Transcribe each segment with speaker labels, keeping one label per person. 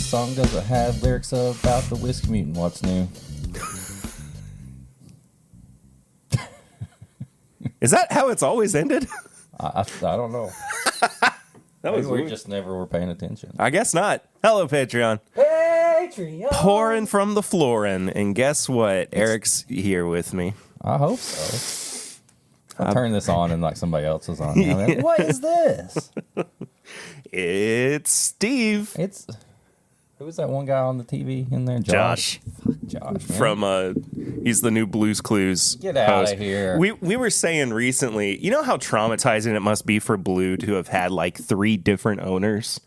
Speaker 1: song doesn't have lyrics about the whiskey mutant. What's new?
Speaker 2: Is that how it's always ended?
Speaker 1: I don't know.
Speaker 2: That was
Speaker 1: Maybe we
Speaker 2: weird.
Speaker 1: just never were paying attention.
Speaker 2: I guess not. Hello, Patreon.
Speaker 1: Patreon.
Speaker 2: Pouring from the flooring. And guess what? Eric's here with me.
Speaker 1: I hope so. I'll turn this on and like somebody else is on. Like, what is this?
Speaker 2: It's Steve.
Speaker 1: Who was that one guy on the TV in there?
Speaker 2: Josh.
Speaker 1: Fuck Josh, man.
Speaker 2: From he's the new Blues Clues
Speaker 1: Get out
Speaker 2: host.
Speaker 1: of here.
Speaker 2: We were saying recently, you know how traumatizing it must be for Blue to have had like 3 different owners,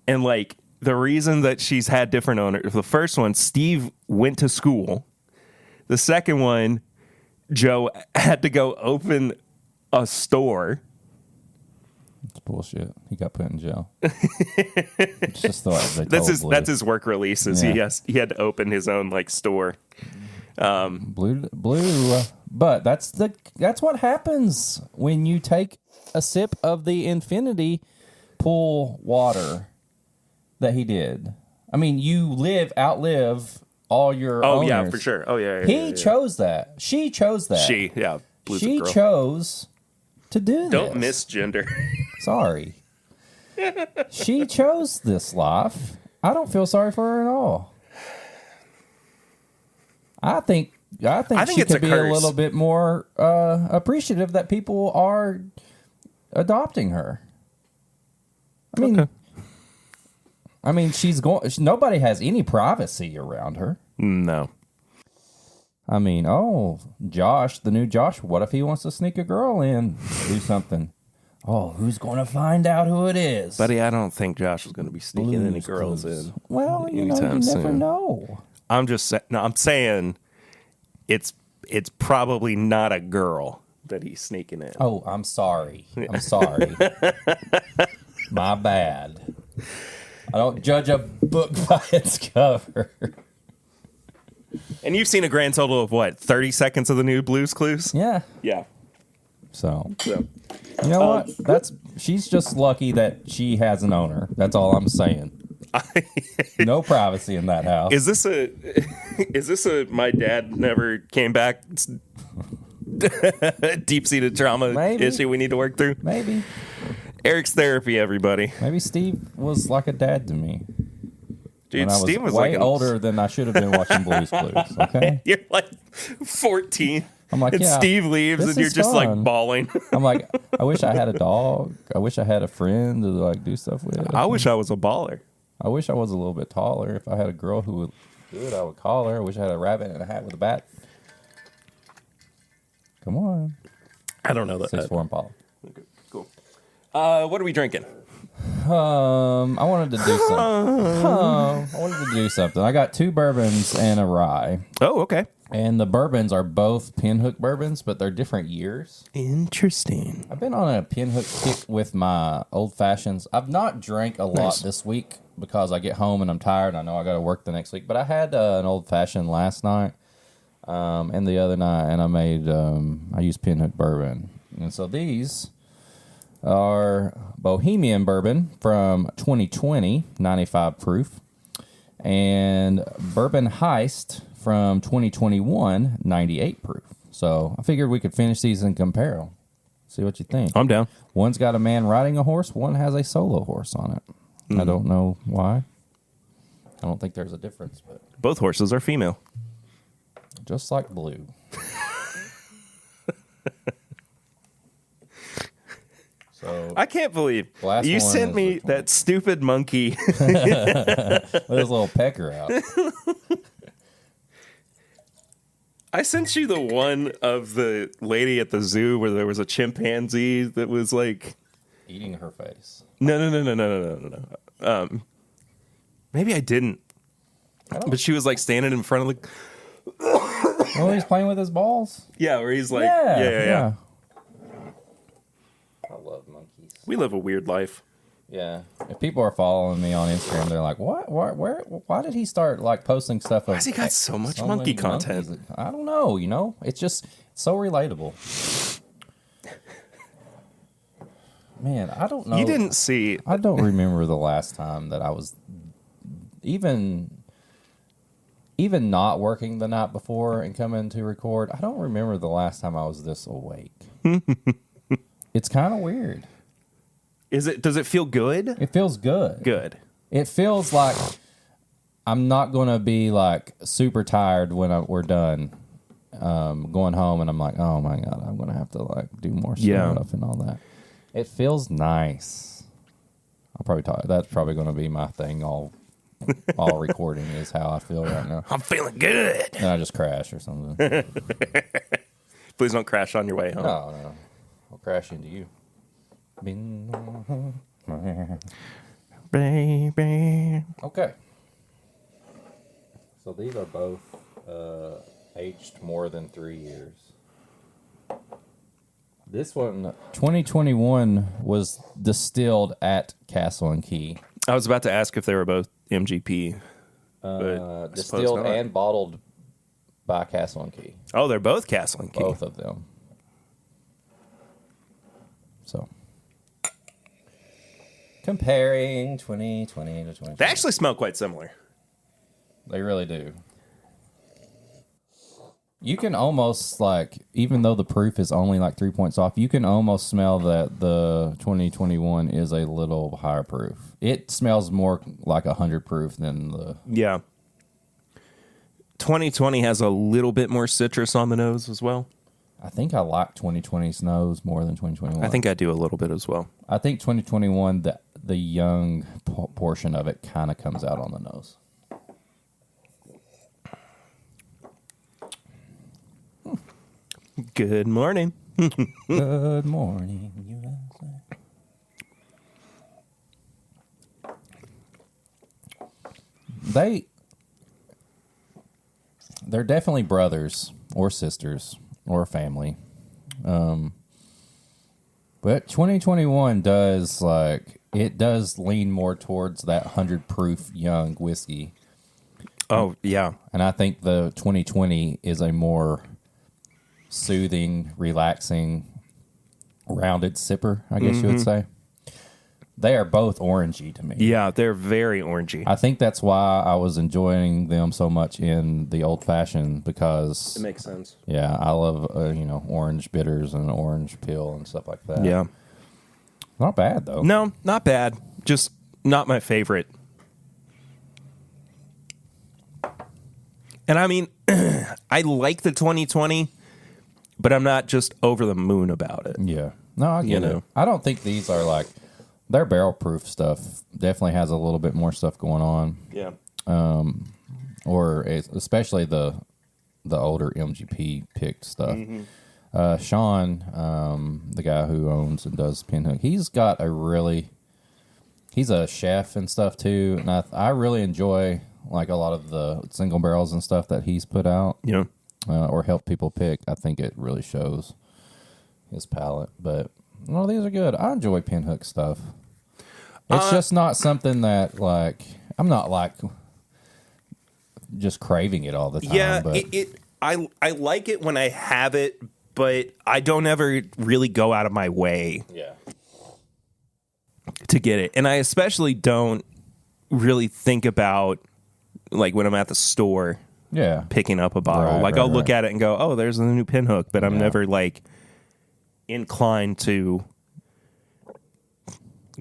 Speaker 2: and like the reason that she's had different owners. The first one, Steve went to school. The second one, Joe had to go open a store.
Speaker 1: It's bullshit. He got put in jail. It's just
Speaker 2: That's his work release. Is
Speaker 1: Yeah.
Speaker 2: he had to open his own like store.
Speaker 1: Blue. But that's what happens when you take a sip of the infinity pool water that he did. I mean, you outlive all your owners.
Speaker 2: Yeah, for sure. Oh yeah.
Speaker 1: He chose that. She chose that.
Speaker 2: Blue's
Speaker 1: She
Speaker 2: a girl.
Speaker 1: chose to do
Speaker 2: Don't
Speaker 1: this.
Speaker 2: misgender.
Speaker 1: Sorry. She chose this life. I don't feel sorry for her at all. I think she
Speaker 2: it's
Speaker 1: could
Speaker 2: a
Speaker 1: be
Speaker 2: curse.
Speaker 1: a little bit more appreciative that people are adopting her. I mean, she's going. Nobody has any privacy around her.
Speaker 2: No.
Speaker 1: I mean, Josh, the new Josh. What if he wants to sneak a girl in, do something? Oh, who's going to find out who it is?
Speaker 2: Buddy, I don't think Josh is going to be sneaking any
Speaker 1: Blues
Speaker 2: girls
Speaker 1: Clues.
Speaker 2: in.
Speaker 1: Well, you
Speaker 2: anytime
Speaker 1: never
Speaker 2: soon.
Speaker 1: know.
Speaker 2: I'm saying it's probably not a girl that he's sneaking in.
Speaker 1: Oh, I'm sorry. I'm sorry. My bad. I don't judge a book by its cover.
Speaker 2: And you've seen a grand total of what, 30 seconds of the new Blues Clues?
Speaker 1: Yeah.
Speaker 2: Yeah.
Speaker 1: So,
Speaker 2: So
Speaker 1: you know what? She's just lucky that she has an owner. That's all I'm saying. No privacy in that house.
Speaker 2: is this a my dad never came back deep-seated trauma
Speaker 1: Maybe.
Speaker 2: issue we need to work through?
Speaker 1: Maybe.
Speaker 2: Eric's therapy, everybody.
Speaker 1: Maybe Steve was like a dad to me.
Speaker 2: Dude,
Speaker 1: When I was
Speaker 2: Steve was
Speaker 1: way
Speaker 2: like
Speaker 1: older than I should have been watching Blues Clues. Okay.
Speaker 2: You're like 14.
Speaker 1: I'm like,
Speaker 2: and
Speaker 1: yeah,
Speaker 2: Steve leaves
Speaker 1: this
Speaker 2: and you're
Speaker 1: is
Speaker 2: just
Speaker 1: fun.
Speaker 2: like bawling.
Speaker 1: I'm like, I wish I had a dog. I wish I had a friend to like do stuff with.
Speaker 2: I wish I was a baller.
Speaker 1: I wish I was a little bit taller. If I had a girl who would do it, I would call her. I wish I had a rabbit in a hat with a bat. Come on.
Speaker 2: I don't know that.
Speaker 1: 6'4" Impala.
Speaker 2: Okay, cool. What are we drinking?
Speaker 1: I wanted to do something. I got 2 bourbons and a rye.
Speaker 2: Oh, okay.
Speaker 1: And the bourbons are both Pinhook bourbons, but they're different years.
Speaker 2: Interesting.
Speaker 1: I've been on a Pinhook kick with my old fashions. I've not drank a lot this week because I get home and I'm tired. I know I got to work the next week. But I had an old fashioned last night and the other night, and I used Pinhook bourbon. And so these are Bohemian bourbon from 2020, 95 proof, and Bourbon Heist from 2021, 98 proof. So I figured we could finish these and compare them. See what you think.
Speaker 2: I'm down.
Speaker 1: One's got a man riding a horse. One has a solo horse on it. I don't know why. I don't think there's a difference, but
Speaker 2: Both horses are female.
Speaker 1: just like Blue. So
Speaker 2: I can't believe
Speaker 1: Last
Speaker 2: you
Speaker 1: one
Speaker 2: sent
Speaker 1: is
Speaker 2: me
Speaker 1: which one?
Speaker 2: that stupid monkey.
Speaker 1: there's a little pecker out.
Speaker 2: I sent you the one of the lady at the zoo where there was a chimpanzee that was like,
Speaker 1: Eating her face.
Speaker 2: no. Maybe I didn't. But she was like standing in front of the.
Speaker 1: Oh, he's playing with his balls?
Speaker 2: Yeah, where he's like,
Speaker 1: yeah. I love monkeys.
Speaker 2: We live a weird life.
Speaker 1: Yeah. If people are following me on Instagram, they're like, "What? Why did he start like posting stuff?"
Speaker 2: Why has he got so much monkey
Speaker 1: many
Speaker 2: content?
Speaker 1: monkeys? I don't know. You know, it's just so relatable. Man, I don't know.
Speaker 2: You didn't see.
Speaker 1: I don't remember the last time that I was even not working the night before and coming to record, I don't remember the last time I was this awake. It's kind of weird.
Speaker 2: Does it feel good?
Speaker 1: It feels good.
Speaker 2: Good.
Speaker 1: It feels like I'm not going to be like super tired when we're done going home, and I'm like, oh my God, I'm going to have to like do more stuff and all that. It feels nice. I'll probably talk. That's probably going to be my thing all recording is how I feel right now.
Speaker 2: I'm feeling good.
Speaker 1: And I just crash or something.
Speaker 2: Please don't crash on your way home.
Speaker 1: No. I'll crash into you.
Speaker 2: Baby.
Speaker 1: Okay. So these are both aged more than 3 years. This one, 2021, was distilled at Castle and Key.
Speaker 2: I was about to ask if they were both MGP.
Speaker 1: Distilled and bottled by Castle and Key.
Speaker 2: Oh, they're both Castle and Key.
Speaker 1: Both of them. So, comparing 2020 to 2020.
Speaker 2: They actually smell quite similar.
Speaker 1: They really do. You can almost, like, even though the proof is only like 3 points off, you can almost smell that the 2021 is a little higher proof. It smells more like 100 proof than the...
Speaker 2: Yeah. 2020 has a little bit more citrus on the nose as well.
Speaker 1: I think I like 2020's nose more than 2021.
Speaker 2: I think I do a little bit as well.
Speaker 1: I think 2021, the young portion of it kind of comes out on the nose.
Speaker 2: Good morning.
Speaker 1: Good morning, USA. They're definitely brothers or sisters or family. But 2021 does lean more towards that 100 proof young whiskey.
Speaker 2: Oh, yeah.
Speaker 1: And I think the 2020 is a more soothing, relaxing, rounded sipper, I guess you would say. They are both orangey to me.
Speaker 2: Yeah, they're very orangey.
Speaker 1: I think that's why I was enjoying them so much in the old fashioned, because
Speaker 2: It makes sense.
Speaker 1: yeah, I love orange bitters and orange peel and stuff like that.
Speaker 2: Yeah.
Speaker 1: Not bad though.
Speaker 2: No, not bad. Just not my favorite. And I mean, I like the 2020, but I'm not just over the moon about it.
Speaker 1: Yeah. No, I get it. I don't think these are like, their barrel proof stuff definitely has a little bit more stuff going on.
Speaker 2: Yeah.
Speaker 1: Especially the older MGP picked stuff. Sean, the guy who owns and does Pinhook, he's a chef and stuff too. And I really enjoy like a lot of the single barrels and stuff that he's put out.
Speaker 2: Yeah.
Speaker 1: Or help people pick. I think it really shows his palate. But no, these are good. I enjoy Pinhook stuff. It's just not something that like I'm not like just craving it all the time.
Speaker 2: Yeah,
Speaker 1: but
Speaker 2: I like it when I have it, but I don't ever really go out of my way to get it. And I especially don't really think about like when I'm at the store picking up a bottle. I'll look at it and go, oh, there's a new Pinhook, but I'm never like inclined to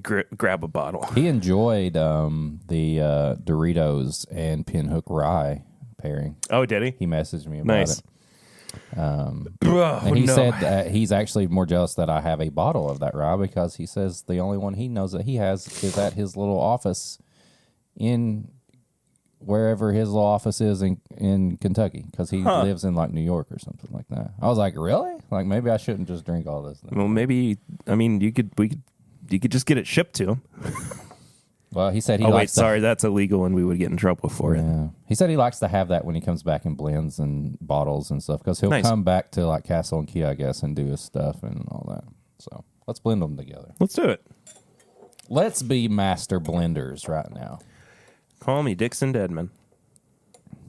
Speaker 2: grab a bottle.
Speaker 1: He enjoyed the Doritos and Pinhook rye pairing.
Speaker 2: Oh, did he?
Speaker 1: He messaged me about it.
Speaker 2: And
Speaker 1: he said that he's actually more jealous that I have a bottle of that rye, because he says the only one he knows that he has is at his little office in wherever his little office is in Kentucky, because he lives in like New York or something like that. I was like, really? Like maybe I shouldn't just drink all this then.
Speaker 2: Well, maybe. I mean, you could just get it shipped to him.
Speaker 1: Well, he said he.
Speaker 2: Sorry, that's illegal, and we would get in trouble for it.
Speaker 1: He said he likes to have that when he comes back in blends and bottles and stuff, because he'll come back to like Castle and Key, I guess, and do his stuff and all that. So let's blend them together.
Speaker 2: Let's do it.
Speaker 1: Let's be master blenders right now.
Speaker 2: Call me Dixon Deadman.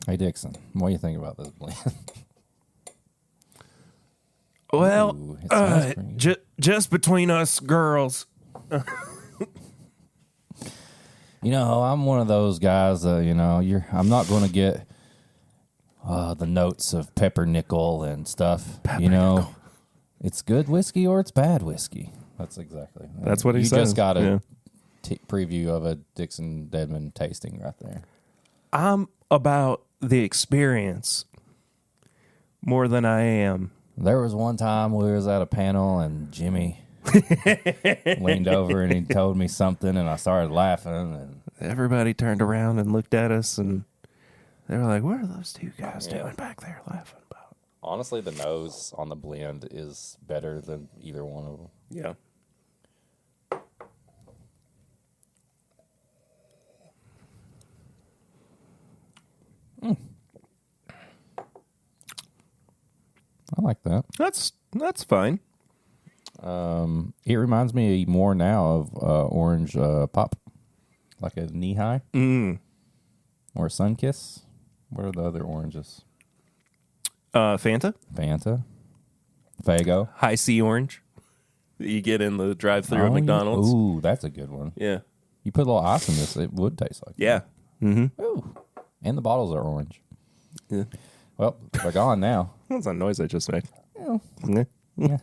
Speaker 1: Hey Dixon, what do you think about this blend?
Speaker 2: Well,
Speaker 1: Ooh,
Speaker 2: just between us girls.
Speaker 1: I'm one of those guys that, I'm not going to get the notes of peppernickel and stuff. It's good whiskey or it's bad whiskey. That's exactly.
Speaker 2: That's what he
Speaker 1: says. You just got a preview of a Dixon Deadman tasting right there.
Speaker 2: I'm about the experience more than I am.
Speaker 1: There was one time we was at a panel and Jimmy leaned over and he told me something and I started laughing and
Speaker 2: everybody turned around and looked at us and they were like, what are those two guys doing back there laughing about?
Speaker 1: Honestly, the nose on the blend is better than either one of them.
Speaker 2: Yeah.
Speaker 1: I like that.
Speaker 2: That's fine.
Speaker 1: It reminds me more now of orange pop, like a knee high or a sun kiss. What are the other oranges?
Speaker 2: Fanta,
Speaker 1: Fago,
Speaker 2: High C orange that you get in the drive-thru at McDonald's.
Speaker 1: Ooh, that's a good one.
Speaker 2: Yeah.
Speaker 1: You put a little ice in this, it would taste like
Speaker 2: Yeah. Mm-hmm.
Speaker 1: Ooh. And the bottles are orange.
Speaker 2: Yeah.
Speaker 1: Well, they're gone now.
Speaker 2: That's a noise I just made.
Speaker 1: Yeah.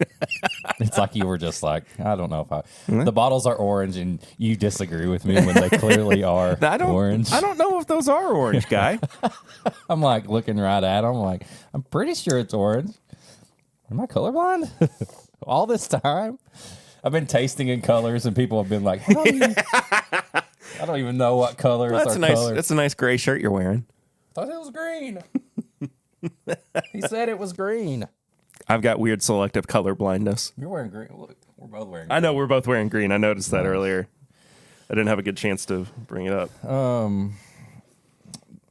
Speaker 1: It's like you were just like, I don't know if the bottles are orange and you disagree with me when they clearly are orange.
Speaker 2: I don't know if those are orange, guy.
Speaker 1: I'm like looking right at them like, I'm pretty sure it's orange. Am I colorblind? All this time? I've been tasting in colors and people have been like, I don't even know what colors are colors.
Speaker 2: That's a nice gray shirt you're wearing.
Speaker 1: I thought it was green. He said it was green.
Speaker 2: I've got weird selective color blindness.
Speaker 1: You're wearing green. Look, we're both wearing green.
Speaker 2: I know we're both wearing green. I noticed that earlier. I didn't have a good chance to bring it up.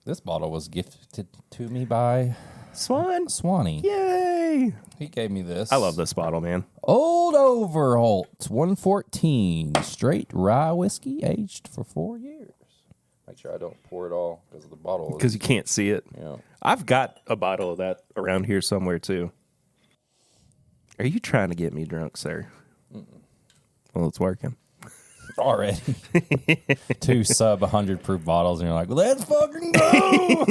Speaker 1: This bottle was gifted to me by Swanee.
Speaker 2: Yay!
Speaker 1: He gave me this.
Speaker 2: I love this bottle, man.
Speaker 1: Old Overholt 114 straight rye whiskey aged for 4 years. Make sure I don't pour it all because the bottle.
Speaker 2: Because you can't see it.
Speaker 1: Yeah.
Speaker 2: I've got a bottle of that around here somewhere too. Are you trying to get me drunk, sir? Well, it's working.
Speaker 1: Already. 2 sub 100 proof bottles, and you're like, let's fucking go.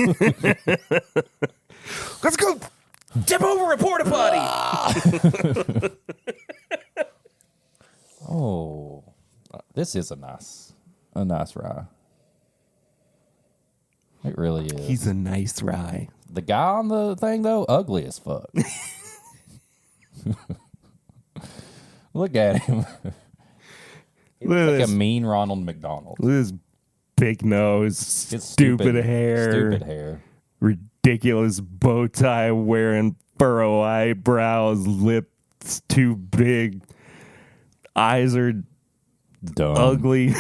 Speaker 2: Let's go tip over a porta potty.
Speaker 1: Oh, this is a nice rye. It really is.
Speaker 2: He's a nice rye.
Speaker 1: The guy on the thing, though, ugly as fuck. Look at him. He looks like a mean Ronald McDonald.
Speaker 2: Look at his big nose,
Speaker 1: His
Speaker 2: stupid hair, ridiculous bow tie wearing, furrow eyebrows, lips too big, eyes are
Speaker 1: dumb,
Speaker 2: ugly,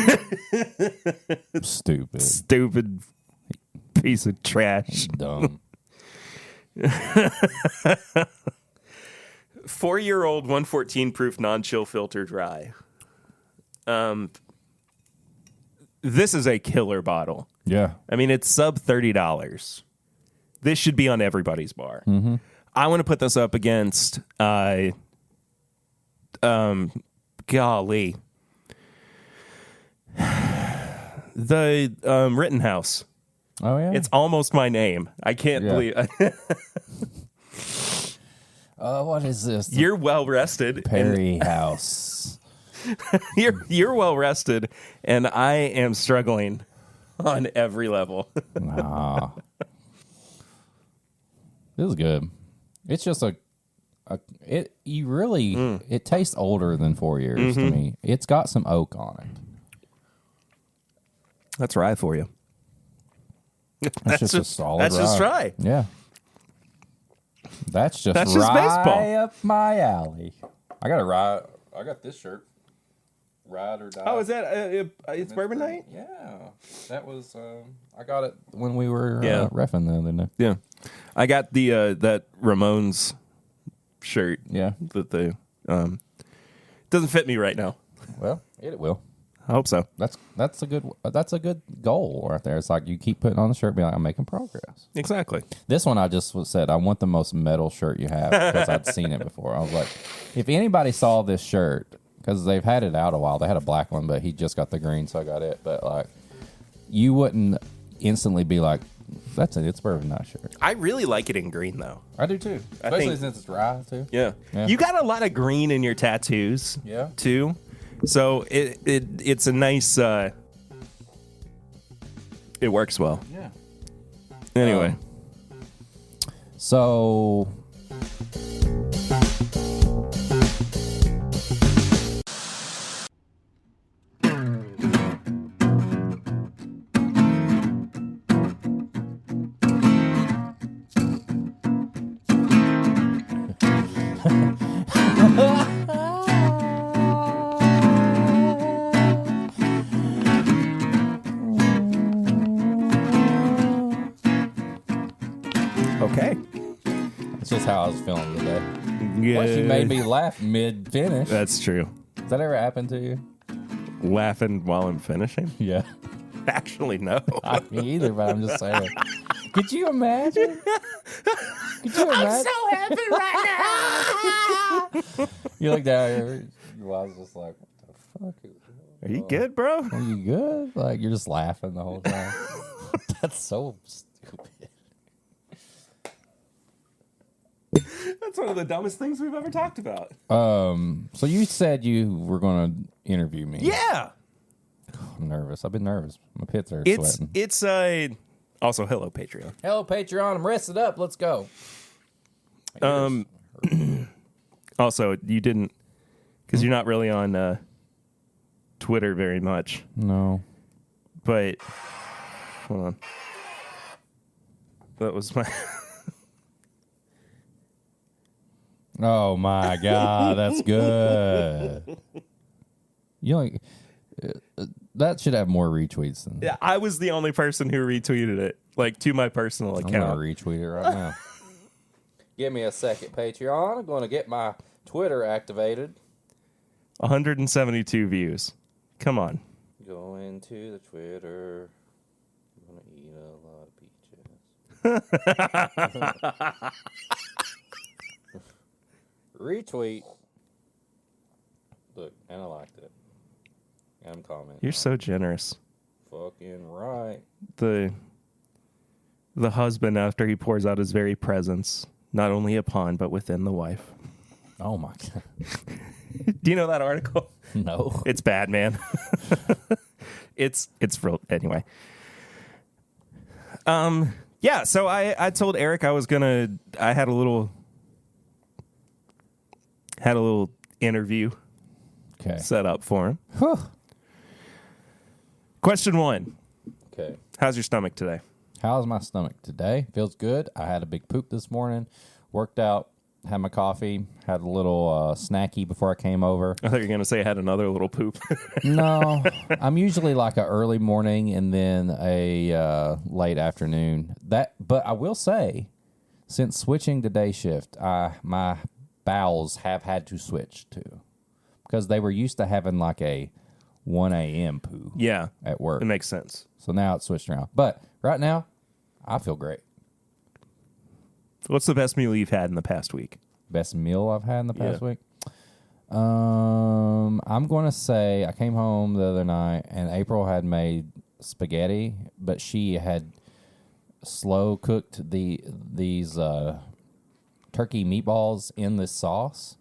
Speaker 1: stupid
Speaker 2: piece of trash,
Speaker 1: dumb.
Speaker 2: 4-year-old 114 proof non-chill filtered rye. This is a killer bottle.
Speaker 1: Yeah.
Speaker 2: I mean, it's sub $30. This should be on everybody's bar.
Speaker 1: Mm-hmm.
Speaker 2: I want to put this up against, golly, the Rittenhouse.
Speaker 1: Oh yeah.
Speaker 2: It's almost my name. I can't believe.
Speaker 1: What is this?
Speaker 2: You're well rested.
Speaker 1: Perry House.
Speaker 2: You're well rested, and I am struggling on every level.
Speaker 1: Nah. This is good. It's just it tastes older than 4 years to me. It's got some oak on it.
Speaker 2: That's rye for you.
Speaker 1: That's just a solid
Speaker 2: That's
Speaker 1: rye.
Speaker 2: just rye.
Speaker 1: Yeah. That's just
Speaker 2: baseball
Speaker 1: up my alley. I got this shirt. Ride or die.
Speaker 2: Oh, is that it's Bourbon Night?
Speaker 1: Yeah, that was. I got it when we were reffing the other day.
Speaker 2: Yeah, I got the that Ramones shirt.
Speaker 1: Yeah,
Speaker 2: that the doesn't fit me right now.
Speaker 1: Well, it will.
Speaker 2: I hope so.
Speaker 1: That's a good goal right there. It's like you keep putting on the shirt, be like, I'm making progress.
Speaker 2: Exactly.
Speaker 1: This one I just said I want the most metal shirt you have because I'd seen it before. I was like, if anybody saw this shirt. Because they've had it out a while. They had a black one, but he just got the green, so I got it. But like, you wouldn't instantly be like, it's a bourbon, not sure.
Speaker 2: I really like it in green, though.
Speaker 1: I do too, especially since it's dry too.
Speaker 2: Yeah. You got a lot of green in your tattoos, too. So it's a nice. It works well.
Speaker 1: Yeah.
Speaker 2: Anyway,
Speaker 1: so.
Speaker 2: okay.
Speaker 1: That's just how I was feeling today.
Speaker 2: Yeah.
Speaker 1: Plus, you made me laugh mid-finish.
Speaker 2: That's true.
Speaker 1: Does that ever happen to you?
Speaker 2: Laughing while I'm finishing?
Speaker 1: Yeah.
Speaker 2: Actually, no.
Speaker 1: Not me either, but I'm just saying. Could you imagine? Could you imagine?
Speaker 2: I'm so happy right now.
Speaker 1: You look down, your wife's just like, what the fuck?
Speaker 2: Are you good, bro?
Speaker 1: Are you good? Like, you're just laughing the whole time. That's so stupid.
Speaker 2: That's one of the dumbest things we've ever talked about.
Speaker 1: So you said you were going to interview me.
Speaker 2: Yeah.
Speaker 1: I'm nervous. I've been nervous. My pits are sweating.
Speaker 2: It's also hello Patreon.
Speaker 1: Hello Patreon. I'm rested up. Let's go.
Speaker 2: Also, you didn't, because you're not really on Twitter very much.
Speaker 1: No.
Speaker 2: But hold on. That was my.
Speaker 1: Oh my God, that's good. You like that should have more retweets than.
Speaker 2: Yeah, I was the only person who retweeted it, like to my personal account.
Speaker 1: I'm gonna retweet it right now. Give me a second, Patreon. I'm gonna get my Twitter activated.
Speaker 2: 172 views. Come on.
Speaker 1: Go into the Twitter. I'm gonna eat a lot of peaches. Retweet. Look, and I liked it. And I'm commenting.
Speaker 2: You're so generous.
Speaker 1: Fucking right.
Speaker 2: The husband, after he pours out his very presence, not only upon but within the wife.
Speaker 1: Oh my God.
Speaker 2: Do you know that article?
Speaker 1: No.
Speaker 2: It's bad, man. It's real anyway. Yeah, so I told Eric I had a little interview set up for him.
Speaker 1: Whew.
Speaker 2: Question 1.
Speaker 1: Okay.
Speaker 2: How's your stomach today?
Speaker 1: How's my stomach today? Feels good. I had a big poop this morning. Worked out. Had my coffee. Had a little snacky before I came over.
Speaker 2: I thought you were going to say I had another little poop.
Speaker 1: No. I'm usually like a early morning and then a late afternoon. But I will say, since switching to day shift, my bowels have had to switch too, because they were used to having like a 1 a.m. poo.
Speaker 2: Yeah,
Speaker 1: at work.
Speaker 2: It makes sense.
Speaker 1: So now it's switched around. But right now, I feel great.
Speaker 2: What's the best meal you've had in the past week?
Speaker 1: Best meal I've had in the past week? I'm going to say I came home the other night and April had made spaghetti, but she had slow cooked these turkey meatballs in this sauce.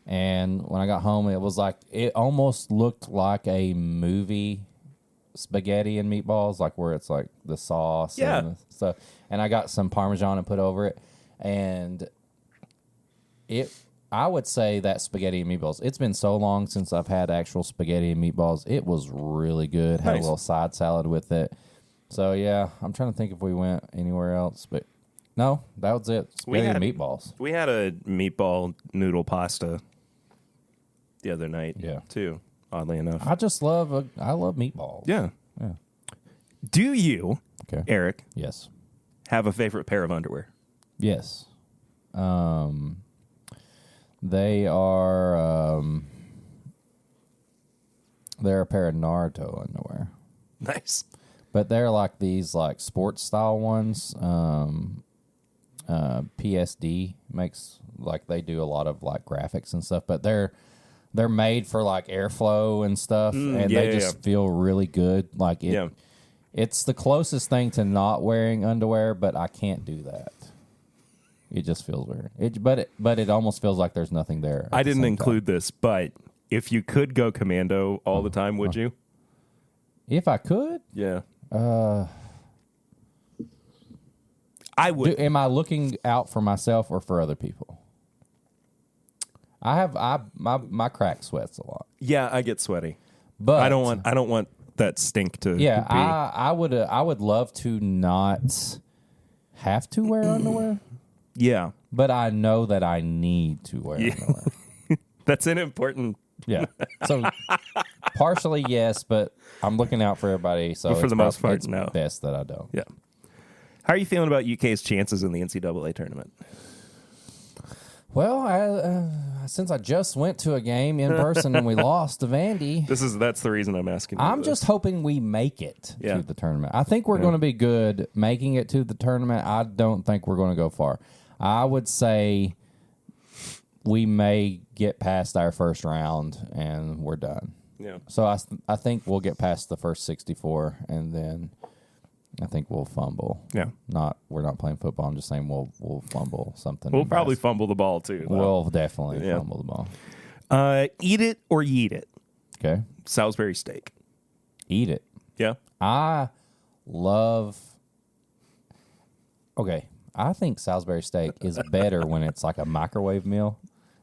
Speaker 1: And when I got home, it was like, it almost looked like a movie spaghetti and meatballs, like where it's like the sauce and stuff. And I got some Parmesan and put over it. And I would say that spaghetti and meatballs, it's been so long since I've had actual spaghetti and meatballs. It was really good. Had a little side salad with it. So, yeah, I'm trying to think if we went anywhere else, but no, that was it. Spaghetti and meatballs.
Speaker 2: We had a meatball noodle pasta the other night, too, oddly enough.
Speaker 1: I love meatballs.
Speaker 2: Yeah. Do you, Eric,
Speaker 1: yes,
Speaker 2: have a favorite pair of underwear?
Speaker 1: Yes. They are they're a pair of Naruto underwear.
Speaker 2: Nice.
Speaker 1: But they're like these like sports style ones. PSD makes, like, they do a lot of like graphics and stuff, but they're made for like airflow and stuff, and they just feel really good. Like It's the closest thing to not wearing underwear, but I can't do that. It just feels weird. But it almost feels like there's nothing there.
Speaker 2: I didn't include this, but if you could go commando all the time, would you?
Speaker 1: If I could?
Speaker 2: Yeah. I would.
Speaker 1: Am I looking out for myself or for other people? My crack sweats a lot.
Speaker 2: Yeah, I get sweaty.
Speaker 1: But
Speaker 2: I don't want that stink to
Speaker 1: yeah,
Speaker 2: be.
Speaker 1: I would love to not have to wear underwear,
Speaker 2: Yeah.
Speaker 1: but I know that I need to wear underwear.
Speaker 2: That's an important.
Speaker 1: Yeah. So partially yes, but I'm looking out for everybody. So
Speaker 2: But for the most part,
Speaker 1: it's
Speaker 2: no.
Speaker 1: best that I don't.
Speaker 2: Yeah. How are you feeling about UK's chances in the NCAA tournament?
Speaker 1: Well, since I just went to a game in person and we lost to Vandy,
Speaker 2: That's the reason I'm asking.
Speaker 1: I'm just hoping we make it
Speaker 2: Yeah.
Speaker 1: to the tournament. I think we're going to be good making it to the tournament. I don't think we're going to go far. I would say we may get past our first round and we're done.
Speaker 2: Yeah.
Speaker 1: So I think we'll get past the first 64 and then I think we'll fumble.
Speaker 2: Yeah.
Speaker 1: We're not playing football. I'm just saying we'll fumble something.
Speaker 2: We'll probably fumble the ball too.
Speaker 1: We'll definitely fumble the ball.
Speaker 2: Eat it or yeet it.
Speaker 1: Okay.
Speaker 2: Salisbury steak.
Speaker 1: Eat it.
Speaker 2: Yeah.
Speaker 1: I think Salisbury steak is better when it's like a microwave meal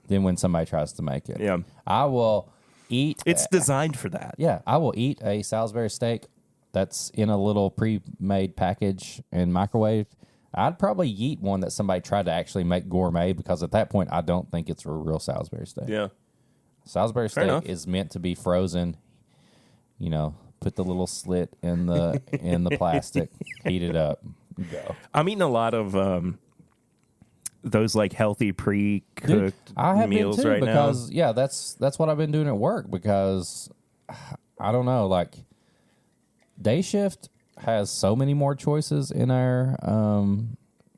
Speaker 1: than when somebody tries to make it.
Speaker 2: Yeah.
Speaker 1: I will eat.
Speaker 2: It's designed for that.
Speaker 1: Yeah, I will eat a Salisbury steak that's in a little pre-made package and microwave. I'd probably eat one that somebody tried to actually make gourmet because at that point I don't think it's a real Salisbury steak.
Speaker 2: Yeah.
Speaker 1: Salisbury steak
Speaker 2: enough.
Speaker 1: is meant to be frozen. You know, put the little slit in the plastic, heat it up, go.
Speaker 2: I'm eating a lot of those like healthy pre-cooked
Speaker 1: Dude, I have
Speaker 2: meals
Speaker 1: been too
Speaker 2: right
Speaker 1: because that's what I've been doing at work because I don't know, like day shift has so many more choices in our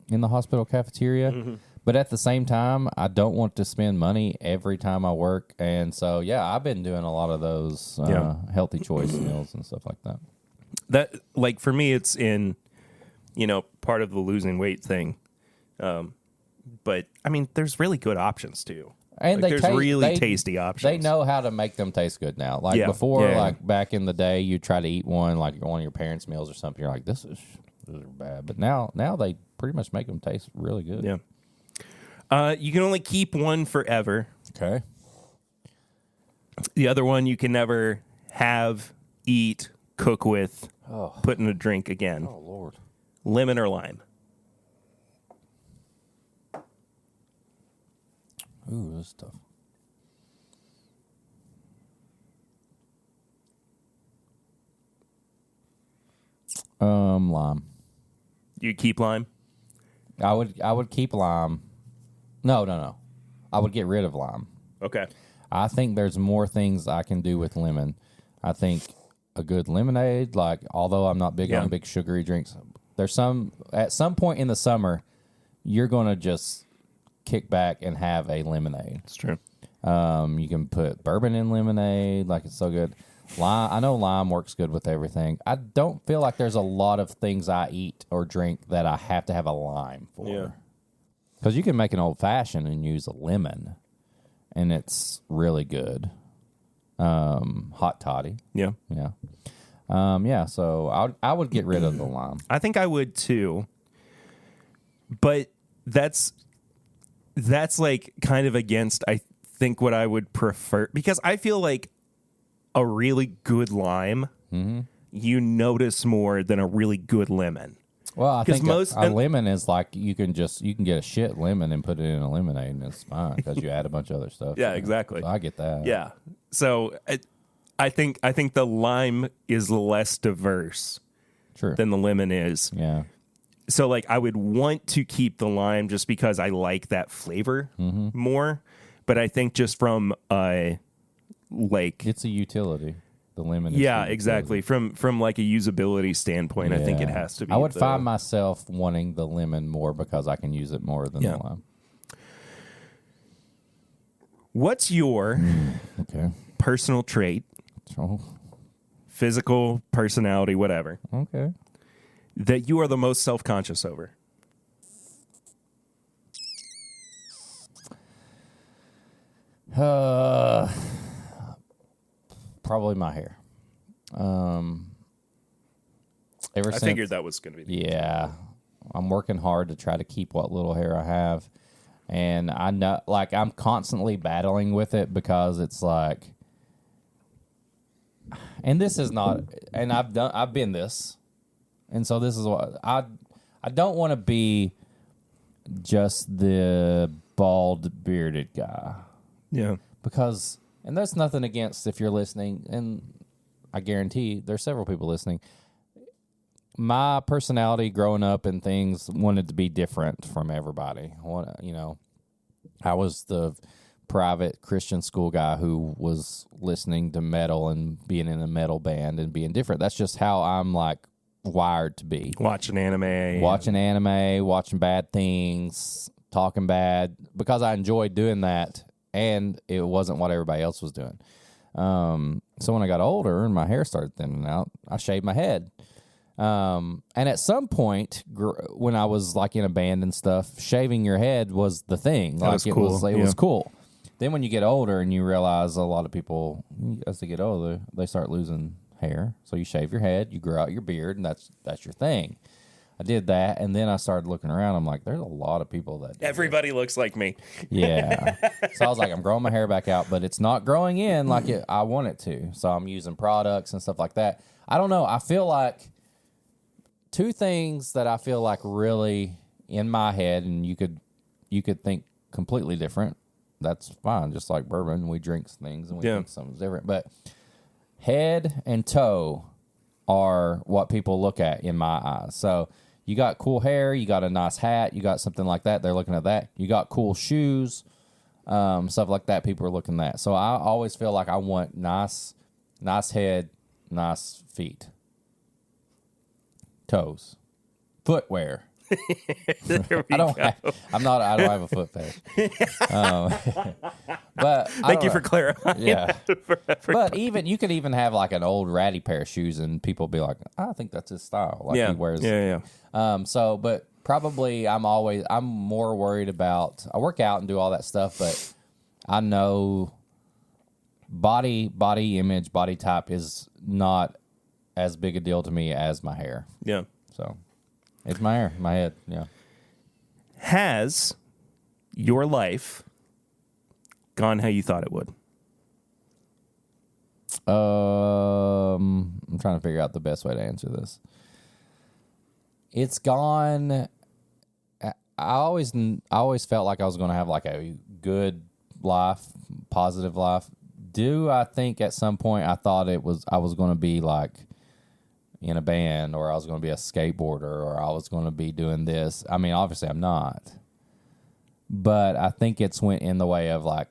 Speaker 1: in the hospital cafeteria.
Speaker 2: Mm-hmm.
Speaker 1: But at the same time, I don't want to spend money every time I work. And so, I've been doing a lot of those healthy choice meals and stuff like that.
Speaker 2: That, like, for me, it's in, part of the losing weight thing. But, I mean, there's really good options, too.
Speaker 1: And
Speaker 2: there's really tasty options.
Speaker 1: They know how to make them taste good now. Like before, like back in the day, you try to eat one, like one of your parents' meals or something. You're like, this is bad. But now they pretty much make them taste really good.
Speaker 2: Yeah. You can only keep one forever.
Speaker 1: Okay.
Speaker 2: The other one you can never have, eat, cook with, put in a drink again.
Speaker 1: Oh, Lord.
Speaker 2: Lemon or lime?
Speaker 1: Ooh, that's tough. Lime.
Speaker 2: You keep lime?
Speaker 1: I would keep lime. No. I would get rid of lime.
Speaker 2: Okay.
Speaker 1: I think there's more things I can do with lemon. I think a good lemonade, like although I'm not big on big sugary drinks, there's at some point in the summer, you're gonna just kick back and have a lemonade.
Speaker 2: It's true.
Speaker 1: You can put bourbon in lemonade, like it's so good. Lime, I know lime works good with everything. I don't feel like there's a lot of things I eat or drink that I have to have a lime for.
Speaker 2: Yeah.
Speaker 1: Because you can make an old fashioned and use a lemon, and it's really good. Hot toddy.
Speaker 2: Yeah.
Speaker 1: Yeah. So I would get rid of the lime.
Speaker 2: I think I would too. But that's like kind of against, I think, what I would prefer. Because I feel like a really good lime, you notice more than a really good lemon.
Speaker 1: Well, I think a lemon is like you can get a shit lemon and put it in a lemonade and it's fine because you add a bunch of other stuff.
Speaker 2: Yeah, exactly.
Speaker 1: So I get that.
Speaker 2: Yeah. So I think the lime is less diverse than the lemon is.
Speaker 1: Yeah.
Speaker 2: So like I would want to keep the lime just because I like that flavor more. But I think just from
Speaker 1: it's a utility. The lemon is
Speaker 2: exactly. From like a usability standpoint, I think it has to be.
Speaker 1: I would find myself wanting the lemon more because I can use it more than the lime.
Speaker 2: What's your personal trait, physical, personality, whatever,
Speaker 1: Okay.
Speaker 2: that you are the most self-conscious over?
Speaker 1: Probably my hair. Ever
Speaker 2: I
Speaker 1: since,
Speaker 2: figured that was going to be.
Speaker 1: yeah, I'm working hard to try to keep what little hair I have, and I know, like, I'm constantly battling with it because it's like, and this is not, and I've been this, and so this is what I don't want to be just the bald bearded guy.
Speaker 2: Yeah.
Speaker 1: Because, and that's nothing against if you're listening, and I guarantee there's several people listening. My personality growing up and things wanted to be different from everybody. You know, I was the private Christian school guy who was listening to metal and being in a metal band and being different. That's just how I'm like wired to be.
Speaker 2: Watching anime,
Speaker 1: watching bad things, talking bad, because I enjoyed doing that. And it wasn't what everybody else was doing. So when I got older and my hair started thinning out, I shaved my head. And at some point, when I was like in a band and stuff, shaving your head was the thing.
Speaker 2: That was cool.
Speaker 1: It was cool. Then when you get older and you realize a lot of people, as they get older, they start losing hair. So you shave your head, you grow out your beard, and that's your thing. I did that, and then I started looking around. I'm like, there's a lot of people that
Speaker 2: everybody looks like me.
Speaker 1: Yeah. So I was like, I'm growing my hair back out, but it's not growing in like I want it to. So I'm using products and stuff like that. I don't know. I feel like two things that I feel like really in my head, and you could think completely different. That's fine. Just like bourbon, we drink things and we think something's different. But head and toe are what people look at in my eyes. So you got cool hair, you got a nice hat, you got something like that, they're looking at that. You got cool shoes, stuff like that, people are looking at that. So I always feel like I want nice head, nice feet. Toes. Footwear. I don't have a foot fetish. But
Speaker 2: thank you for clarifying.
Speaker 1: Yeah. But you could even have like an old ratty pair of shoes and people be like, I think that's his style. Like he wears.
Speaker 2: Yeah.
Speaker 1: But probably I'm more worried about, I work out and do all that stuff, but I know body image, body type is not as big a deal to me as my hair.
Speaker 2: Yeah.
Speaker 1: So it's my hair, my head. Yeah.
Speaker 2: Has your life gone how you thought it would?
Speaker 1: I'm trying to figure out the best way to answer this. It's gone. I always felt like I was going to have like a good life, positive life. Do I think at some point I thought I was going to be like in a band, or I was going to be a skateboarder, or I was going to be doing this. I mean, obviously I'm not. But I think it's went in the way of like,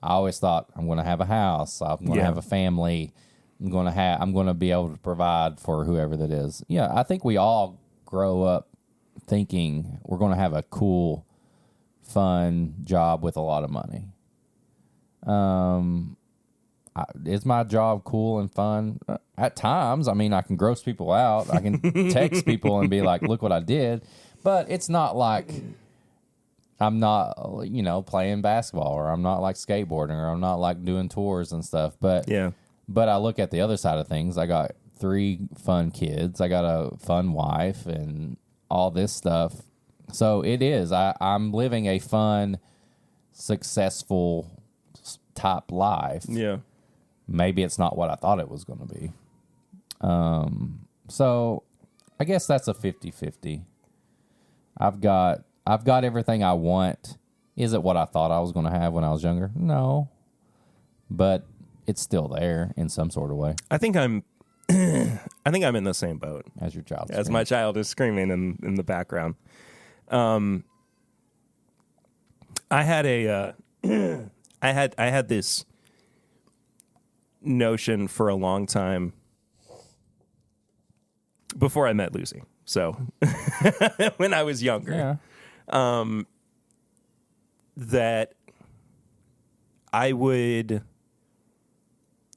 Speaker 1: I always thought I'm going to have a house, I'm going to have a family, I'm going to be able to provide for whoever that is. Yeah, I think we all grow up thinking we're going to have a cool, fun job with a lot of money. Is my job cool and fun? At times. I mean, I can gross people out. I can text people and be like, look what I did. But it's not like I'm not, playing basketball, or I'm not like skateboarding, or I'm not like doing tours and stuff. But I look at the other side of things. I got 3 fun kids. I got a fun wife and all this stuff. So it is. I'm living a fun, successful type life.
Speaker 2: Yeah.
Speaker 1: Maybe it's not what I thought it was going to be. So I guess that's a 50-50. I've got everything I want. Is it what I thought I was going to have when I was younger? No. But it's still there in some sort of way.
Speaker 2: I think I'm in the same boat
Speaker 1: as your child.
Speaker 2: As my child is screaming in the background. I had I had this notion for a long time before I met Lucy. So when I was younger, that I would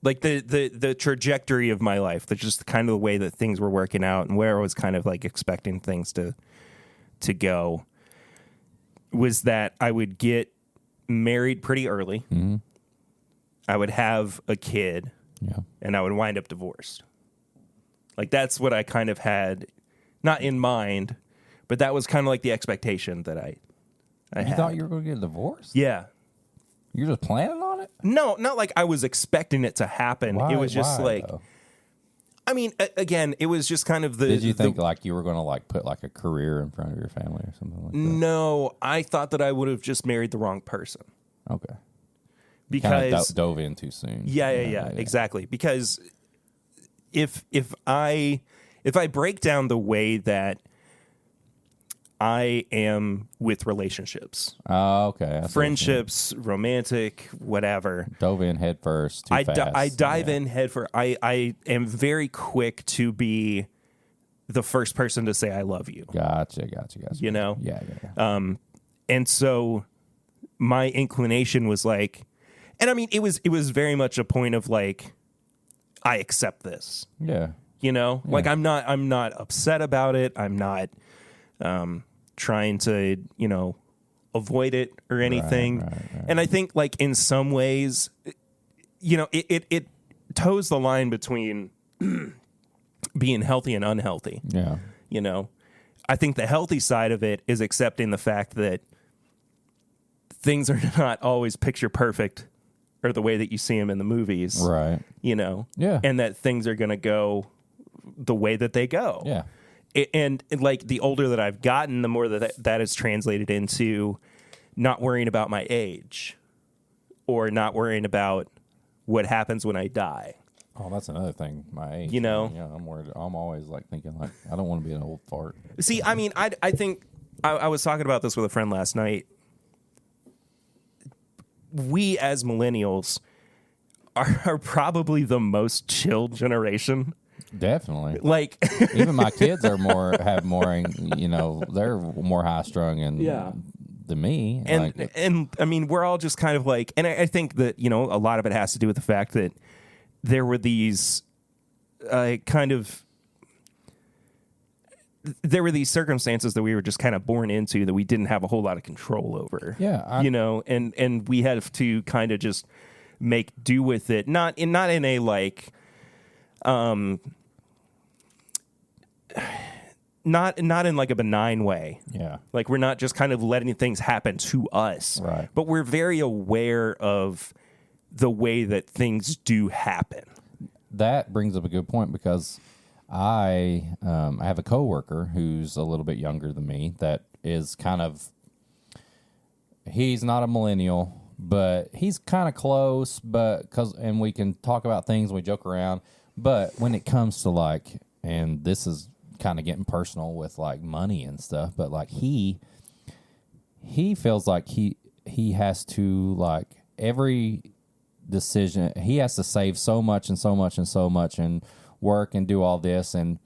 Speaker 2: like the trajectory of my life, that's just kind of the way that things were working out and where I was kind of like expecting things to go, was that I would get married pretty early.
Speaker 1: Mm-hmm.
Speaker 2: I would have a kid, and I would wind up divorced. Like, that's what I kind of had, not in mind, but that was kind of like the expectation that I had.
Speaker 1: You thought you were going to get divorced?
Speaker 2: Yeah.
Speaker 1: You're just planning on it?
Speaker 2: No, not like I was expecting it to happen.
Speaker 1: Why,
Speaker 2: it was just like,
Speaker 1: though?
Speaker 2: I mean, again, it was just kind of the...
Speaker 1: Did you think like you were going to like put like a career in front of your family or something like that?
Speaker 2: No, I thought that I would have just married the wrong person.
Speaker 1: Okay.
Speaker 2: Because...
Speaker 1: Kind of dove in too soon.
Speaker 2: Yeah, exactly. Because if I break down the way that I am with relationships.
Speaker 1: Oh, okay.
Speaker 2: Friendships, romantic, whatever.
Speaker 1: Dove in head first. Too fast.
Speaker 2: I dive in head first. I am very quick to be the first person to say I love you.
Speaker 1: Gotcha.
Speaker 2: You know?
Speaker 1: Yeah.
Speaker 2: And so my inclination was like, and I mean, it was very much a point of like, I accept this.
Speaker 1: Yeah.
Speaker 2: You know?
Speaker 1: Yeah.
Speaker 2: Like, I'm not upset about it. I'm not trying to, avoid it or anything.
Speaker 1: Right.
Speaker 2: And I think, like, in some ways, it toes the line between being healthy and unhealthy.
Speaker 1: Yeah.
Speaker 2: I think the healthy side of it is accepting the fact that things are not always picture perfect or the way that you see them in the movies.
Speaker 1: Right. Yeah.
Speaker 2: And that things are going to go the way that they go.
Speaker 1: Yeah.
Speaker 2: And like, the older that I've gotten, the more that is translated into not worrying about my age or not worrying about what happens when I die.
Speaker 1: Oh, that's another thing. My age.
Speaker 2: Yeah,
Speaker 1: I'm worried. I'm always like thinking like, I don't want to be an old fart.
Speaker 2: See, I mean, I think I was talking about this with a friend last night. We as millennials are probably the most chill generation.
Speaker 1: Definitely.
Speaker 2: Like,
Speaker 1: even my kids are have more, they're more high strung than me.
Speaker 2: And I mean, we're all just kind of like, and I think that, a lot of it has to do with the fact that there were these circumstances that we were just kind of born into that we didn't have a whole lot of control over.
Speaker 1: Yeah.
Speaker 2: And we had to kind of just make do with it. Not in a like, not in like a benign way.
Speaker 1: Yeah.
Speaker 2: Like, we're not just kind of letting things happen to us.
Speaker 1: Right.
Speaker 2: But we're very aware of the way that things do happen.
Speaker 1: That brings up a good point, because I have a coworker who's a little bit younger than me that is kind of, he's not a millennial, but he's kind of close, and we can talk about things and we joke around. But when it comes to like, and this is kind of getting personal with like money and stuff, but like he feels like he has to, like, every decision, he has to save so much and so much and so much and work and do all this, and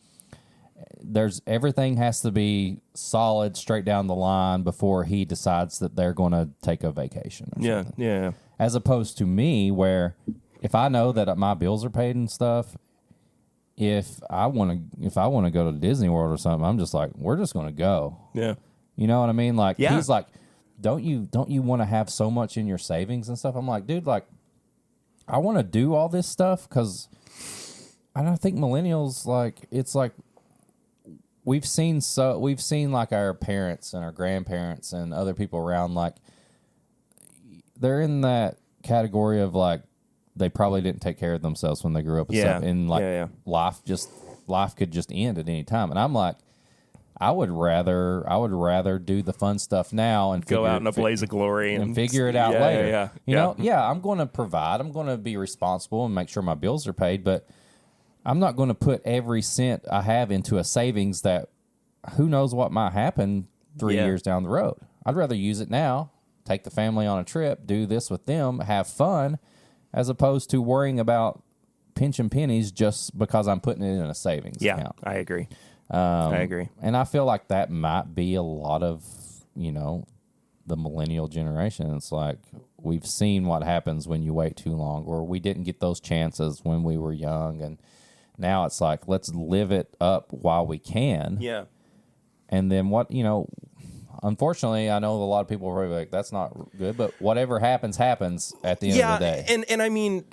Speaker 1: everything has to be solid straight down the line before he decides that they're going to take a vacation or something.
Speaker 2: Yeah.
Speaker 1: As opposed to me, where if I know that my bills are paid and stuff, if I want to go to Disney World or something, I'm just like, we're just going to go.
Speaker 2: Yeah.
Speaker 1: You know what I mean? Like,
Speaker 2: yeah.
Speaker 1: He's like, don't you want to have so much in your savings and stuff? I'm like, dude, like, I want to do all this stuff because I don't think millennials, like, it's like we've seen like our parents and our grandparents and other people around, like, they're in that category of like, they probably didn't take care of themselves when they grew up and stuff. And like life could just end at any time. And I'm like, I would rather do the fun stuff now and
Speaker 2: go out in a blaze of glory
Speaker 1: and figure it out later.
Speaker 2: Yeah.
Speaker 1: I'm going to provide. I'm going to be responsible and make sure my bills are paid, but I'm not going to put every cent I have into a savings that who knows what might happen 3 years down the road. I'd rather use it now, take the family on a trip, do this with them, have fun, as opposed to worrying about pinching pennies just because I'm putting it in a savings account.
Speaker 2: I agree. I agree.
Speaker 1: And I feel like that might be a lot of, the millennial generation. It's like, we've seen what happens when you wait too long, or we didn't get those chances when we were young, and now it's like, let's live it up while we can.
Speaker 2: Yeah.
Speaker 1: And then unfortunately, I know a lot of people are probably like, that's not good, but whatever happens at the end of the day.
Speaker 2: And I mean,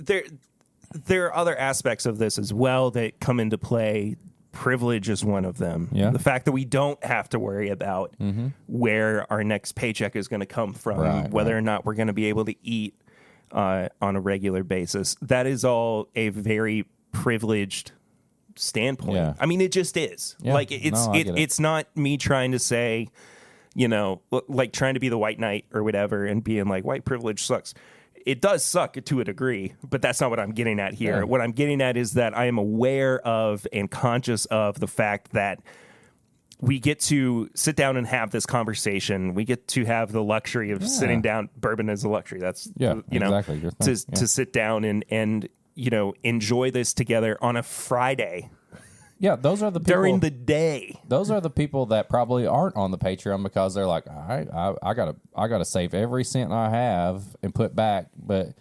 Speaker 2: there are other aspects of this as well that come into play. Privilege is one of them.
Speaker 1: Yeah.
Speaker 2: The fact that we don't have to worry about where our next paycheck is going to come from, whether or not we're going to be able to eat on a regular basis. That is all a very privileged standpoint.
Speaker 1: Yeah.
Speaker 2: I mean, it just is.
Speaker 1: Yeah.
Speaker 2: Like
Speaker 1: It's
Speaker 2: not me trying to say, like trying to be the white knight or whatever and being like, white privilege sucks. It does suck to a degree, but that's not what I'm getting at here.
Speaker 1: Yeah.
Speaker 2: What I'm getting at is that I am aware of and conscious of the fact that we get to sit down and have this conversation. We get to have the luxury of sitting down. Bourbon is a luxury. That's,
Speaker 1: exactly your thing.
Speaker 2: To sit down and enjoy this together on a Friday.
Speaker 1: Yeah, those are the people
Speaker 2: during the day.
Speaker 1: Those are the people that probably aren't on the Patreon because they're like, all right, I gotta save every cent I have and put back. But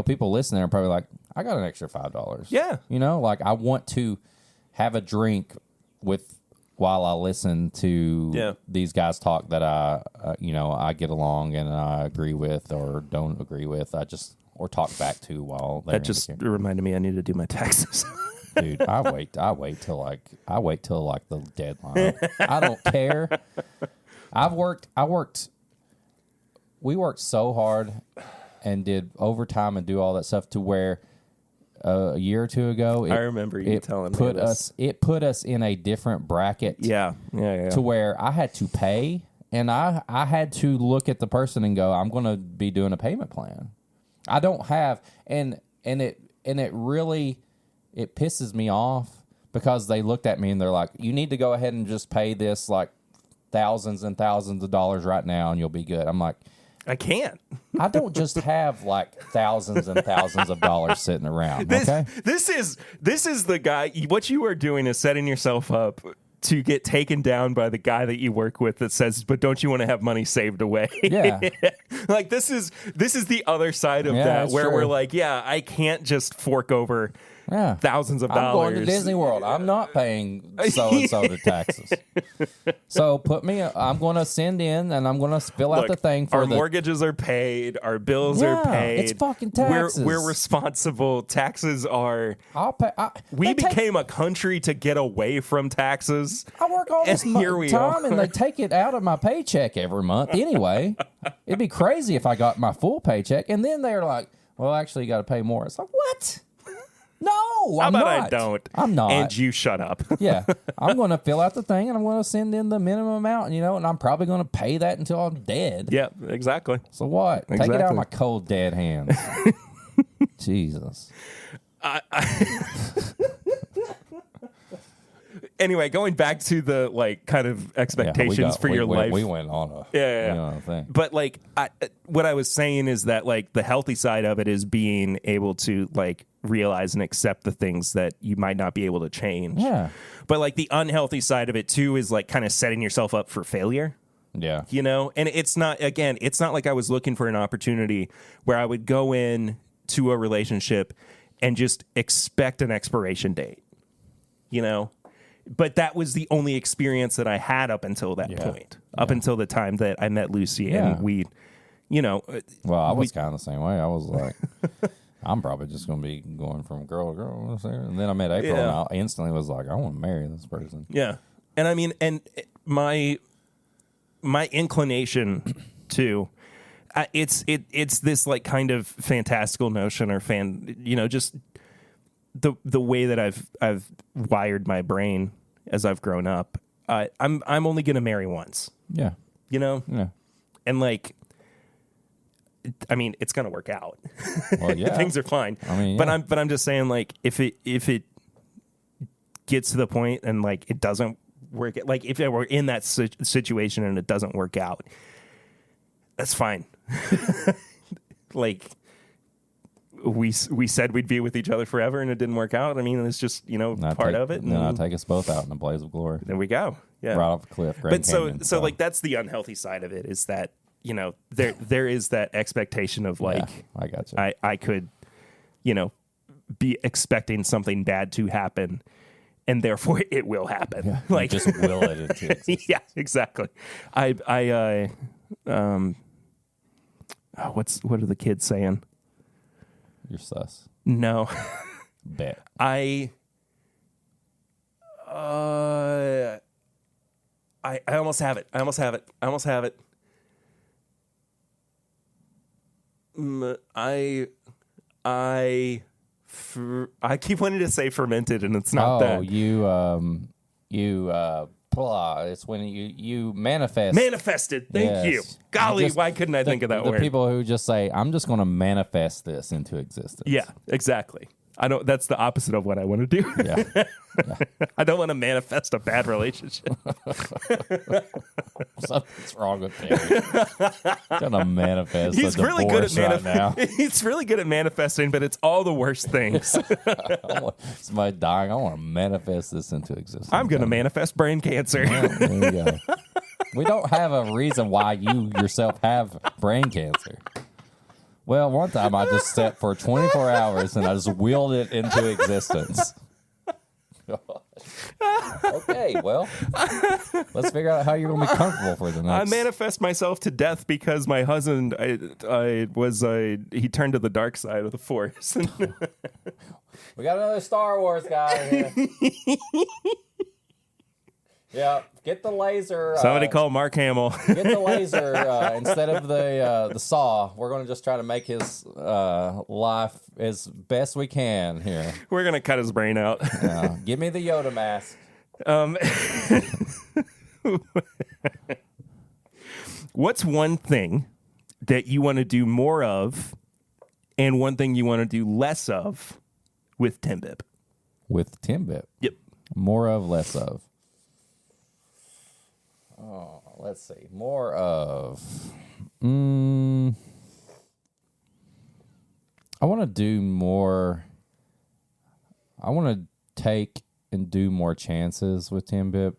Speaker 1: people listening are probably like, I got an extra $5.
Speaker 2: Yeah,
Speaker 1: like I want to have a drink while I listen to these guys talk that I get along and I agree with or don't agree with. Or talk back to while they're
Speaker 2: that just reminded me I need to do my taxes.
Speaker 1: Dude, I wait till like the deadline. I don't care. We worked so hard and did overtime and do all that stuff to where a year or two ago,
Speaker 2: I remember you telling me this.
Speaker 1: It put us in a different bracket.
Speaker 2: Yeah.
Speaker 1: To where I had to pay, and I had to look at the person and go, I'm going to be doing a payment plan. I don't have, and it really. It pisses me off because they looked at me and they're like, you need to go ahead and just pay this like thousands and thousands of dollars right now and you'll be good. I'm like,
Speaker 2: I can't.
Speaker 1: I don't just have like thousands and thousands of dollars sitting around. Okay.
Speaker 2: This is the guy. What you are doing is setting yourself up to get taken down by the guy that you work with that says, but don't you want to have money saved away?
Speaker 1: Yeah.
Speaker 2: Like this is the other side of that where we're like, I can't just fork over thousands of dollars.
Speaker 1: I'm going to Disney World. I'm not paying so-and-so the taxes. So I'm going to send in and I'm going to fill out the thing for
Speaker 2: our mortgages are paid. Our bills are paid.
Speaker 1: It's fucking taxes.
Speaker 2: We're responsible. Taxes are...
Speaker 1: I'll pay.
Speaker 2: We became a country to get away from taxes.
Speaker 1: I work all this time and they take it out of my paycheck every month anyway. It'd be crazy if I got my full paycheck and then they're like, well, actually you got to pay more. It's like, what? No, I'm not.
Speaker 2: I don't?
Speaker 1: I'm not.
Speaker 2: And you shut up.
Speaker 1: Yeah. I'm going to fill out the thing and I'm going to send in the minimum amount, and I'm probably going to pay that until I'm dead.
Speaker 2: Yeah, exactly.
Speaker 1: So what? Exactly. Take it out of my cold, dead hands. Jesus.
Speaker 2: Anyway, going back to the kind of expectations for your life.
Speaker 1: We went on a thing.
Speaker 2: But what I was saying is that the healthy side of it is being able to realize and accept the things that you might not be able to change.
Speaker 1: Yeah.
Speaker 2: But the unhealthy side of it too is kind of setting yourself up for failure.
Speaker 1: Yeah.
Speaker 2: And it's not like I was looking for an opportunity where I would go in to a relationship and just expect an expiration date. But that was the only experience that I had up until that point, up until the time that I met Lucy and we,
Speaker 1: Well, I was kind of the same way. I was like, I'm probably just going to be going from girl to girl. And then I met April and I instantly was like, I want to marry this person.
Speaker 2: Yeah. And I mean, and my inclination to, it's this kind of fantastical notion or just the way that I've wired my brain as I've grown up. I'm only going to marry once.
Speaker 1: Yeah.
Speaker 2: Yeah. And I mean, it's going to work out.
Speaker 1: Well, yeah.
Speaker 2: Things are fine.
Speaker 1: I mean,
Speaker 2: but I'm just saying if it gets to the point and it doesn't work, if we're in that situation and it doesn't work out, that's fine. We said we'd be with each other forever and it didn't work out. I mean, it's just, part of it.
Speaker 1: And then I'll take us both out in a blaze of glory.
Speaker 2: There we go. Yeah.
Speaker 1: Right off the cliff.
Speaker 2: But so that's the unhealthy side of it is that, there is that expectation of like,
Speaker 1: I got you.
Speaker 2: I could, be expecting something bad to happen, and therefore it will happen.
Speaker 1: Yeah,
Speaker 2: like,
Speaker 1: just will it into existence.
Speaker 2: yeah, exactly. What are the kids saying?
Speaker 1: You're sus.
Speaker 2: No.
Speaker 1: Bet.
Speaker 2: I almost have it. I almost have it. I keep wanting to say fermented, and it's not that.
Speaker 1: It's when you manifest.
Speaker 2: Manifested. Thank you. Golly, why couldn't I think of that word?
Speaker 1: The people who just say, "I'm just going to manifest this into existence."
Speaker 2: Yeah, exactly. That's the opposite of what I want to do.
Speaker 1: Yeah.
Speaker 2: I don't want to manifest a bad relationship.
Speaker 1: Something's wrong with Terry. Gonna manifest.
Speaker 2: He's
Speaker 1: a
Speaker 2: really good at
Speaker 1: right now.
Speaker 2: He's really good at manifesting, but it's all the worst things.
Speaker 1: Somebody dying. I want to manifest this into existence.
Speaker 2: I'm going to manifest brain cancer.
Speaker 1: Yeah, there you go. We don't have a reason why you yourself have brain cancer. Well, one time I just sat for 24 hours and I just willed it into existence. Okay, well, let's figure out how you're going to be comfortable for the next.
Speaker 2: I manifest myself to death because my husband, he turned to the dark side of the force.
Speaker 1: We got another Star Wars guy here. Yeah, get the laser.
Speaker 2: Somebody call Mark Hamill.
Speaker 1: Get the laser instead of the saw. We're going to just try to make his life as best we can here.
Speaker 2: We're going to cut his brain out.
Speaker 1: Give me the Yoda mask.
Speaker 2: What's one thing that you want to do more of and one thing you want to do less of with TIMBP?
Speaker 1: With TIMBP?
Speaker 2: Yep.
Speaker 1: More of, less of. Oh, let's see. More of. I want to do more. I want to take and do more chances with TIMBP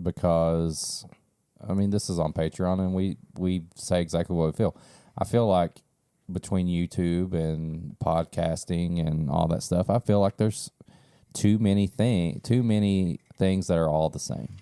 Speaker 1: because, I mean, this is on Patreon and we say exactly what we feel. I feel like between YouTube and podcasting and all that stuff, I feel like there's too many things that are all the same.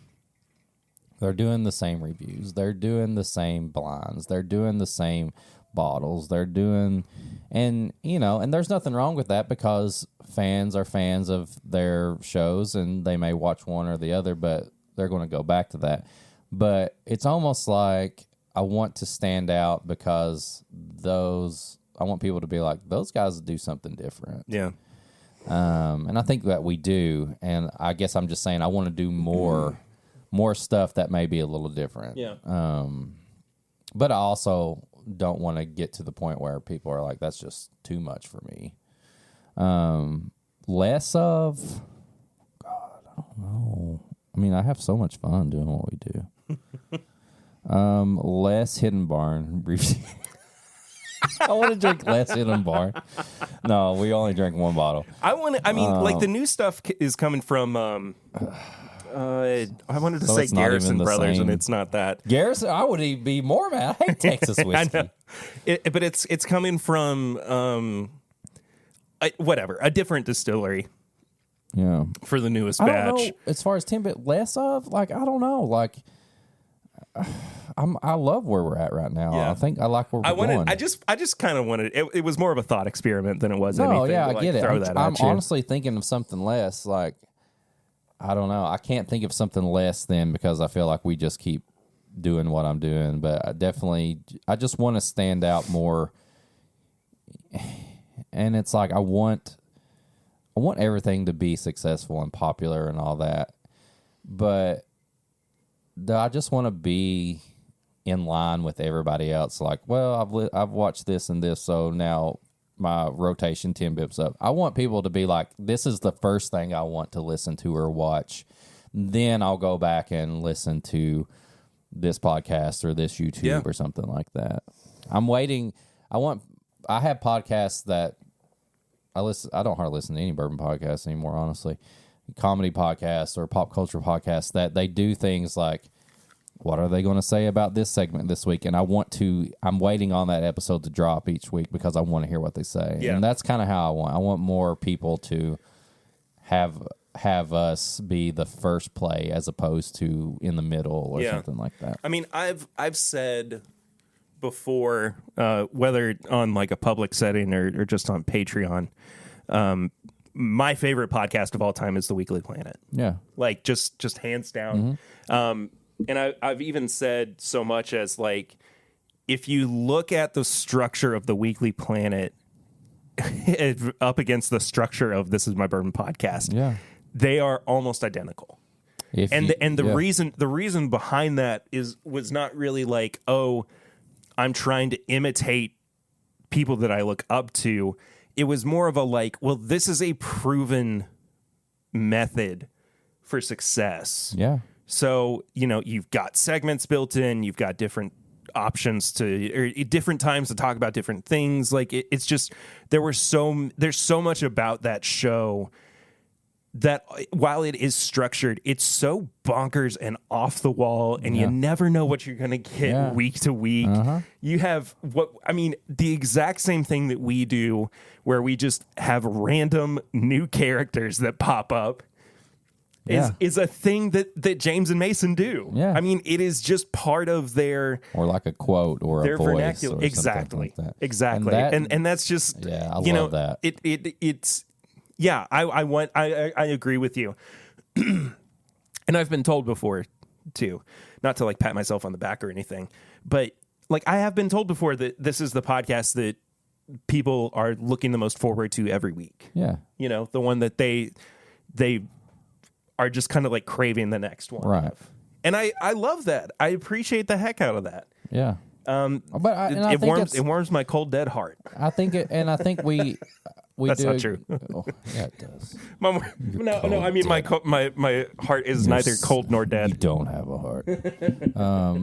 Speaker 1: They're doing the same reviews. They're doing the same blinds. They're doing the same bottles. They're doing, and there's nothing wrong with that because fans are fans of their shows and they may watch one or the other, but they're going to go back to that. But it's almost like I want to stand out because I want people to be like, those guys do something different.
Speaker 2: Yeah.
Speaker 1: And I think that we do. And I guess I'm just saying I want to do more stuff that may be a little different.
Speaker 2: Yeah.
Speaker 1: But I also don't want to get to the point where people are like, that's just too much for me. Less of, God, I don't know. I mean, I have so much fun doing what we do. Less Hidden Barn. I want to drink less Hidden Barn. No, we only drink one bottle.
Speaker 2: Like the new stuff is coming from, I wanted to say Garrison Brothers, and it's not that.
Speaker 1: Garrison, I would even be more mad. I hate Texas whiskey.
Speaker 2: I know. But it's coming from a different distillery.
Speaker 1: Yeah,
Speaker 2: for the newest
Speaker 1: I
Speaker 2: batch.
Speaker 1: don't know, as far as TIMBP, less of, like, I don't know, like, I love where we're at right now.
Speaker 2: Yeah.
Speaker 1: I think I like where we're going.
Speaker 2: I just kind of wanted it was more of a thought experiment than it was
Speaker 1: anything.
Speaker 2: anything.
Speaker 1: Yeah,
Speaker 2: to,
Speaker 1: I get it.
Speaker 2: I'm
Speaker 1: honestly thinking of something less. Like, I don't know. I can't think of something less than because I feel like we just keep doing what I'm doing. But I just want to stand out more. And it's like I want everything to be successful and popular and all that. But I just want to be in line with everybody else. Like, well, I've watched this and this, so now my rotation 10 bips up. I want people to be like, this is the first thing I want to listen to or watch. Then I'll go back and listen to this podcast or this YouTube or something like that. I'm waiting. I have podcasts that I listen. I don't hardly listen to any bourbon podcasts anymore, honestly. Comedy podcasts or pop culture podcasts that they do things like what are they going to say about this segment this week? And I'm waiting on that episode to drop each week because I want to hear what they say.
Speaker 2: Yeah.
Speaker 1: And that's kind of how I want more people to have us be the first play as opposed to in the middle or something like that.
Speaker 2: I mean, I've said before, whether on like a public setting or just on Patreon, my favorite podcast of all time is The Weekly Planet.
Speaker 1: Yeah.
Speaker 2: Like just hands down. And I've even said so much as like, if you look at the structure of The Weekly Planet up against the structure of This Is My Bourbon podcast, they are almost identical. The reason behind that was not really like, oh, I'm trying to imitate people that I look up to. It was more of a like, well, this is a proven method for success.
Speaker 1: Yeah.
Speaker 2: So, you've got segments built in, you've got different options or different times to talk about different things. Like it's just, there's so much about that show that while it is structured, it's so bonkers and off the wall, and you never know what you're going to get week to week. You have the exact same thing that we do, where we just have random new characters that pop up is a thing that James and Mason do.
Speaker 1: Yeah.
Speaker 2: I mean, it is just part of their...
Speaker 1: Or like a quote or
Speaker 2: their
Speaker 1: a voice.
Speaker 2: Vernacular.
Speaker 1: Or
Speaker 2: exactly.
Speaker 1: like that.
Speaker 2: Exactly. And that's just...
Speaker 1: Yeah, I love that.
Speaker 2: It's... Yeah, I agree with you. And I've been told before, too, not to like pat myself on the back or anything, but like I have been told before that this is the podcast that people are looking the most forward to every week.
Speaker 1: Yeah.
Speaker 2: The one that they are just kind of like craving the next one.
Speaker 1: Right.
Speaker 2: And I love that. I appreciate the heck out of that.
Speaker 1: Yeah. But
Speaker 2: it warms my cold dead heart.
Speaker 1: I think we
Speaker 2: That's
Speaker 1: do.
Speaker 2: not true.
Speaker 1: Oh, yeah, it does.
Speaker 2: No. I mean, my heart is neither cold nor dead.
Speaker 1: You don't have a heart.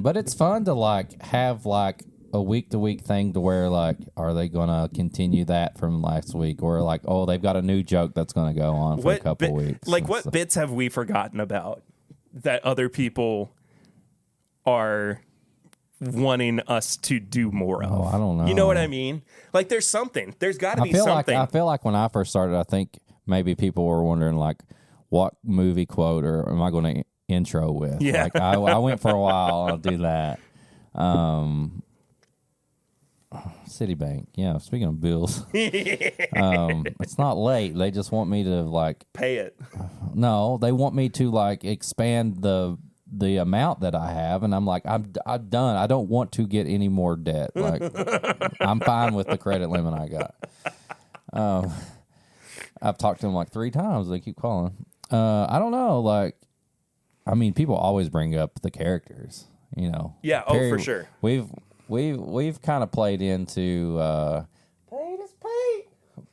Speaker 1: But it's fun to like have like a week to week thing to where like, are they gonna continue that from last week, or like, oh, they've got a new joke that's gonna go on for a couple weeks.
Speaker 2: Like, what bits have we forgotten about that other people are wanting us to do more of?
Speaker 1: Oh, I don't know.
Speaker 2: You know what I mean? Like, there's something. There's got to be something.
Speaker 1: I feel like when I first started, I think maybe people were wondering like, what movie quote or am I going to intro with?
Speaker 2: Yeah.
Speaker 1: Like I went for a while. I'll do that. Citibank. Yeah. Speaking of bills, it's not late. They just want me to like
Speaker 2: pay it.
Speaker 1: No, they want me to like expand the amount that I have, and I'm like, I'm done. I don't want to get any more debt. Like, I'm fine with the credit limit I got. I've talked to them like 3 times. They keep calling. I don't know. Like, I mean, people always bring up the characters.
Speaker 2: Yeah.
Speaker 1: Perry,
Speaker 2: for sure.
Speaker 1: We've kind of played into. Paid is paid.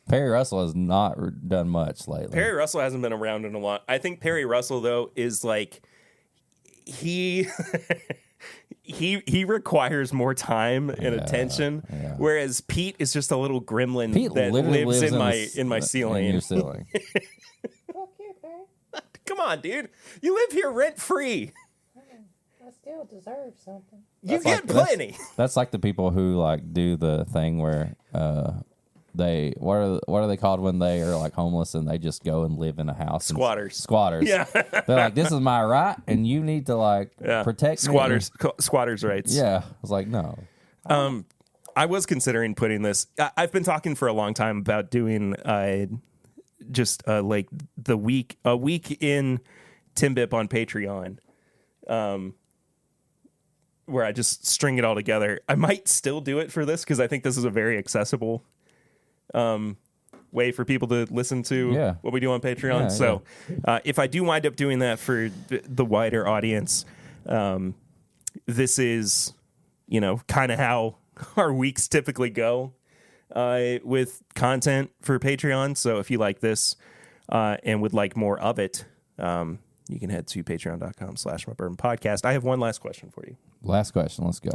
Speaker 1: Perry Russell has not done much lately.
Speaker 2: Perry Russell hasn't been around in a lot. I think Perry Russell though is like. He requires more time and attention, whereas Pete is just a little gremlin that lives in my ceiling.
Speaker 1: In your ceiling.
Speaker 3: Fuck you, Perry.
Speaker 2: Come on, dude. You live here rent free.
Speaker 3: I still deserve something.
Speaker 2: You get plenty.
Speaker 1: That's like the people who like do the thing where they what are they called when they are like homeless and they just go and live in a house?
Speaker 2: Squatters.
Speaker 1: Yeah. They're like, this is my right, and you need to like protect
Speaker 2: squatters. Squatters' rights.
Speaker 1: Yeah. I was like, no.
Speaker 2: I was considering putting this. I've been talking for a long time about doing just like a week in TIMBP on Patreon, where I just string it all together. I might still do it for this because I think this is a very accessible way for people to listen to what we do on Patreon. If I do wind up doing that for the wider audience, this is, kind of how our weeks typically go with content for Patreon. So if you like this and would like more of it, you can head to patreon.com/mybourbonpodcast. I have one last question for you.
Speaker 1: Last question. Let's go.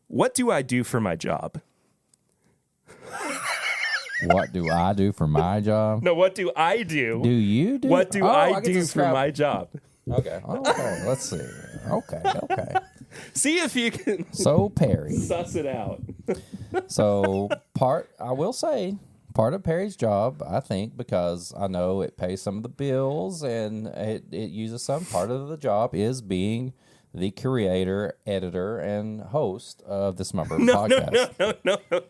Speaker 2: What do I do for my job?
Speaker 1: What do I do for my job?
Speaker 2: No, what do I do?
Speaker 1: Do you do?
Speaker 2: What do I do for my job?
Speaker 1: Okay. Let's see. Okay.
Speaker 2: See if you can
Speaker 1: So Perry.
Speaker 2: suss it out.
Speaker 1: So I will say, part of Perry's job, I think, because I know it pays some of the bills and it uses some part of the job, is being the creator, editor, and host of the Smart Bourbon podcast.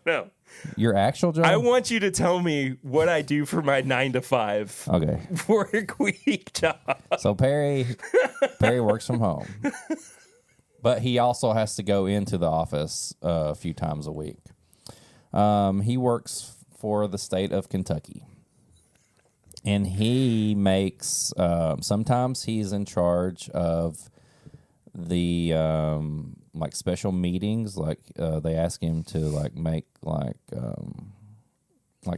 Speaker 2: No.
Speaker 1: Your actual job?
Speaker 2: I want you to tell me what I do for my 9 to 5
Speaker 1: Okay.
Speaker 2: work week job.
Speaker 1: So Perry works from home, but he also has to go into the office a few times a week. He works for the state of Kentucky, and he makes. Sometimes he's in charge of the like special meetings. Like they ask him to like make like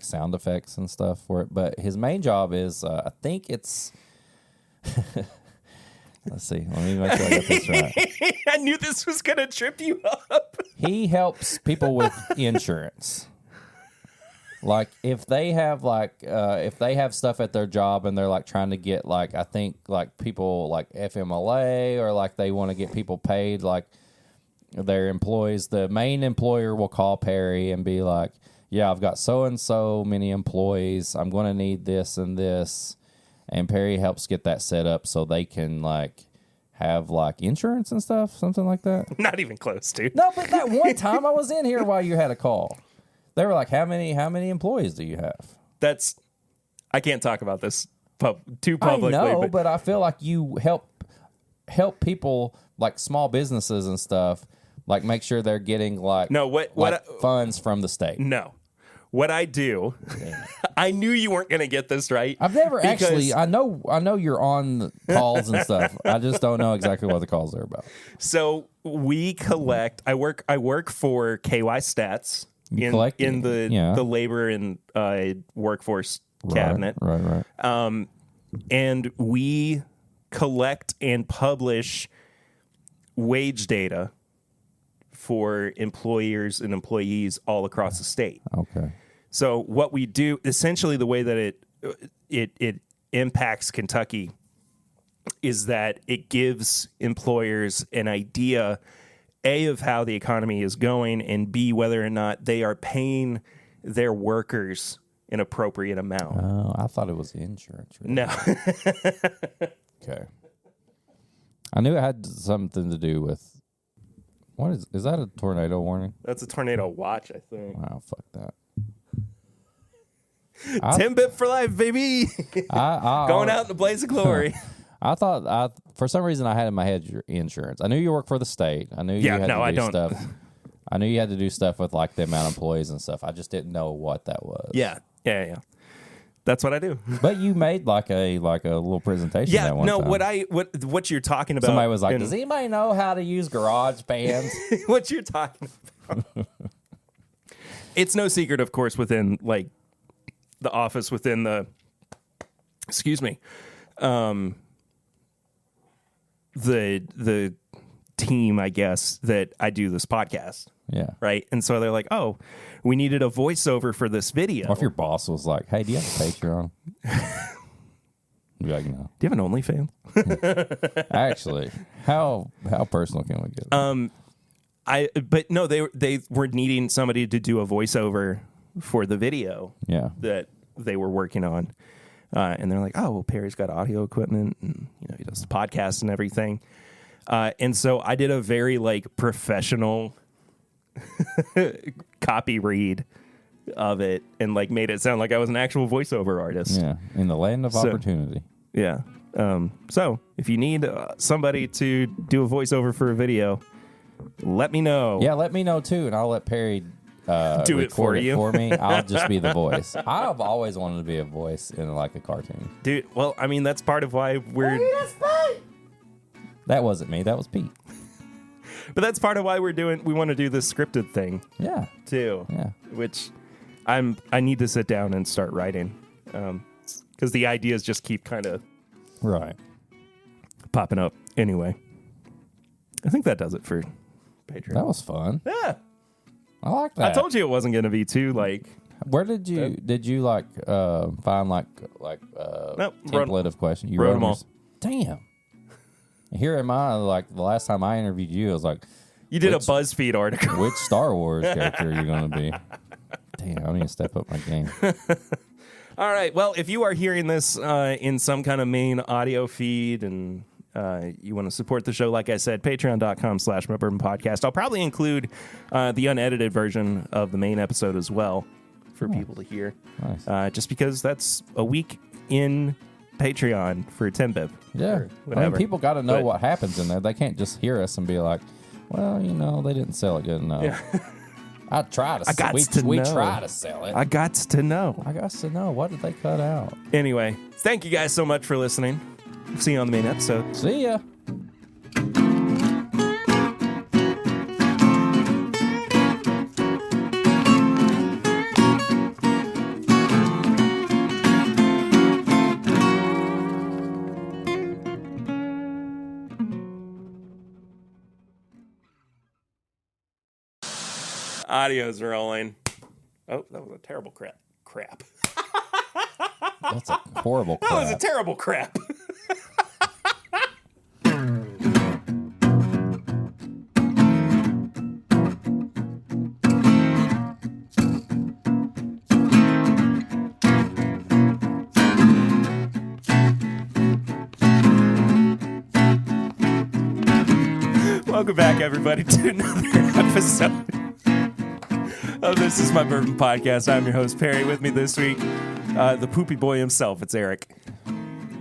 Speaker 1: sound effects and stuff for it. But his main job is, I think it's. Let's see. Let me make sure I got this right.
Speaker 2: I knew this was going to trip you up.
Speaker 1: He helps people with insurance. Like if they have stuff at their job and they're like trying to get like, I think like people like FMLA, or like they want to get people paid, like their employees, the main employer will call Perry and be like, yeah, I've got so and so many employees. I'm going to need this and this. And Perry helps get that set up so they can like have like insurance and stuff, something like that.
Speaker 2: Not even close, dude.
Speaker 1: No, but that one time I was in here while you had a call. They were like, how many employees do you have?
Speaker 2: I can't talk about this too publicly.
Speaker 1: I know, but I feel like you help people like small businesses and stuff, like make sure they're getting like funds from the state.
Speaker 2: No. What I do, I knew you weren't going to get this right.
Speaker 1: I've never actually. I know you're on calls and stuff. I just don't know exactly what the calls are about.
Speaker 2: So we collect. I work for KY Stats in the labor and workforce cabinet.
Speaker 1: Right.
Speaker 2: And we collect and publish wage data for employers and employees all across the state.
Speaker 1: Okay.
Speaker 2: So what we do, essentially the way that it impacts Kentucky is that it gives employers an idea, A, of how the economy is going, and B, whether or not they are paying their workers an appropriate amount.
Speaker 1: Oh, I thought it was insurance. Really.
Speaker 2: No.
Speaker 1: Okay. I knew it had something to do with, what is that a tornado warning?
Speaker 2: That's a tornado watch, I think.
Speaker 1: Wow, fuck that.
Speaker 2: TIMBP for life, baby. Going out in the blaze of glory.
Speaker 1: I thought, for some reason, I had in my head your insurance. I knew you worked for the state. I knew you had to do stuff. I knew you had to do stuff with like the amount of employees and stuff. I just didn't know what that was.
Speaker 2: Yeah. That's what I do.
Speaker 1: But you made like a little presentation.
Speaker 2: Yeah.
Speaker 1: That one time.
Speaker 2: What you're talking about?
Speaker 1: Somebody was like, "Does anybody know how to use GarageBand?"
Speaker 2: What you're talking about? It's no secret, of course, within like the office, within the, the team, I guess, that I do this podcast.
Speaker 1: Yeah.
Speaker 2: Right. And so they're like, oh, we needed a voiceover for this video.
Speaker 1: Or if your boss was like, hey, do you have a Patreon? You'd be like, no.
Speaker 2: Do you have an OnlyFans?
Speaker 1: Actually, how personal can we get?
Speaker 2: But no, they were needing somebody to do a voiceover for the video.
Speaker 1: Yeah.
Speaker 2: That they were working on. And they're like, oh, well, Perry's got audio equipment and, he does the podcast and everything. And so I did a very like professional copy read of it and like made it sound like I was an actual voiceover artist.
Speaker 1: Yeah. In the land of opportunity.
Speaker 2: Yeah. So if you need somebody to do a voiceover for a video, let me know.
Speaker 1: Yeah, let me know too, and I'll let Perry
Speaker 2: do it for you.
Speaker 1: For me. I'll just be the voice. I've always wanted to be a voice in like a cartoon.
Speaker 2: Dude, well, I mean, that's part of why we're...
Speaker 1: That wasn't me. That was Pete.
Speaker 2: But that's part of why we want to do this scripted thing.
Speaker 1: Yeah.
Speaker 2: Too.
Speaker 1: Yeah.
Speaker 2: Which I need to sit down and start writing. Because the ideas just keep kind of...
Speaker 1: Right.
Speaker 2: Popping up. Anyway. I think that does it for Patreon.
Speaker 1: That was fun.
Speaker 2: Yeah.
Speaker 1: I like that.
Speaker 2: I told you it wasn't going to be too like...
Speaker 1: Where did you like find like
Speaker 2: nope,
Speaker 1: template of questions? You
Speaker 2: wrote them all.
Speaker 1: Damn. Here am I, like the last time I interviewed you, I was like,
Speaker 2: You did a BuzzFeed article.
Speaker 1: which Star Wars character are you going to be? Damn, I need to step up my game.
Speaker 2: All right. Well, if you are hearing this in some kind of main audio feed and you want to support the show, like I said, patreon.com/MyBourbonPodcast. I'll probably include the unedited version of the main episode as well for people to hear.
Speaker 1: Nice.
Speaker 2: Just because that's a week in Patreon for TIMBP.
Speaker 1: Yeah. I mean, people got to know what happens in there. They can't just hear us and be like, well, you know, they didn't sell it good enough. Yeah. I try to. We try to sell it.
Speaker 2: I got to know.
Speaker 1: I got to know. What did they cut out?
Speaker 2: Anyway, thank you guys so much for listening. See you on the main episode.
Speaker 1: See ya.
Speaker 2: Audio's rolling. Oh, that was a terrible crap.
Speaker 1: That's a horrible crap.
Speaker 2: That was a terrible crap. Welcome back, everybody, to another episode of This Is My Bourbon Podcast. I'm your host, Perry. With me this week, the poopy boy himself. It's Eric.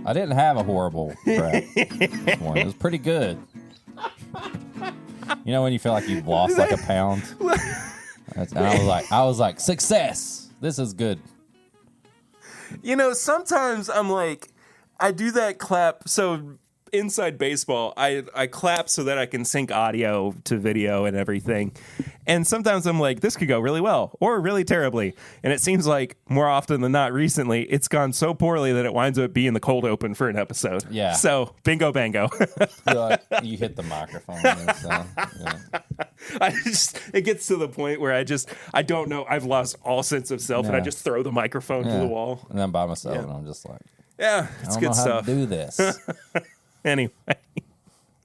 Speaker 1: I didn't have a horrible crap this morning. It was pretty good. You know when you feel like you've lost like a pound? And I was like, success. This is good.
Speaker 2: You know, sometimes I'm like, I do that clap. So inside baseball, I clap so that I can sync audio to video and everything. And sometimes I'm like, this could go really well or really terribly. And it seems like more often than not recently, it's gone so poorly that it winds up being the cold open for an episode.
Speaker 1: Yeah.
Speaker 2: So bingo bango.
Speaker 1: You hit the microphone. So, yeah.
Speaker 2: It gets to the point where I don't know. I've lost all sense of self and I just throw the microphone to the wall.
Speaker 1: And I'm by myself and I'm just like,
Speaker 2: yeah, it's good stuff.
Speaker 1: How to do this.
Speaker 2: Anyway,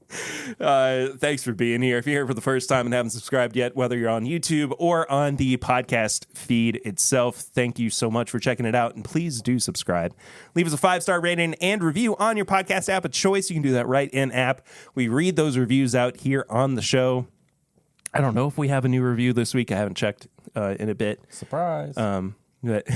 Speaker 2: thanks for being here. If you're here for the first time and haven't subscribed yet, whether you're on YouTube or on the podcast feed itself, thank you so much for checking it out. And please do subscribe. Leave us a 5-star rating and review on your podcast app of choice. You can do that right in app. We read those reviews out here on the show. I don't know if we have a new review this week. I haven't checked in a bit.
Speaker 1: Surprise.
Speaker 2: But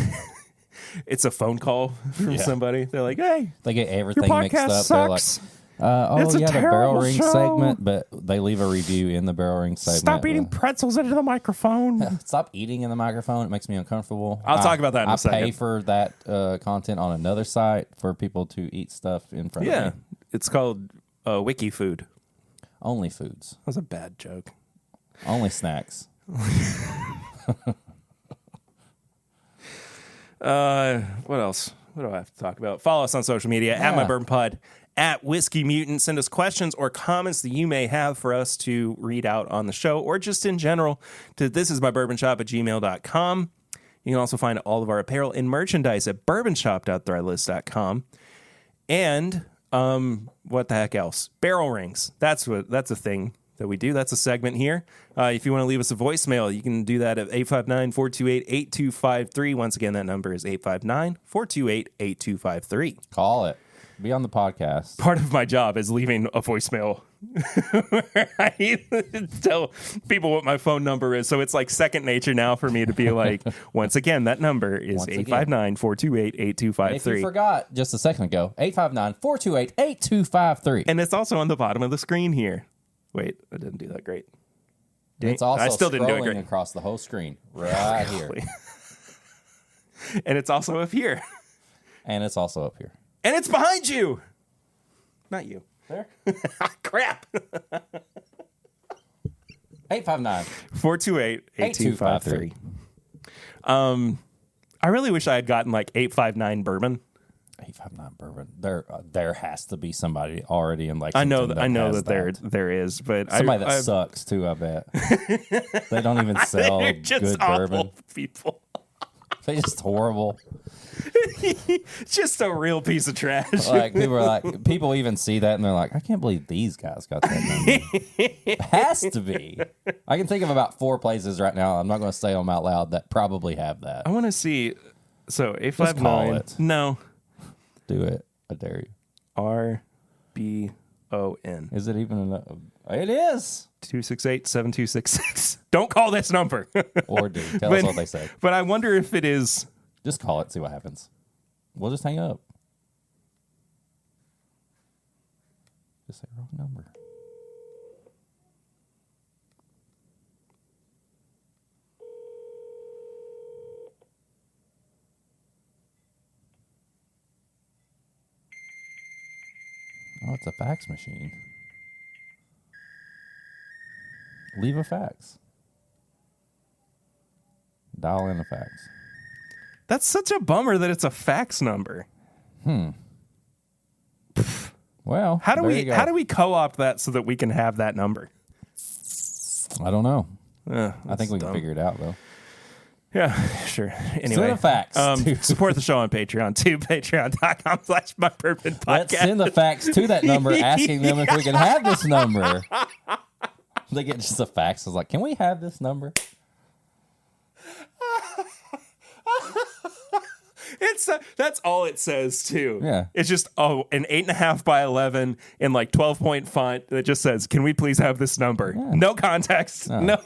Speaker 2: it's a phone call from somebody. They're like, hey,
Speaker 1: they get everything
Speaker 2: your
Speaker 1: mixed
Speaker 2: podcast
Speaker 1: up.
Speaker 2: Sucks.
Speaker 1: They're like,
Speaker 2: It's a
Speaker 1: the
Speaker 2: terrible
Speaker 1: barrel ring
Speaker 2: show.
Speaker 1: segment, but they leave a review in the barrel ring segment.
Speaker 2: Stop eating pretzels into the microphone.
Speaker 1: Stop eating in the microphone. It makes me uncomfortable.
Speaker 2: I'll talk about that in a second.
Speaker 1: I pay for that content on another site for people to eat stuff in front of me.
Speaker 2: Yeah, it's called Wiki Food.
Speaker 1: Only foods.
Speaker 2: That was a bad joke.
Speaker 1: Only snacks.
Speaker 2: What else? What do I have to talk about? Follow us on social media at My Bourbon Pod, at Whiskey Mutant. Send us questions or comments that you may have for us to read out on the show or just in general to thisismybourbonshop@gmail.com. You can also find all of our apparel and merchandise at bourbonshop.threadlist.com. And what the heck else? Barrel rings. That's a thing that we do. That's a segment here. If you want to leave us a voicemail, you can do that at 859-428-8253. Once again, that number is 859-428-8253.
Speaker 1: Call it. Be on the podcast.
Speaker 2: Part of my job is leaving a voicemail. I tell people what my phone number is, so it's like second nature now for me to be like, once again, that number is 859-428-8253.
Speaker 1: If you forgot just a second ago, 859-428-8253.
Speaker 2: And it's also on the bottom of the screen here. Wait, I didn't do that great.
Speaker 1: It's also
Speaker 2: I still didn't do it
Speaker 1: scrolling
Speaker 2: great.
Speaker 1: Across the whole screen right here.
Speaker 2: And it's also up here.
Speaker 1: And it's also up here.
Speaker 2: And it's behind you. Not you.
Speaker 1: There.
Speaker 2: Crap.
Speaker 1: 859-428-8253.
Speaker 2: I really wish I had gotten like 859 bourbon.
Speaker 1: 859 bourbon. There has to be somebody already in Lexington.
Speaker 2: I know that there is, but
Speaker 1: somebody that sucks too. I bet they don't even sell
Speaker 2: just
Speaker 1: good
Speaker 2: awful
Speaker 1: bourbon.
Speaker 2: People.
Speaker 1: They're just horrible.
Speaker 2: Just a real piece of trash.
Speaker 1: Like people even see that and they're like, I can't believe these guys got that number. It has to be. I can think of about 4 places right now. I'm not going to say them out loud that probably have that.
Speaker 2: I want to see. So
Speaker 1: Just call
Speaker 2: 859.
Speaker 1: it.
Speaker 2: No.
Speaker 1: Do it. I dare you.
Speaker 2: RBON.
Speaker 1: Is it even enough? It is.
Speaker 2: 268-7266. Don't call this number.
Speaker 1: Or do. Tell us what they say.
Speaker 2: But I wonder if it is.
Speaker 1: Just call it. See what happens. We'll just hang up. Just say wrong number. Oh, it's a fax machine. Leave a fax. Dial in a fax.
Speaker 2: That's such a bummer that it's a fax number.
Speaker 1: Well,
Speaker 2: How do
Speaker 1: there you go.
Speaker 2: we co-opt that so that we can have that number?
Speaker 1: I don't know. I
Speaker 2: That's
Speaker 1: think we
Speaker 2: dumb.
Speaker 1: can figure it out though.
Speaker 2: Yeah, sure. Anyway,
Speaker 1: Send a fax.
Speaker 2: support the show on Patreon too. Patreon.com/MyBourbonPodcast.
Speaker 1: Let's send a fax to that number asking them if we can have this number. They get just a fax. I was like, can we have this number?
Speaker 2: That's all it says too.
Speaker 1: Yeah.
Speaker 2: It's just an 8.5 by 11 in like 12-point font that just says, "Can we please have this number?"
Speaker 1: Yeah.
Speaker 2: No context. No.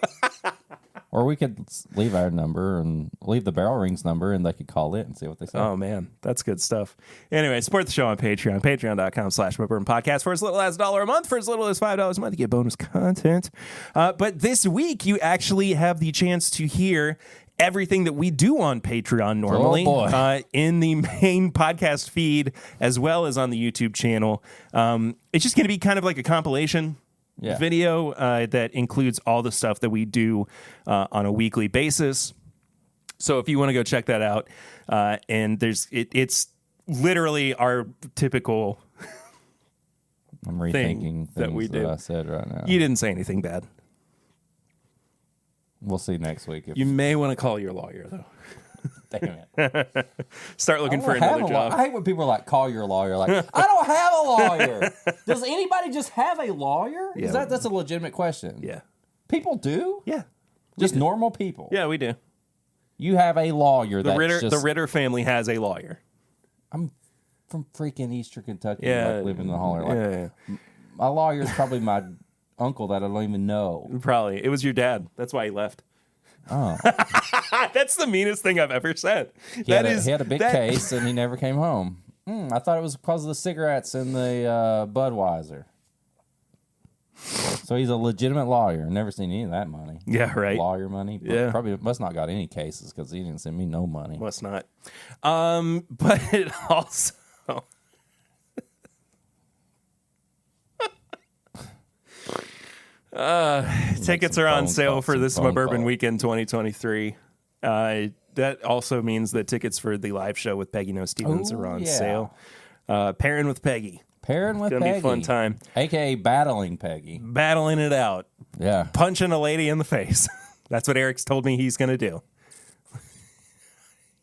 Speaker 1: Or we could leave our number and leave the Barrel Rings number and they could call it and see what they say.
Speaker 2: Oh man, that's good stuff. Anyway, support the show on Patreon. Patreon.com/MyBourbonPodcast for as little as $1 a month, for as little as $5 a month, you get bonus content. But this week, you actually have the chance to hear everything that we do on Patreon normally in the main podcast feed as well as on the YouTube channel. It's just going to be kind of like a compilation video that includes all the stuff that we do on a weekly basis. So if you want to go check that out, and it's literally our typical
Speaker 1: I'm rethinking
Speaker 2: that
Speaker 1: things
Speaker 2: we do.
Speaker 1: I said right now.
Speaker 2: You didn't say anything bad.
Speaker 1: We'll see next week. If
Speaker 2: You may want to call your lawyer, though.
Speaker 1: damn it.
Speaker 2: Start looking for
Speaker 1: I don't have
Speaker 2: another
Speaker 1: a
Speaker 2: job.
Speaker 1: I hate when people are like, call your lawyer. Like, I don't have a lawyer. Does anybody just have a lawyer?
Speaker 2: Yeah.
Speaker 1: That's a legitimate question.
Speaker 2: Yeah.
Speaker 1: People do?
Speaker 2: Yeah.
Speaker 1: Just normal people.
Speaker 2: Yeah, we do.
Speaker 1: You have a lawyer
Speaker 2: The Ritter family has a lawyer.
Speaker 1: I'm from freaking Eastern Kentucky.
Speaker 2: Yeah.
Speaker 1: Like, living in the holler. Like,
Speaker 2: Yeah.
Speaker 1: my lawyer's probably my uncle that I don't even know.
Speaker 2: Probably. It was your dad. That's why he left.
Speaker 1: Oh.
Speaker 2: That's the meanest thing I've ever said.
Speaker 1: He had a big case and he never came home. I thought it was because of the cigarettes and the Budweiser. So he's a legitimate lawyer. Never seen any of that money.
Speaker 2: Yeah, right.
Speaker 1: Lawyer money. But
Speaker 2: Yeah.
Speaker 1: Probably must not got any cases because he didn't send me no money.
Speaker 2: Must not. But it also... tickets are on sale for this My Bourbon Weekend 2023. That also means that tickets for the live show with Peggy No Stevens are on sale. Pairing with Peggy.
Speaker 1: Pairing with
Speaker 2: Gonna
Speaker 1: Peggy.
Speaker 2: be a fun time.
Speaker 1: AKA battling Peggy.
Speaker 2: Battling it out.
Speaker 1: Yeah.
Speaker 2: Punching a lady in the face. That's what Eric's told me he's going to do.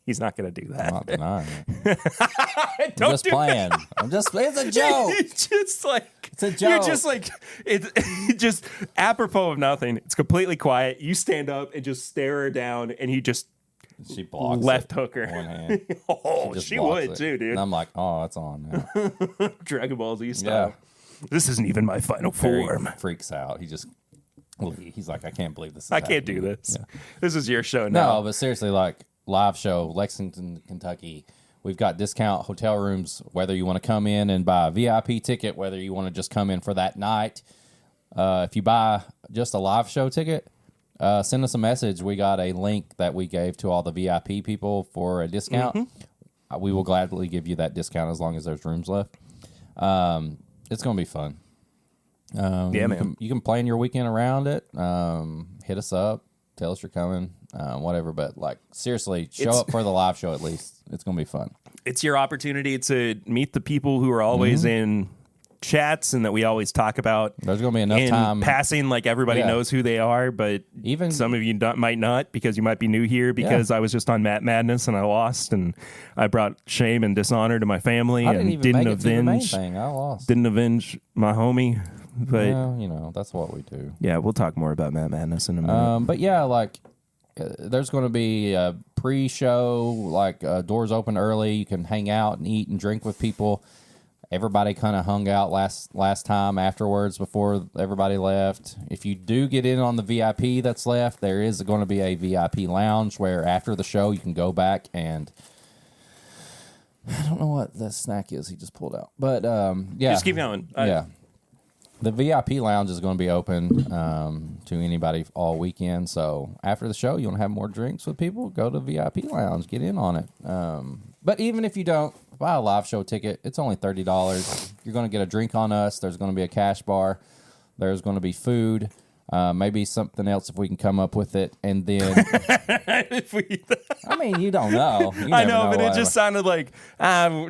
Speaker 2: He's not going to do that.
Speaker 1: I'm not denying it.
Speaker 2: Don't
Speaker 1: I'm just playing. It's a joke.
Speaker 2: It's just like
Speaker 1: It's a joke.
Speaker 2: You're just like it just apropos of nothing. It's completely quiet. You stand up and just stare her down, and he just
Speaker 1: She blocks
Speaker 2: left
Speaker 1: it
Speaker 2: hook her.
Speaker 1: with one hand.
Speaker 2: Oh,
Speaker 1: just
Speaker 2: she
Speaker 1: blocks
Speaker 2: would
Speaker 1: it.
Speaker 2: too, dude.
Speaker 1: And I'm like, oh, it's on now.
Speaker 2: Dragon Ball Z style. This isn't even my final
Speaker 1: Barry
Speaker 2: form.
Speaker 1: freaks out. He's like, I can't believe this is
Speaker 2: I can't do
Speaker 1: happening.
Speaker 2: this.
Speaker 1: Yeah.
Speaker 2: This is your show now.
Speaker 1: No, but seriously, like live show, Lexington, Kentucky. We've got discount hotel rooms, whether you want to come in and buy a VIP ticket, whether you want to just come in for that night. If you buy just a live show ticket, send us a message. We got a link that we gave to all the VIP people for a discount. Mm-hmm. We will gladly give you that discount as long as there's rooms left. It's going to be fun.
Speaker 2: Yeah, man.
Speaker 1: You can plan your weekend around it. Hit us up. Tell us you're coming. Whatever. But, like, seriously, show up for the live show at least. It's going to be fun.
Speaker 2: It's your opportunity to meet the people who are always in chats and that we always talk about.
Speaker 1: There's going to be enough
Speaker 2: in
Speaker 1: time.
Speaker 2: passing, like everybody
Speaker 1: Yeah.
Speaker 2: knows who they are, but
Speaker 1: Even
Speaker 2: some of you might not because you might be new here because I was just on Matt Madness and I lost and I brought shame and dishonor to my family
Speaker 1: I
Speaker 2: and
Speaker 1: didn't even make it to the main
Speaker 2: avenge
Speaker 1: thing. I lost.
Speaker 2: didn't avenge my homie. But
Speaker 1: Well, you know, that's what we do.
Speaker 2: yeah, we'll talk more about Matt Madness in a minute.
Speaker 1: But yeah, like there's going to be a pre-show, like doors open early. You can hang out and eat and drink with people. Everybody kind of hung out last time afterwards before everybody left. If you do get in on the VIP that's left, there is going to be a VIP lounge where after the show you can go back and I don't know what the snack is he just pulled out. But yeah.
Speaker 2: Just keep going.
Speaker 1: Yeah. The VIP lounge is going to be open to anybody all weekend. So after the show, you want to have more drinks with people, go to the VIP lounge, get in on it. But even if you don't buy a live show ticket, it's only $30. You're going to get a drink on us. There's going to be a cash bar. There's going to be food. Maybe something else if we can come up with it. And then, I mean, you don't know. You
Speaker 2: I
Speaker 1: never
Speaker 2: know, but it
Speaker 1: what-
Speaker 2: just sounded like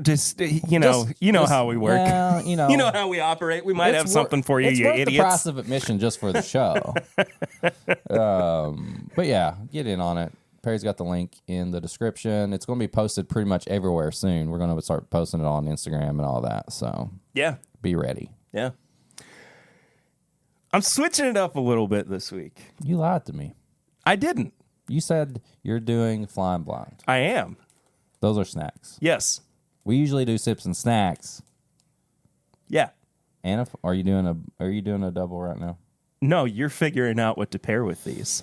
Speaker 2: just how we work.
Speaker 1: Well, you know,
Speaker 2: You know how we operate. We might have something for you,
Speaker 1: it's
Speaker 2: you
Speaker 1: worth
Speaker 2: idiots.
Speaker 1: the price of admission just for the show. But yeah, get in on it. Perry's got the link in the description. It's going to be posted pretty much everywhere soon. We're going to start posting it on Instagram and all that. So
Speaker 2: Yeah,
Speaker 1: be ready.
Speaker 2: yeah. I'm switching it up a little bit this week.
Speaker 1: You lied to me.
Speaker 2: I didn't.
Speaker 1: You said you're doing Flying Blind.
Speaker 2: I am.
Speaker 1: Those are snacks.
Speaker 2: Yes.
Speaker 1: We usually do sips and snacks.
Speaker 2: Yeah.
Speaker 1: Anna, are you doing a double right now?
Speaker 2: No, you're figuring out what to pair with these.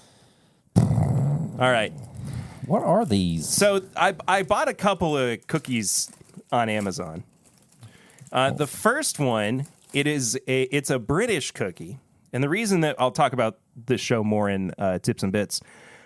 Speaker 2: All right.
Speaker 1: What are these?
Speaker 2: So I bought a couple of cookies on Amazon. The first one, it's a British cookie. And the reason that I'll talk about this show more in Tips and Bits,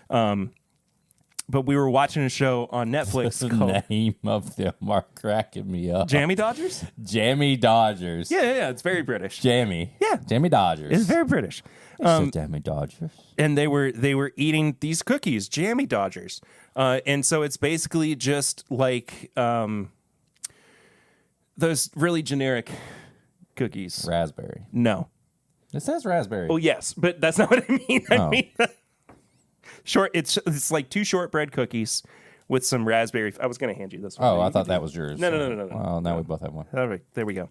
Speaker 2: but we were watching a show on Netflix
Speaker 1: The
Speaker 2: called
Speaker 1: name of them are cracking me up.
Speaker 2: Jammy Dodgers.
Speaker 1: Jammy Dodgers.
Speaker 2: Yeah, it's very British.
Speaker 1: Jammy.
Speaker 2: Yeah.
Speaker 1: Jammy Dodgers.
Speaker 2: It's very British.
Speaker 1: Jammy Dodgers.
Speaker 2: And they were eating these cookies, Jammy Dodgers, and so it's basically just like those really generic cookies.
Speaker 1: Raspberry.
Speaker 2: No.
Speaker 1: It says raspberry.
Speaker 2: Oh yes, but that's not what I mean. I
Speaker 1: Oh.
Speaker 2: mean short. It's like two shortbread cookies with some raspberry. I was going to hand you this one.
Speaker 1: Oh, I thought that was yours.
Speaker 2: No.
Speaker 1: Well, now we both have one.
Speaker 2: All right, there we go.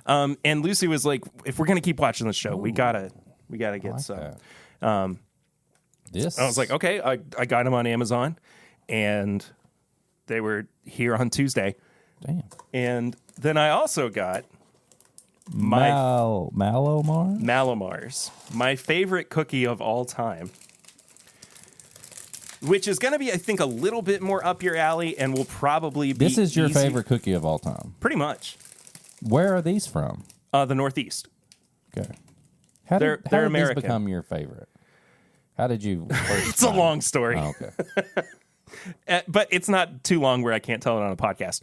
Speaker 2: And Lucy was like, "If we're going to keep watching the show, we gotta get
Speaker 1: like
Speaker 2: some."
Speaker 1: that. This.
Speaker 2: I was like, okay, I got them on Amazon, and they were here on Tuesday.
Speaker 1: damn.
Speaker 2: And then I also got my
Speaker 1: Malomar?
Speaker 2: Malomars, my favorite cookie of all time, which is going to be, I think, a little bit more up your alley and will probably be
Speaker 1: This is your
Speaker 2: easy-
Speaker 1: favorite cookie of all time.
Speaker 2: Pretty much.
Speaker 1: Where are these from?
Speaker 2: The Northeast.
Speaker 1: Okay. How
Speaker 2: They're
Speaker 1: did these
Speaker 2: American.
Speaker 1: become your favorite? How did you first
Speaker 2: It's a
Speaker 1: find
Speaker 2: long
Speaker 1: it?
Speaker 2: story.
Speaker 1: Oh, okay.
Speaker 2: But it's not too long where I can't tell it on a podcast.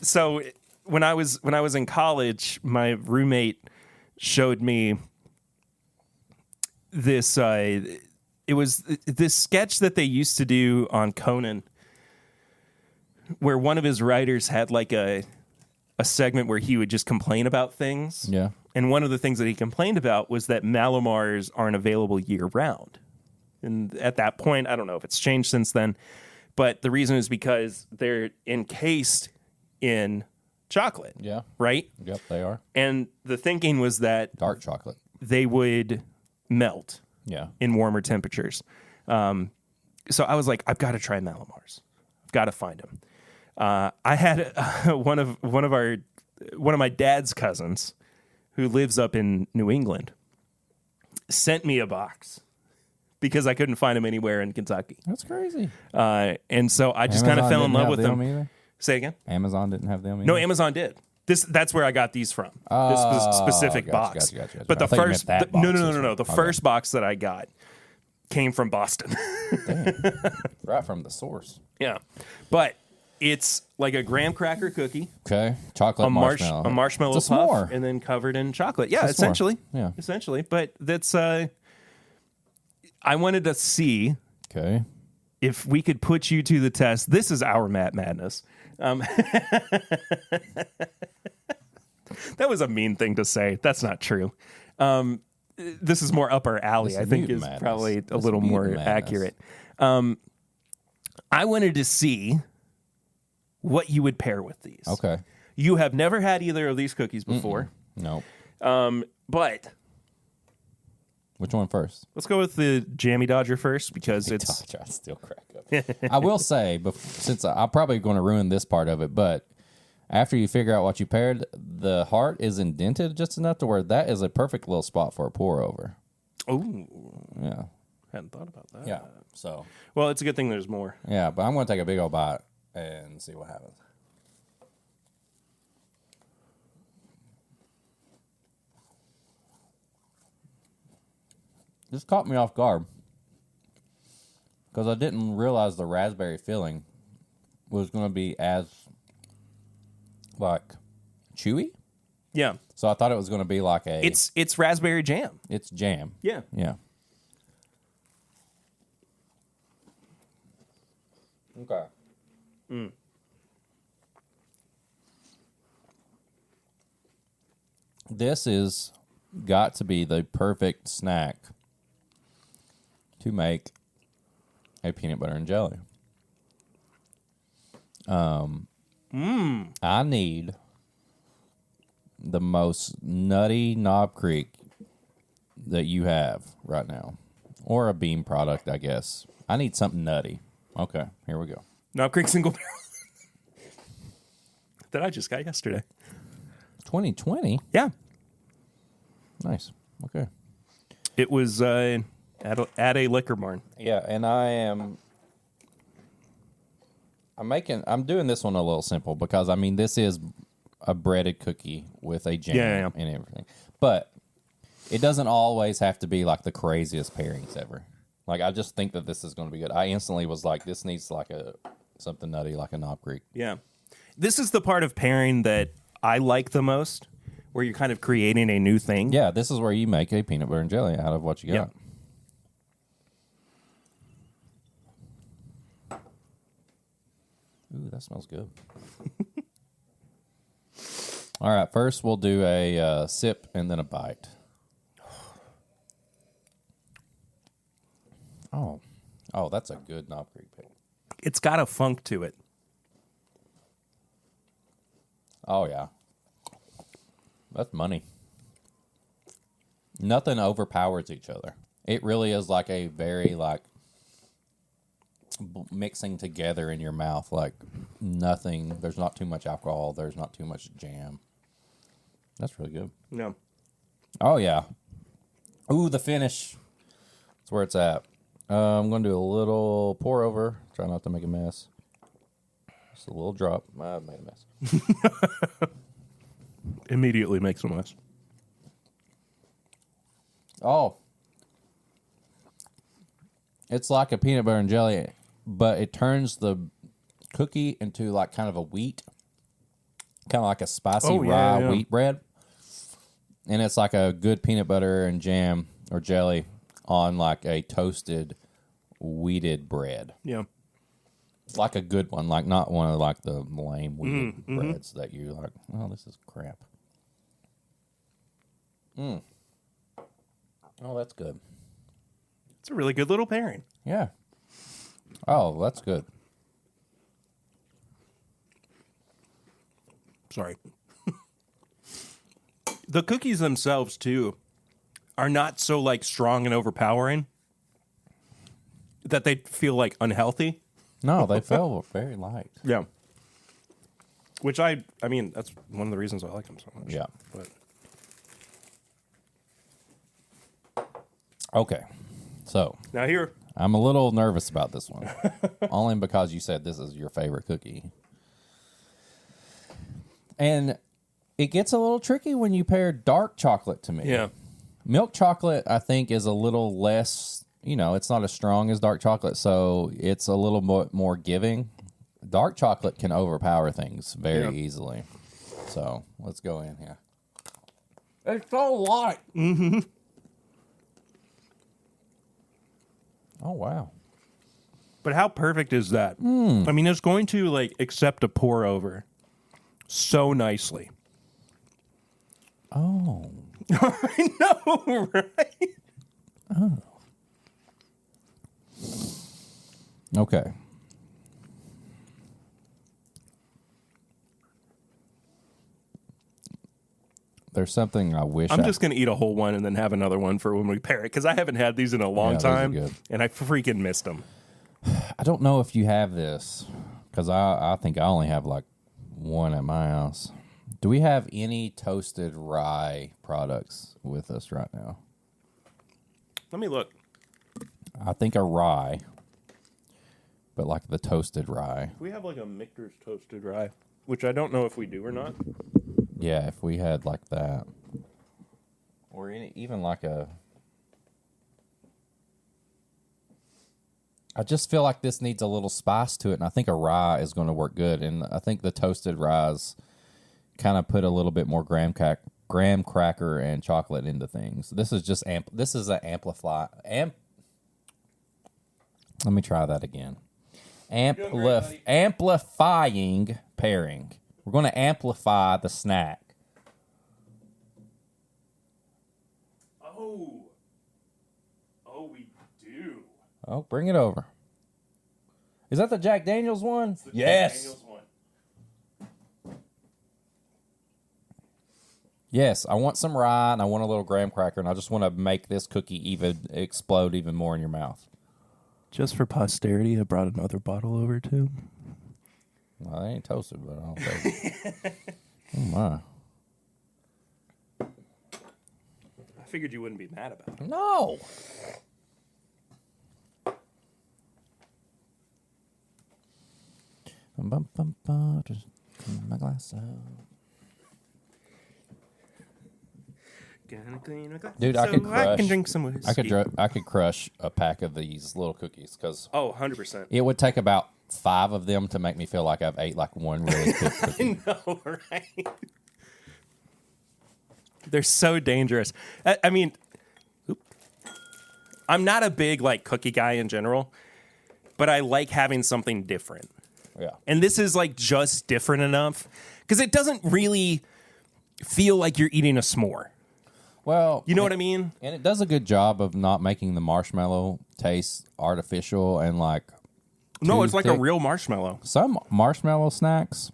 Speaker 2: So when I was in college, my roommate showed me this. It was this sketch that they used to do on Conan, where one of his writers had like a segment where he would just complain about things.
Speaker 1: Yeah.
Speaker 2: And one of the things that he complained about was that Malomars aren't available year round. And at that point, I don't know if it's changed since then, but the reason is because they're encased in chocolate.
Speaker 1: Yeah.
Speaker 2: Right?
Speaker 1: Yep, they are.
Speaker 2: And the thinking was that
Speaker 1: Dark chocolate.
Speaker 2: they would melt
Speaker 1: Yeah.
Speaker 2: in warmer temperatures. So I was like, I've got to try Malomars. I've got to find them. I had one of my dad's cousins who lives up in New England sent me a box because I couldn't find them anywhere in Kentucky.
Speaker 1: That's crazy.
Speaker 2: And so I just kind of fell in love with them.
Speaker 1: Either?
Speaker 2: Say again?
Speaker 1: Amazon didn't have them either?
Speaker 2: No, Amazon did. That's where I got these from. This specific box.
Speaker 1: Gotcha.
Speaker 2: But
Speaker 1: I
Speaker 2: the
Speaker 1: thought you
Speaker 2: first
Speaker 1: meant that
Speaker 2: no.
Speaker 1: box.
Speaker 2: The
Speaker 1: Okay.
Speaker 2: first box that I got came from Boston.
Speaker 1: Right from the source.
Speaker 2: Yeah. But it's like a graham cracker cookie,
Speaker 1: Okay. Chocolate marshmallow.
Speaker 2: a marshmallow
Speaker 1: It's a
Speaker 2: puff,
Speaker 1: s'more.
Speaker 2: and then covered in chocolate. Yeah,
Speaker 1: It's a s'more.
Speaker 2: essentially.
Speaker 1: Yeah.
Speaker 2: Essentially. But that's I wanted to see
Speaker 1: Okay.
Speaker 2: if we could put you to the test. This is our Matt Madness. That was a mean thing to say. That's not true. This is more up our alley.
Speaker 1: This
Speaker 2: I think is
Speaker 1: mutant madness.
Speaker 2: probably a
Speaker 1: This
Speaker 2: little more
Speaker 1: mutant madness.
Speaker 2: accurate. I wanted to see what you would pair with these.
Speaker 1: Okay.
Speaker 2: You have never had either of these cookies before.
Speaker 1: Nope.
Speaker 2: But
Speaker 1: Which one first?
Speaker 2: let's go with the Jammy Dodger first because it's
Speaker 1: I still crack up. I will say, since I'm probably going to ruin this part of it, but after you figure out what you paired, the heart is indented just enough to where that is a perfect little spot for a pour over.
Speaker 2: oh,
Speaker 1: Yeah.
Speaker 2: hadn't thought about that.
Speaker 1: Yeah. So,
Speaker 2: Well, it's a good thing there's more.
Speaker 1: yeah, but I'm going to take a big old bite and see what happens. This caught me off guard because I didn't realize the raspberry filling was going to be as, like, chewy.
Speaker 2: Yeah,
Speaker 1: So I thought it was going to be like a...
Speaker 2: it's raspberry jam.
Speaker 1: It's jam.
Speaker 2: Yeah.
Speaker 1: Yeah. Okay. This is got to be the perfect snack to make a peanut butter and jelly. I need the most nutty Knob Creek that you have right now, or a Beam product, I guess. I need something nutty. Okay, here we go.
Speaker 2: Knob Creek single barrel that I just got yesterday.
Speaker 1: 2020.
Speaker 2: Yeah,
Speaker 1: Nice. Okay.
Speaker 2: it was at a liquor barn.
Speaker 1: Yeah, and I'm doing this one a little simple because I mean this is a breaded cookie with a jam
Speaker 2: Yeah.
Speaker 1: and everything. But it doesn't always have to be like the craziest pairings ever. Like I just think that this is going to be good. I instantly was like, this needs like something nutty like a Knob Creek.
Speaker 2: Yeah, this is the part of pairing that I like the most, where you're kind of creating a new thing.
Speaker 1: Yeah, this is where you make a peanut butter and jelly out of what you got. Ooh, that smells good. All right, first we'll do a sip and then a bite. Oh, that's a good Knob Creek pick.
Speaker 2: It's got a funk to it.
Speaker 1: Oh, yeah. That's money. Nothing overpowers each other. It really is like a very, like, mixing together in your mouth. Like, nothing. There's not too much alcohol. There's not too much jam. That's really good.
Speaker 2: No.
Speaker 1: Oh, yeah. Ooh, the finish. That's where it's at. I'm going to do a little pour over. Try not to make a mess. Just a little drop. I made a mess.
Speaker 2: Immediately makes a mess.
Speaker 1: Oh. It's like a peanut butter and jelly, but it turns the cookie into like kind of a wheat, kind of like a spicy rye wheat bread. And it's like a good peanut butter and jam or jelly on like a toasted wheated bread.
Speaker 2: Yeah.
Speaker 1: Like a good one, like not one of like the lame wheated breads that you like, oh, this is crap. Oh, that's good.
Speaker 2: It's a really good little pairing.
Speaker 1: Yeah. Oh, that's good.
Speaker 2: Sorry. The cookies themselves, too, are not so, like, strong and overpowering that they feel, like, unhealthy.
Speaker 1: No, they feel very light.
Speaker 2: Yeah. Which I mean, that's one of the reasons I like them so much.
Speaker 1: Yeah.
Speaker 2: But
Speaker 1: Okay. So,
Speaker 2: now here,
Speaker 1: I'm a little nervous about this one. Only because you said this is your favorite cookie. And it gets a little tricky when you pair dark chocolate to me.
Speaker 2: yeah.
Speaker 1: Milk chocolate, I think, is a little less, it's not as strong as dark chocolate, so it's a little more giving. Dark chocolate can overpower things very easily. So, let's go in here. It's so light. Mm-hmm. Oh, wow.
Speaker 2: But how perfect is that? I mean, it's going to, like, accept a pour over so nicely.
Speaker 1: Oh.
Speaker 2: I know, right?
Speaker 1: Okay. There's something I wish
Speaker 2: I'm just going to eat a whole one and then have another one for when we pair it, because I haven't had these in a long
Speaker 1: Yeah, those are
Speaker 2: time,
Speaker 1: good.
Speaker 2: and I freaking missed them.
Speaker 1: I don't know if you have this, because I think I only have like one at my house. Do we have any toasted rye products with us right now?
Speaker 2: Let me look.
Speaker 1: I think a rye, but like the toasted rye.
Speaker 2: We have like a Michter's toasted rye, which I don't know if we do or not.
Speaker 1: Yeah, if we had like that. Or even like a... I just feel like this needs a little spice to it, and I think a rye is going to work good. And I think the toasted ryes kind of put a little bit more graham cracker and chocolate into things. This is just this is an let me try that again. Amplifying pairing. We're going to amplify the snack.
Speaker 2: Oh, we do.
Speaker 1: Oh, bring it over. Is that the Jack Daniels one?
Speaker 2: It's the
Speaker 1: Yes.
Speaker 2: Jack Daniels one.
Speaker 1: Yes, I want some rye and I want a little graham cracker, and I just want to make this cookie explode even more in your mouth.
Speaker 2: Just for posterity, I brought another bottle over too.
Speaker 1: Well, they ain't toasted, but I'll take it. Oh my!
Speaker 2: I figured you wouldn't be mad about it.
Speaker 1: No. Just clean my glass out.
Speaker 2: Gonna clean my glass
Speaker 1: Dude, I
Speaker 2: so
Speaker 1: could crush.
Speaker 2: I can drink some whiskey.
Speaker 1: I could crush a pack of these little cookies because
Speaker 2: Oh, 100%.
Speaker 1: it would take about 5 of them to make me feel like I've ate like one really good cookie.
Speaker 2: I know, right? They're so dangerous. I mean, I'm not a big like cookie guy in general, but I like having something different.
Speaker 1: Yeah.
Speaker 2: And this is like just different enough because it doesn't really feel like you're eating a s'more.
Speaker 1: Well,
Speaker 2: You know what I mean?
Speaker 1: And it does a good job of not making the marshmallow taste artificial and like.
Speaker 2: No, it's like a
Speaker 1: thick.
Speaker 2: real marshmallow.
Speaker 1: Some marshmallow snacks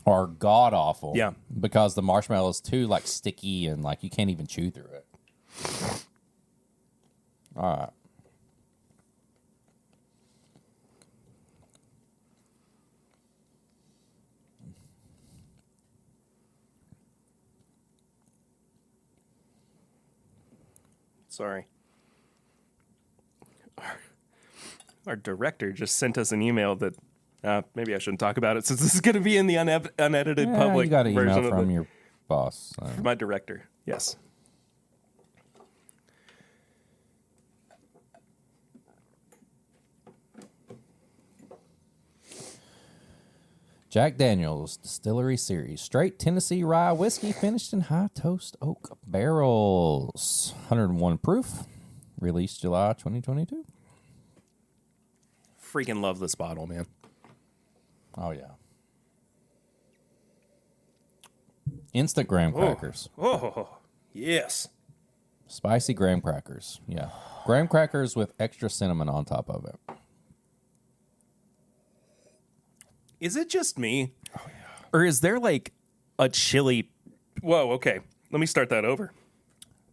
Speaker 1: are god awful.
Speaker 2: Yeah.
Speaker 1: Because the marshmallow is too like sticky and like you can't even chew through it. All right.
Speaker 2: Sorry. Our director just sent us an email that maybe I shouldn't talk about it since this is going to be in the unedited
Speaker 1: Yeah,
Speaker 2: public
Speaker 1: you got an
Speaker 2: version
Speaker 1: email
Speaker 2: of
Speaker 1: from your boss.
Speaker 2: my director. Yes.
Speaker 1: Jack Daniels Distillery Series. Straight Tennessee rye whiskey finished in high toast oak barrels. 101 proof. Released July 2022.
Speaker 2: Freaking love this bottle, man.
Speaker 1: Oh, yeah. Instant graham crackers.
Speaker 2: Oh, yes.
Speaker 1: Spicy graham crackers. Yeah. Graham crackers with extra cinnamon on top of it.
Speaker 2: Is it just me? Oh, yeah. Or is there like a chili? Whoa, okay. Let me start that over.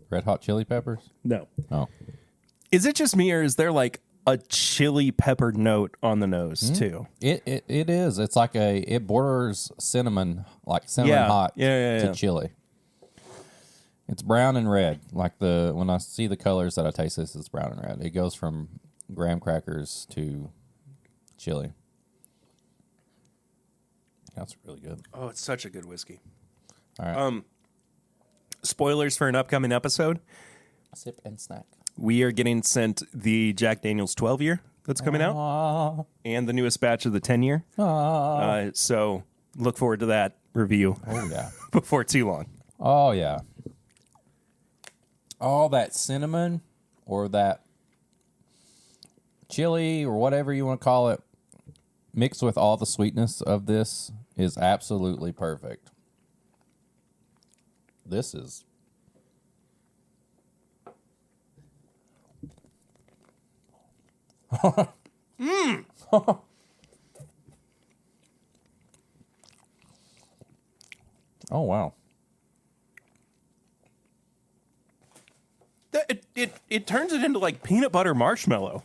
Speaker 1: Red hot chili peppers?
Speaker 2: No.
Speaker 1: Oh.
Speaker 2: Is it just me or is there like a chili pepper note on the nose too?
Speaker 1: It is. It's like it borders cinnamon, like cinnamon hot to chili. It's brown and red. Like when I see the colors that I taste this, it's brown and red. It goes from graham crackers to chili. That's really good.
Speaker 2: Oh, it's such a good whiskey.
Speaker 1: All right.
Speaker 2: Spoilers for an upcoming episode.
Speaker 1: Sip and snack.
Speaker 2: We are getting sent the Jack Daniels 12 year that's coming out and the newest batch of the 10 year. So look forward to that review.
Speaker 1: Oh, yeah.
Speaker 2: Before too long.
Speaker 1: Oh, yeah. All that cinnamon or that chili or whatever you want to call it mixed with all the sweetness of this is absolutely perfect. this is. Oh, wow.
Speaker 2: It turns it into like peanut butter marshmallow.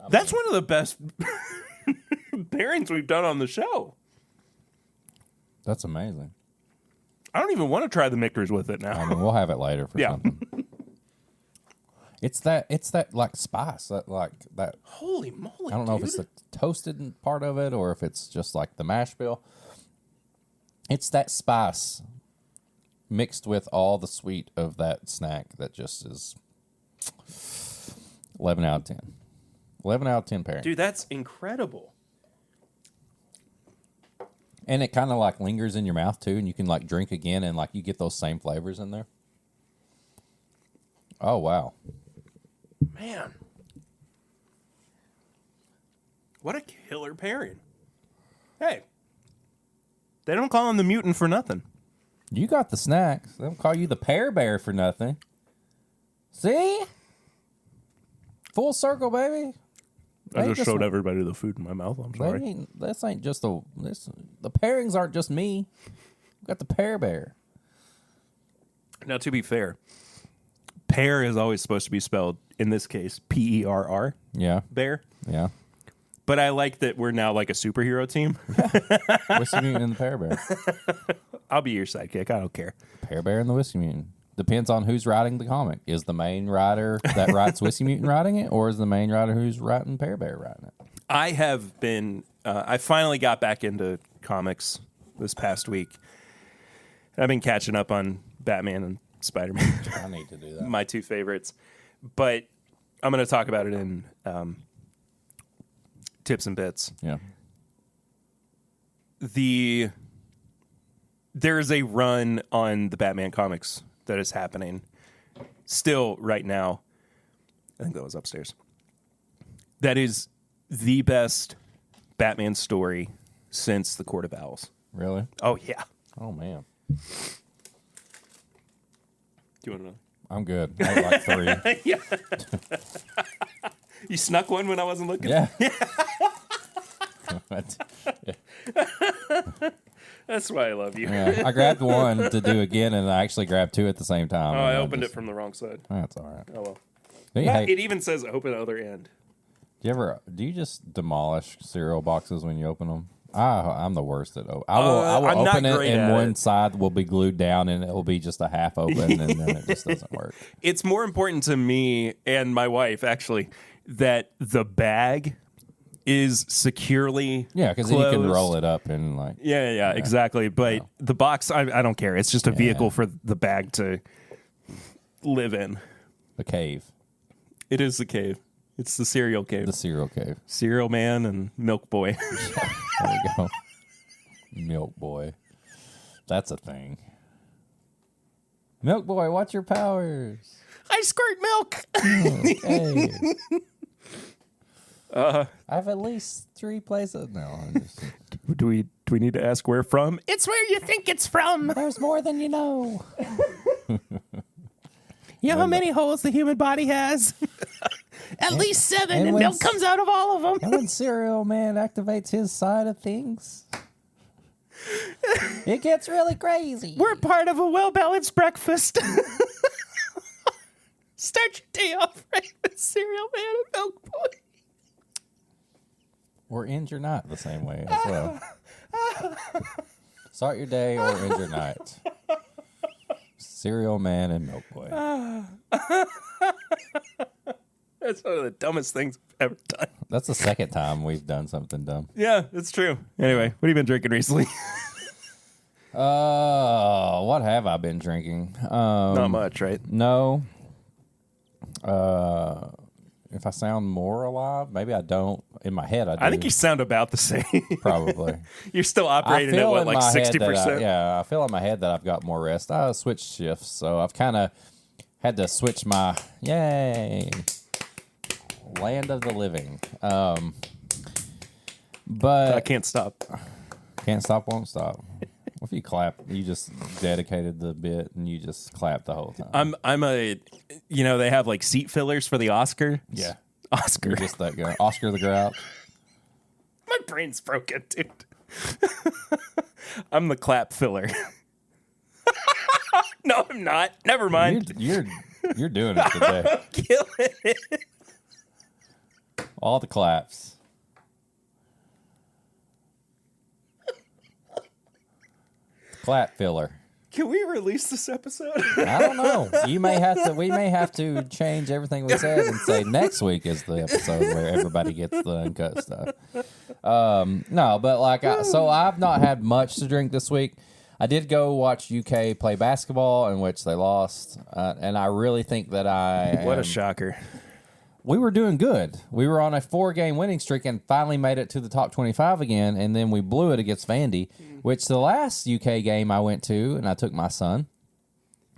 Speaker 2: That's one of the best pairings we've done on the show.
Speaker 1: That's amazing.
Speaker 2: I don't even want to try the Michter's with it now.
Speaker 1: I mean, we'll have it later for
Speaker 2: Yeah.
Speaker 1: something. It's that like spice, that.
Speaker 2: Holy moly!
Speaker 1: I don't know if it's the toasted part of it or if it's just like the mash bill. It's that spice mixed with all the sweet of that snack that just is 11 out of 10. 11 out of 10 pairing.
Speaker 2: Dude, that's incredible.
Speaker 1: And it kind of like lingers in your mouth too, and you can like drink again and like you get those same flavors in there. Oh, wow.
Speaker 2: Man. What a killer pairing. Hey. They don't call him the mutant for nothing.
Speaker 1: You got the snacks. They don't call you the pear bear for nothing. See? Full circle, baby.
Speaker 2: I
Speaker 1: They
Speaker 2: just showed everybody the food in my mouth. I'm sorry.
Speaker 1: This ain't just the pairings aren't just me. We got the pear bear.
Speaker 2: Now, to be fair, pear is always supposed to be spelled, in this case, Perr,
Speaker 1: Yeah,
Speaker 2: bear.
Speaker 1: yeah.
Speaker 2: But I like that we're now like a superhero team.
Speaker 1: Whiskey Mutant and the pear bear.
Speaker 2: I'll be your sidekick. I don't care.
Speaker 1: Pear bear and the Whiskey Mutant. Depends on who's writing the comic. Is the main writer that writes Whiskey Mutant writing it, or is the main writer who's writing Pear Bear writing it?
Speaker 2: I have been, I finally got back into comics this past week. I've been catching up on Batman and Spider-Man.
Speaker 1: I need to do that.
Speaker 2: My two favorites. But I'm going to talk about it in tips and bits.
Speaker 1: Yeah.
Speaker 2: There is a run on the Batman comics that is happening still right now. I think that was upstairs. That is the best Batman story since The Court of Owls.
Speaker 1: Really?
Speaker 2: Oh, yeah.
Speaker 1: Oh, man.
Speaker 2: Do you want another?
Speaker 1: I'm good. I had like 3.
Speaker 2: Yeah. You snuck one when I wasn't looking?
Speaker 1: Yeah.
Speaker 2: That's why I love you.
Speaker 1: Yeah. I grabbed one to do again, and I actually grabbed 2 at the same time.
Speaker 2: Oh, I opened it from the wrong side.
Speaker 1: That's all right.
Speaker 2: Oh, well.
Speaker 1: Hey,
Speaker 2: It even says open other end.
Speaker 1: do you just demolish cereal boxes when you open them? I'm the worst at open. I will
Speaker 2: I'm not
Speaker 1: open it,
Speaker 2: great
Speaker 1: and
Speaker 2: at
Speaker 1: one
Speaker 2: it.
Speaker 1: side will be glued down, and it will be just a half open, and then it just doesn't work.
Speaker 2: It's more important to me and my wife, actually, that the bag is securely
Speaker 1: Yeah, because then you can
Speaker 2: closed.
Speaker 1: roll it up and like.
Speaker 2: Yeah, exactly. But the box, I don't care. It's just a vehicle for the bag to live in.
Speaker 1: The cave.
Speaker 2: It is the cave. It's the cereal cave.
Speaker 1: The cereal cave.
Speaker 2: Cereal Man and Milk Boy.
Speaker 1: There we go. Milk Boy. That's a thing. Milk Boy, what's your powers?
Speaker 2: I squirt milk.
Speaker 1: Okay. I have at least 3 places. No, I'm just,
Speaker 2: Do we need to ask where from? It's where you think it's from.
Speaker 1: there's more than you know.
Speaker 2: You know how many holes the human body has? At least 7,
Speaker 1: and
Speaker 2: and
Speaker 1: when
Speaker 2: milk
Speaker 1: s-
Speaker 2: comes out of all of them.
Speaker 1: And when Cereal Man activates his side of things, it gets really crazy.
Speaker 2: We're part of a well-balanced breakfast. Start your day off right with Cereal Man and Milk Boy.
Speaker 1: Or end your night the same way as well. Start your day or end your night. Cereal Man and Milk Boy.
Speaker 2: That's one of the dumbest things I've ever done.
Speaker 1: That's the second time we've done something dumb.
Speaker 2: Yeah, that's true. Anyway, what have you been drinking recently?
Speaker 1: What have I been drinking?
Speaker 2: Not much, right?
Speaker 1: No. If I sound more alive, maybe I don't. In my head, I do.
Speaker 2: I think you sound about the same.
Speaker 1: probably.
Speaker 2: You're still
Speaker 1: I
Speaker 2: operating at
Speaker 1: feel
Speaker 2: what,
Speaker 1: in
Speaker 2: like
Speaker 1: my head
Speaker 2: 60%?
Speaker 1: that I feel in my head that I've got more rest. I switched shifts, so I've kind of had to switch my land of the living. But
Speaker 2: I can't stop.
Speaker 1: can't stop, won't stop. If if you clap? You just dedicated the bit and you just clap the whole time.
Speaker 2: I'm a, they have like seat fillers for the Oscar.
Speaker 1: Yeah.
Speaker 2: Oscar.
Speaker 1: You're just that guy. Oscar the Grouch.
Speaker 2: My brain's broken, dude. I'm the clap filler. No, I'm not. Never mind.
Speaker 1: You're doing it today.
Speaker 2: I'm killing it.
Speaker 1: All the claps. Clap filler.
Speaker 2: Can we release this episode?
Speaker 1: I don't know. We may have to change everything we said and say next week is the episode where everybody gets the uncut stuff. No, but so I've not had much to drink this week. I did go watch UK play basketball, in which they lost, and I really think that
Speaker 2: What a shocker.
Speaker 1: We were doing good. We were on a 4-game winning streak and finally made it to the top 25 again, and then we blew it against Vandy, which the last UK game I went to, and I took my son,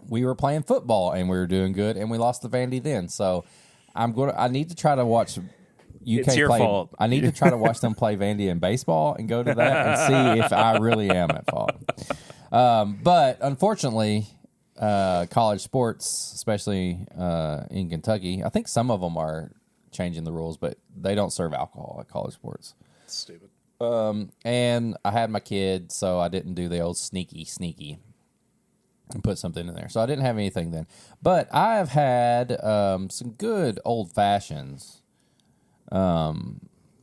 Speaker 1: we were playing football, and we were doing good, and we lost to Vandy then. So I need to try to watch UK
Speaker 2: It's your
Speaker 1: play.
Speaker 2: fault.
Speaker 1: I need to try to watch them play Vandy in baseball and go to that and see if I really am at fault. But unfortunately, college sports, especially in Kentucky, I think some of them are changing the rules, but they don't serve alcohol at college sports.
Speaker 2: Stupid.
Speaker 1: And I had my kid, so I didn't do the old sneaky and put something in there. So I didn't have anything then. But I have had some good old fashions. I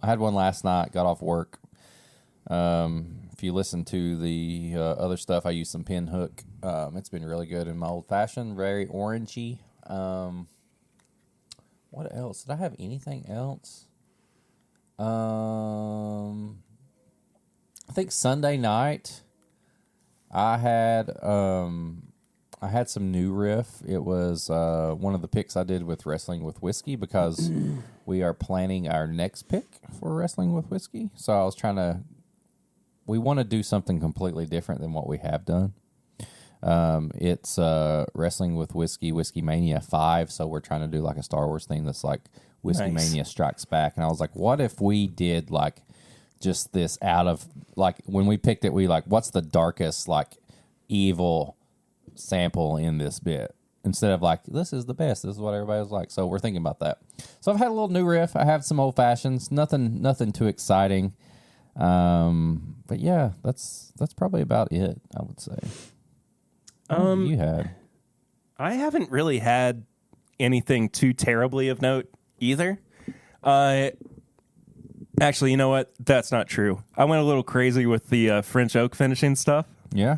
Speaker 1: had one last night, got off work. If you listen to the other stuff, I used some Pinhook. It's been really good in my old fashioned, very orangey. What else? Did I have anything else? I think Sunday night I had some new riff. It was one of the picks I did with Wrestling with Whiskey because we are planning our next pick for Wrestling with Whiskey. So I was we want to do something completely different than what we have done. It's Wrestling with Whiskey, Whiskey Mania 5. So we're trying to do like a Star Wars thing that's like Whiskey Mania Strikes Back. And I was like, what if we did like just this out of like when we picked it, we like, what's the darkest like evil sample in this bit? Instead of like, this is the best, this is what everybody was like. So we're thinking about that. So I've had a little new riff. I have some old fashions, nothing too exciting. But yeah, that's probably about it, I would say. You had?
Speaker 2: I haven't really had anything too terribly of note either. Actually, you know what? That's not true. I went a little crazy with the French oak finishing stuff.
Speaker 1: Yeah.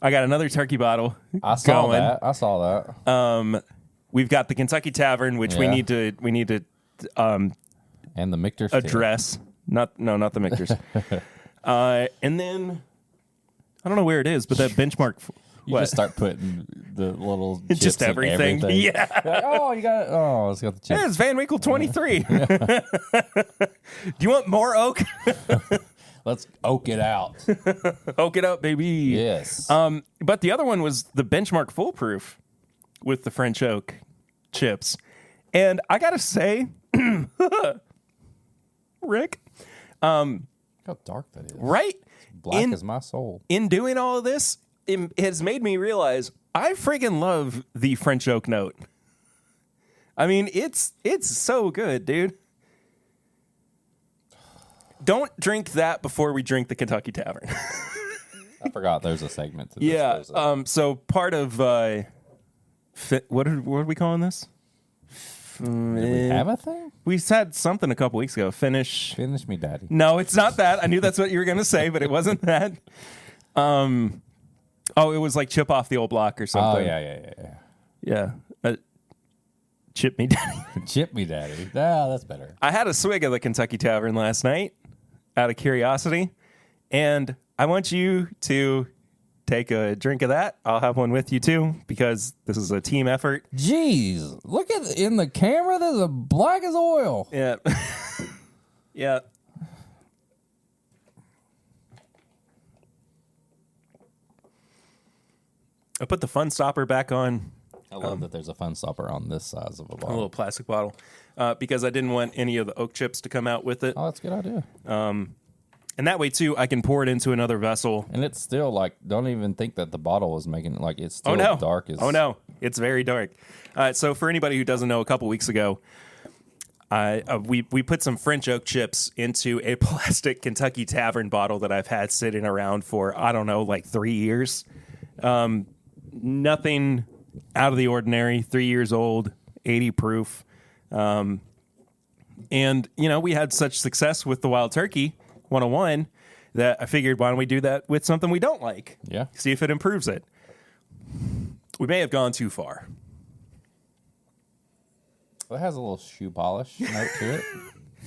Speaker 2: I got another turkey bottle.
Speaker 1: I saw that.
Speaker 2: We've got the Kentucky Tavern, which we need to
Speaker 1: and the Michter's
Speaker 2: address. Not the Michter's. And then I don't know where it is, but that benchmark.
Speaker 1: You just start putting the little chips
Speaker 2: just everything. Yeah.
Speaker 1: Like, oh, you got it. Oh, it's got the chips.
Speaker 2: Yeah, it's Van Winkle 23. Do you want more oak?
Speaker 1: Let's oak it out.
Speaker 2: Oak it up, baby.
Speaker 1: Yes.
Speaker 2: But the other one was the Benchmark Foolproof with the French oak chips. And I got to say, Rick.
Speaker 1: How dark that is.
Speaker 2: Right?
Speaker 1: It's black as my soul.
Speaker 2: In doing all of this, it has made me realize I freaking love the French oak note. I mean, it's so good, dude. Don't drink that before we drink the Kentucky Tavern.
Speaker 1: I forgot there's a segment to this.
Speaker 2: Yeah. So part of what are we calling this?
Speaker 1: Did we have a thing?
Speaker 2: We said something a couple weeks ago. Finish
Speaker 1: me, Daddy.
Speaker 2: No, it's not that. I knew that's what you were going to say, but it wasn't that. It was like chip off the old block or something.
Speaker 1: Oh,
Speaker 2: yeah. Chip me, Daddy.
Speaker 1: Chip me, Daddy. Ah, that's better.
Speaker 2: I had a swig of the Kentucky Tavern last night out of curiosity, and I want you to take a drink of that. I'll have one with you too, because this is a team effort.
Speaker 1: Jeez, look at in the camera. There's a black as oil.
Speaker 2: Yeah. Yeah. I put the fun stopper back on.
Speaker 1: I love that there's a fun stopper on this size of a
Speaker 2: A
Speaker 1: bottle.
Speaker 2: little plastic bottle, because I didn't want any of the oak chips to come out with it.
Speaker 1: Oh, that's a good idea.
Speaker 2: And that way, too, I can pour it into another vessel.
Speaker 1: And it's still like, don't even think that the bottle was making it like it's still
Speaker 2: Oh, no.
Speaker 1: dark. As...
Speaker 2: Oh, no. It's very dark. So for anybody who doesn't know, a couple weeks ago, we put some French oak chips into a plastic Kentucky Tavern bottle that I've had sitting around for, I don't know, like 3 years. Nothing out of the ordinary. 3 years old, 80 proof. And, you know, we had such success with the Wild Turkey 101 that I figured, why don't we do that with something we don't like?
Speaker 1: Yeah.
Speaker 2: See if it improves it. We may have gone too far.
Speaker 1: It has a little shoe polish note to it.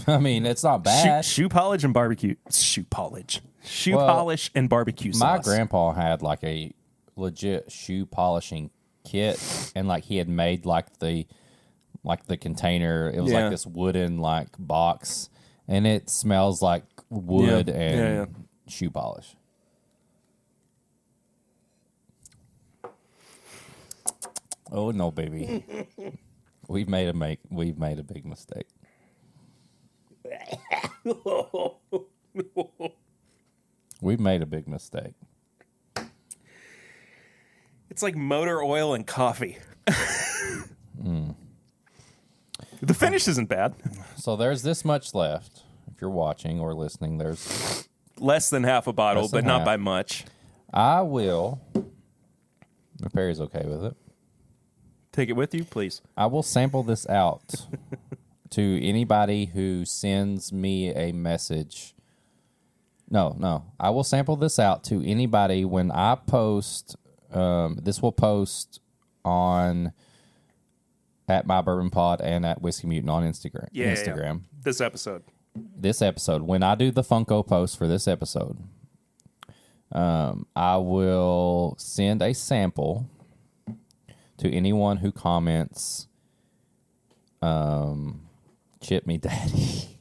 Speaker 1: I mean, it's not bad.
Speaker 2: Shoe polish and barbecue. Shoe polish.
Speaker 1: Well,
Speaker 2: Polish and barbecue sauce.
Speaker 1: My grandpa had like a legit shoe polishing kit, and like he had made like the container. It was
Speaker 2: Yeah.
Speaker 1: like this wooden like box, and it smells like wood and shoe polish. Oh no, baby. We've made a big mistake. We've made a big mistake.
Speaker 2: It's like motor oil and coffee. The finish isn't bad.
Speaker 1: So there's this much left. If you're watching or listening, there's
Speaker 2: Less than half a bottle,
Speaker 1: Less
Speaker 2: but
Speaker 1: than
Speaker 2: not
Speaker 1: half.
Speaker 2: by much.
Speaker 1: I will. If Perry's okay with it,
Speaker 2: Take it with you, please.
Speaker 1: I will sample this out to anybody who sends me a message. No. I will sample this out to anybody when I post. This will post on at My Bourbon Pod and at Whiskey Mutant on Instagram.
Speaker 2: Yeah. This episode.
Speaker 1: This episode, when I do the Funko post for this episode, I will send a sample to anyone who comments, Chip Me Daddy.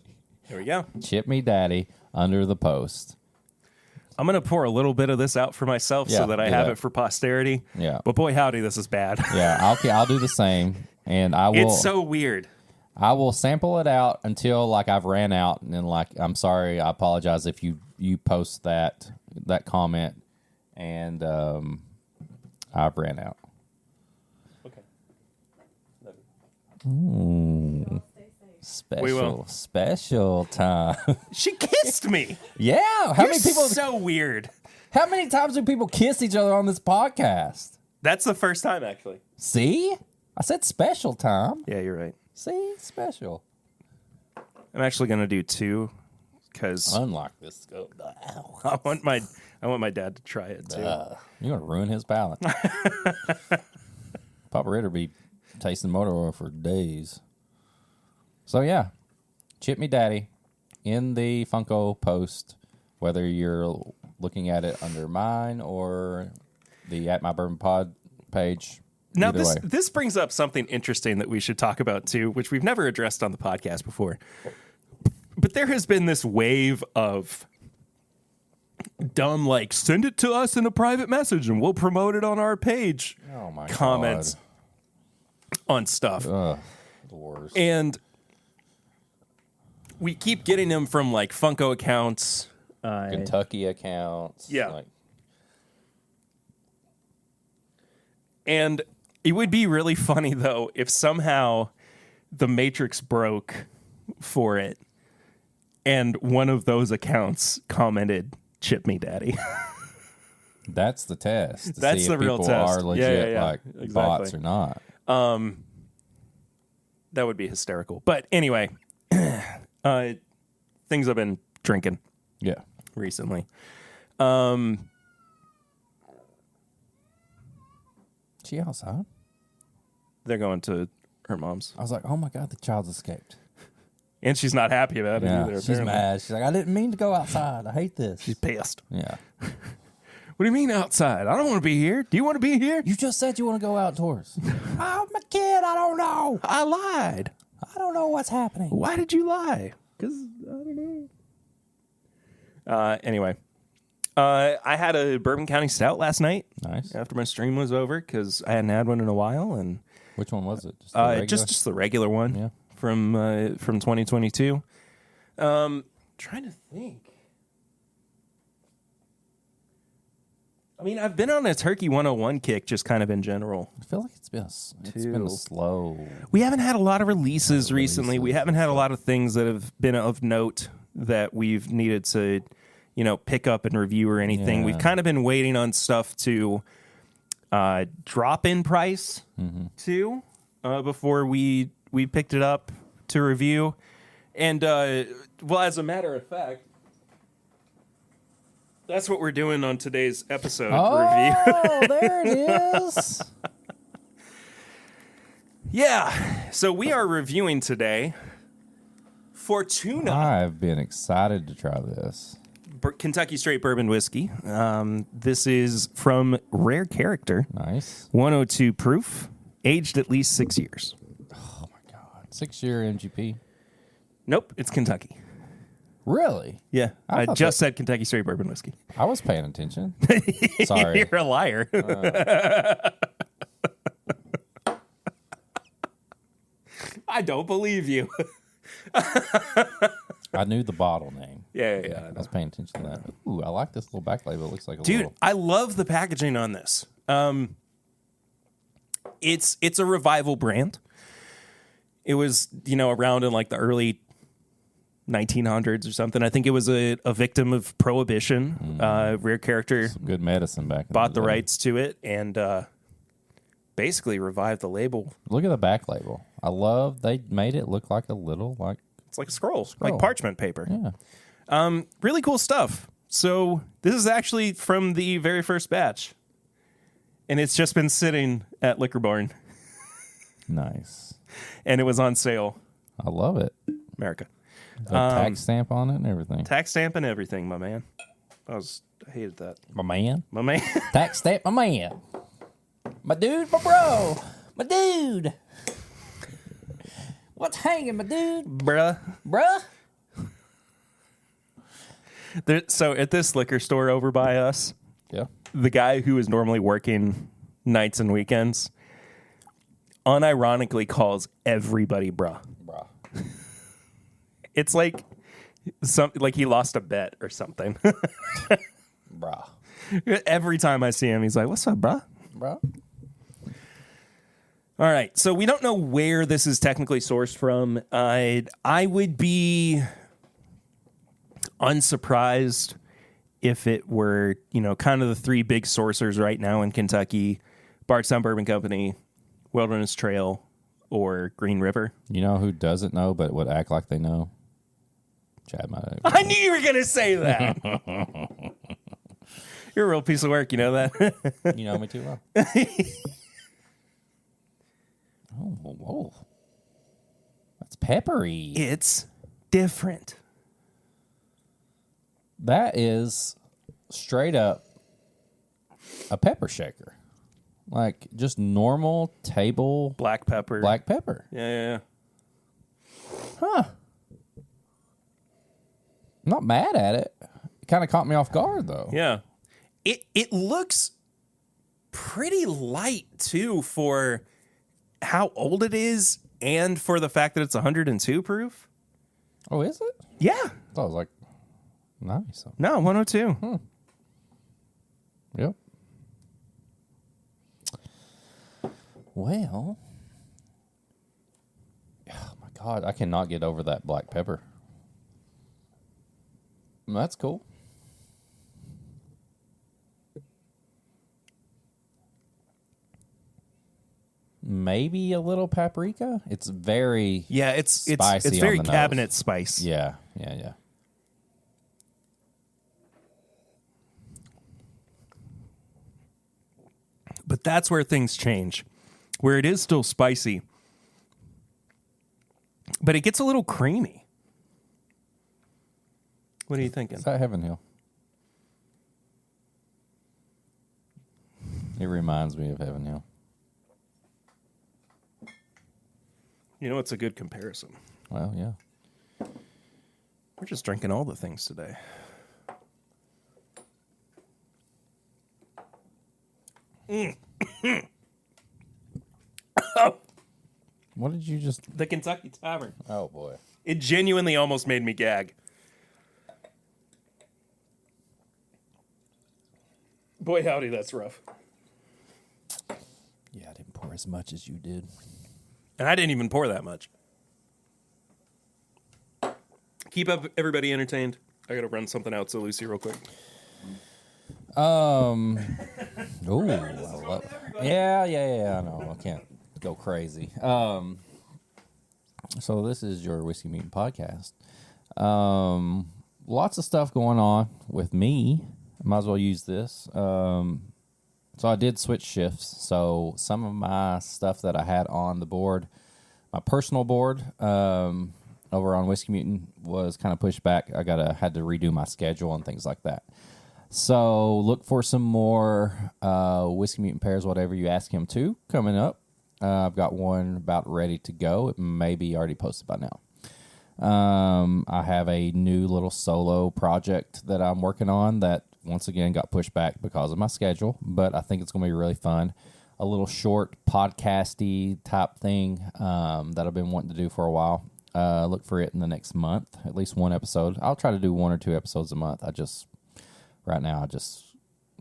Speaker 2: There we go.
Speaker 1: Chip Me Daddy under the post.
Speaker 2: I'm going to pour a little bit of this out for myself
Speaker 1: Yeah,
Speaker 2: so that I
Speaker 1: do
Speaker 2: have
Speaker 1: that.
Speaker 2: it for posterity.
Speaker 1: Yeah.
Speaker 2: But boy, howdy, this is bad.
Speaker 1: Yeah, I'll do the same, and I will.
Speaker 2: It's so weird.
Speaker 1: I will sample it out until like I've ran out, and then like I'm sorry, I apologize if you post that comment, and I've ran out.
Speaker 2: Okay.
Speaker 1: Ooh,
Speaker 2: We will.
Speaker 1: special time.
Speaker 2: She kissed me.
Speaker 1: Yeah, how
Speaker 2: You're
Speaker 1: many people?
Speaker 2: so weird.
Speaker 1: How many times do people kiss each other on this podcast?
Speaker 2: That's the first time, actually.
Speaker 1: See, I said special time.
Speaker 2: Yeah, you're right.
Speaker 1: See, special.
Speaker 2: I'm actually going to do 2 because
Speaker 1: Unlike this scope.
Speaker 2: I want my dad to try it too.
Speaker 1: You're gonna ruin his palate. Papa Ritter be tasting motor oil for days. So yeah, Chip Me Daddy in the Funko post, whether you're looking at it under mine or the at My Bourbon Pod page.
Speaker 2: Now,
Speaker 1: Either way.
Speaker 2: this brings up something interesting that we should talk about too, which we've never addressed on the podcast before. But there has been this wave of dumb, like, send it to us in a private message and we'll promote it on our page.
Speaker 1: Oh my
Speaker 2: Comments on stuff.
Speaker 1: God. The worst.
Speaker 2: And we keep getting them from like Funko accounts.
Speaker 1: Kentucky accounts.
Speaker 2: Yeah.
Speaker 1: Like,
Speaker 2: And it would be really funny, though, if somehow the Matrix broke for it and one of those accounts commented, Chip Me Daddy.
Speaker 1: that's the test. To
Speaker 2: That's
Speaker 1: see
Speaker 2: the
Speaker 1: if
Speaker 2: real
Speaker 1: people
Speaker 2: test.
Speaker 1: are legit
Speaker 2: Yeah.
Speaker 1: like
Speaker 2: Exactly.
Speaker 1: bots or not.
Speaker 2: That would be hysterical. But anyway, things I've been drinking
Speaker 1: Yeah.
Speaker 2: recently.
Speaker 1: She outside?
Speaker 2: They're going to her mom's.
Speaker 1: I was like, oh my God, the child's escaped.
Speaker 2: And she's not happy about it
Speaker 1: Yeah,
Speaker 2: either.
Speaker 1: she's
Speaker 2: apparently.
Speaker 1: mad. She's like, I didn't mean to go outside. I hate this.
Speaker 2: She's pissed.
Speaker 1: Yeah.
Speaker 2: What do you mean outside? I don't want to be here. Do you want to be here?
Speaker 1: You just said you want to go outdoors. I'm a kid. I don't know.
Speaker 2: I lied.
Speaker 1: I don't know what's happening.
Speaker 2: Why did you lie? Because I don't know. Anyway, I had a Bourbon County Stout last night
Speaker 1: Nice.
Speaker 2: after my stream was over because I hadn't had one in a while, and
Speaker 1: Which one was it? Just the regular?
Speaker 2: just the regular one from 2022. Trying to think. I mean, I've been on a Turkey 101 kick, just kind of in general.
Speaker 1: I feel like it's been a slow.
Speaker 2: We haven't had a lot of releases recently. We haven't had a lot of things that have been of note that we've needed to, pick up and review or anything.
Speaker 1: Yeah.
Speaker 2: We've kind of been waiting on stuff to drop in price too before we picked it up to review. And as a matter of fact, that's what we're doing on today's episode review.
Speaker 1: Oh, there it is.
Speaker 2: Yeah. So we are reviewing today Fortuna.
Speaker 1: I've been excited to try this.
Speaker 2: Kentucky Straight Bourbon Whiskey. This is from Rare Character.
Speaker 1: Nice.
Speaker 2: 102 proof, aged at least 6 years.
Speaker 1: Oh, my God. 6-year MGP.
Speaker 2: Nope, it's Kentucky.
Speaker 1: Really?
Speaker 2: Yeah,
Speaker 1: I
Speaker 2: I
Speaker 1: thought
Speaker 2: just said Kentucky Straight Bourbon Whiskey.
Speaker 1: I was paying attention. Sorry.
Speaker 2: You're a liar. I don't believe you.
Speaker 1: I knew the bottle name.
Speaker 2: Yeah.
Speaker 1: I was paying attention to that. Ooh, I like this little back label. It looks like a
Speaker 2: Dude,
Speaker 1: little...
Speaker 2: I love the packaging on this. It's a revival brand. It was, around in like the early 1900s or something. I think it was a victim of Prohibition. Rare Character
Speaker 1: Some good medicine back in
Speaker 2: bought the
Speaker 1: day.
Speaker 2: rights to it and basically revived the label.
Speaker 1: Look at the back label. I love they made it look like a little like...
Speaker 2: It's like a scroll. Like parchment paper.
Speaker 1: Yeah.
Speaker 2: Really cool stuff. So this is actually from the very first batch. And it's just been sitting at Liquor Barn.
Speaker 1: Nice.
Speaker 2: And it was on sale.
Speaker 1: I love it.
Speaker 2: America.
Speaker 1: Got a tax stamp on it and everything.
Speaker 2: Tax stamp and everything, my man. I hated that.
Speaker 1: My man.
Speaker 2: My man.
Speaker 1: Tax stamp, my man. My dude, my bro. My dude. What's hanging, my dude?
Speaker 2: Bruh.
Speaker 1: Bruh?
Speaker 2: So at this liquor store over by us,
Speaker 1: Yeah.
Speaker 2: the guy who is normally working nights and weekends unironically calls everybody bruh.
Speaker 1: Bruh.
Speaker 2: It's like he lost a bet or something.
Speaker 1: Bruh.
Speaker 2: Every time I see him, he's like, "What's up, bruh?"
Speaker 1: Bruh.
Speaker 2: All right, so we don't know where this is technically sourced from. I would be unsurprised if it were, kind of the three big sourcers right now in Kentucky: Bardstown Bourbon Company, Wilderness Trail, or Green River.
Speaker 1: You know who doesn't know but would act like they know? Chad might.
Speaker 2: I knew you were going to say that. You're a real piece of work, you know that?
Speaker 1: You know me too well. Oh. That's peppery.
Speaker 2: It's different.
Speaker 1: That is straight up a pepper shaker. Like just normal table
Speaker 2: Black pepper.
Speaker 1: black pepper.
Speaker 2: Yeah.
Speaker 1: Huh. I'm not mad at it. It kind of caught me off guard though.
Speaker 2: Yeah. It looks pretty light too for how old it is and for the fact that it's 102 proof.
Speaker 1: Oh, is it?
Speaker 2: Yeah.
Speaker 1: I thought it was like nice.
Speaker 2: No, 102.
Speaker 1: Yep. Well, oh my God, I cannot get over that black pepper. That's cool. Maybe a little paprika. It's very
Speaker 2: Yeah, it's
Speaker 1: Spicy
Speaker 2: very
Speaker 1: on the
Speaker 2: cabinet
Speaker 1: nose.
Speaker 2: spice.
Speaker 1: yeah.
Speaker 2: But that's where things change. Where it is still spicy, but it gets a little creamy. What are you thinking?
Speaker 1: Is that Heaven Hill? It reminds me of Heaven Hill.
Speaker 2: You know, it's a good comparison.
Speaker 1: Well, yeah.
Speaker 2: We're just drinking all the things today.
Speaker 1: What did you just...
Speaker 2: The Kentucky Tavern.
Speaker 1: Oh, boy.
Speaker 2: It genuinely almost made me gag. Boy, howdy, that's rough.
Speaker 1: Yeah, I didn't pour as much as you did.
Speaker 2: And I didn't even pour that much. Keep up everybody entertained. I gotta run something out to Lucy real quick.
Speaker 1: Ooh, yeah. I know. I can't go crazy. So this is your Whiskey Meeting podcast. Lots of stuff going on with me. I might as well use this. So I did switch shifts. So some of my stuff that I had on the board, my personal board, over on Whiskey Mutant was kind of pushed back. Had to redo my schedule and things like that. So look for some more Whiskey Mutant pairs, whatever you ask him to, coming up. I've got one about ready to go. It may be already posted by now. I have a new little solo project that I'm working on that once again got pushed back because of my schedule, but I think it's going to be really fun. A little short podcasty type thing that I've been wanting to do for a while. Look for it in the next month, at least one episode. I'll try to do 1 or 2 episodes a month. Right now, I just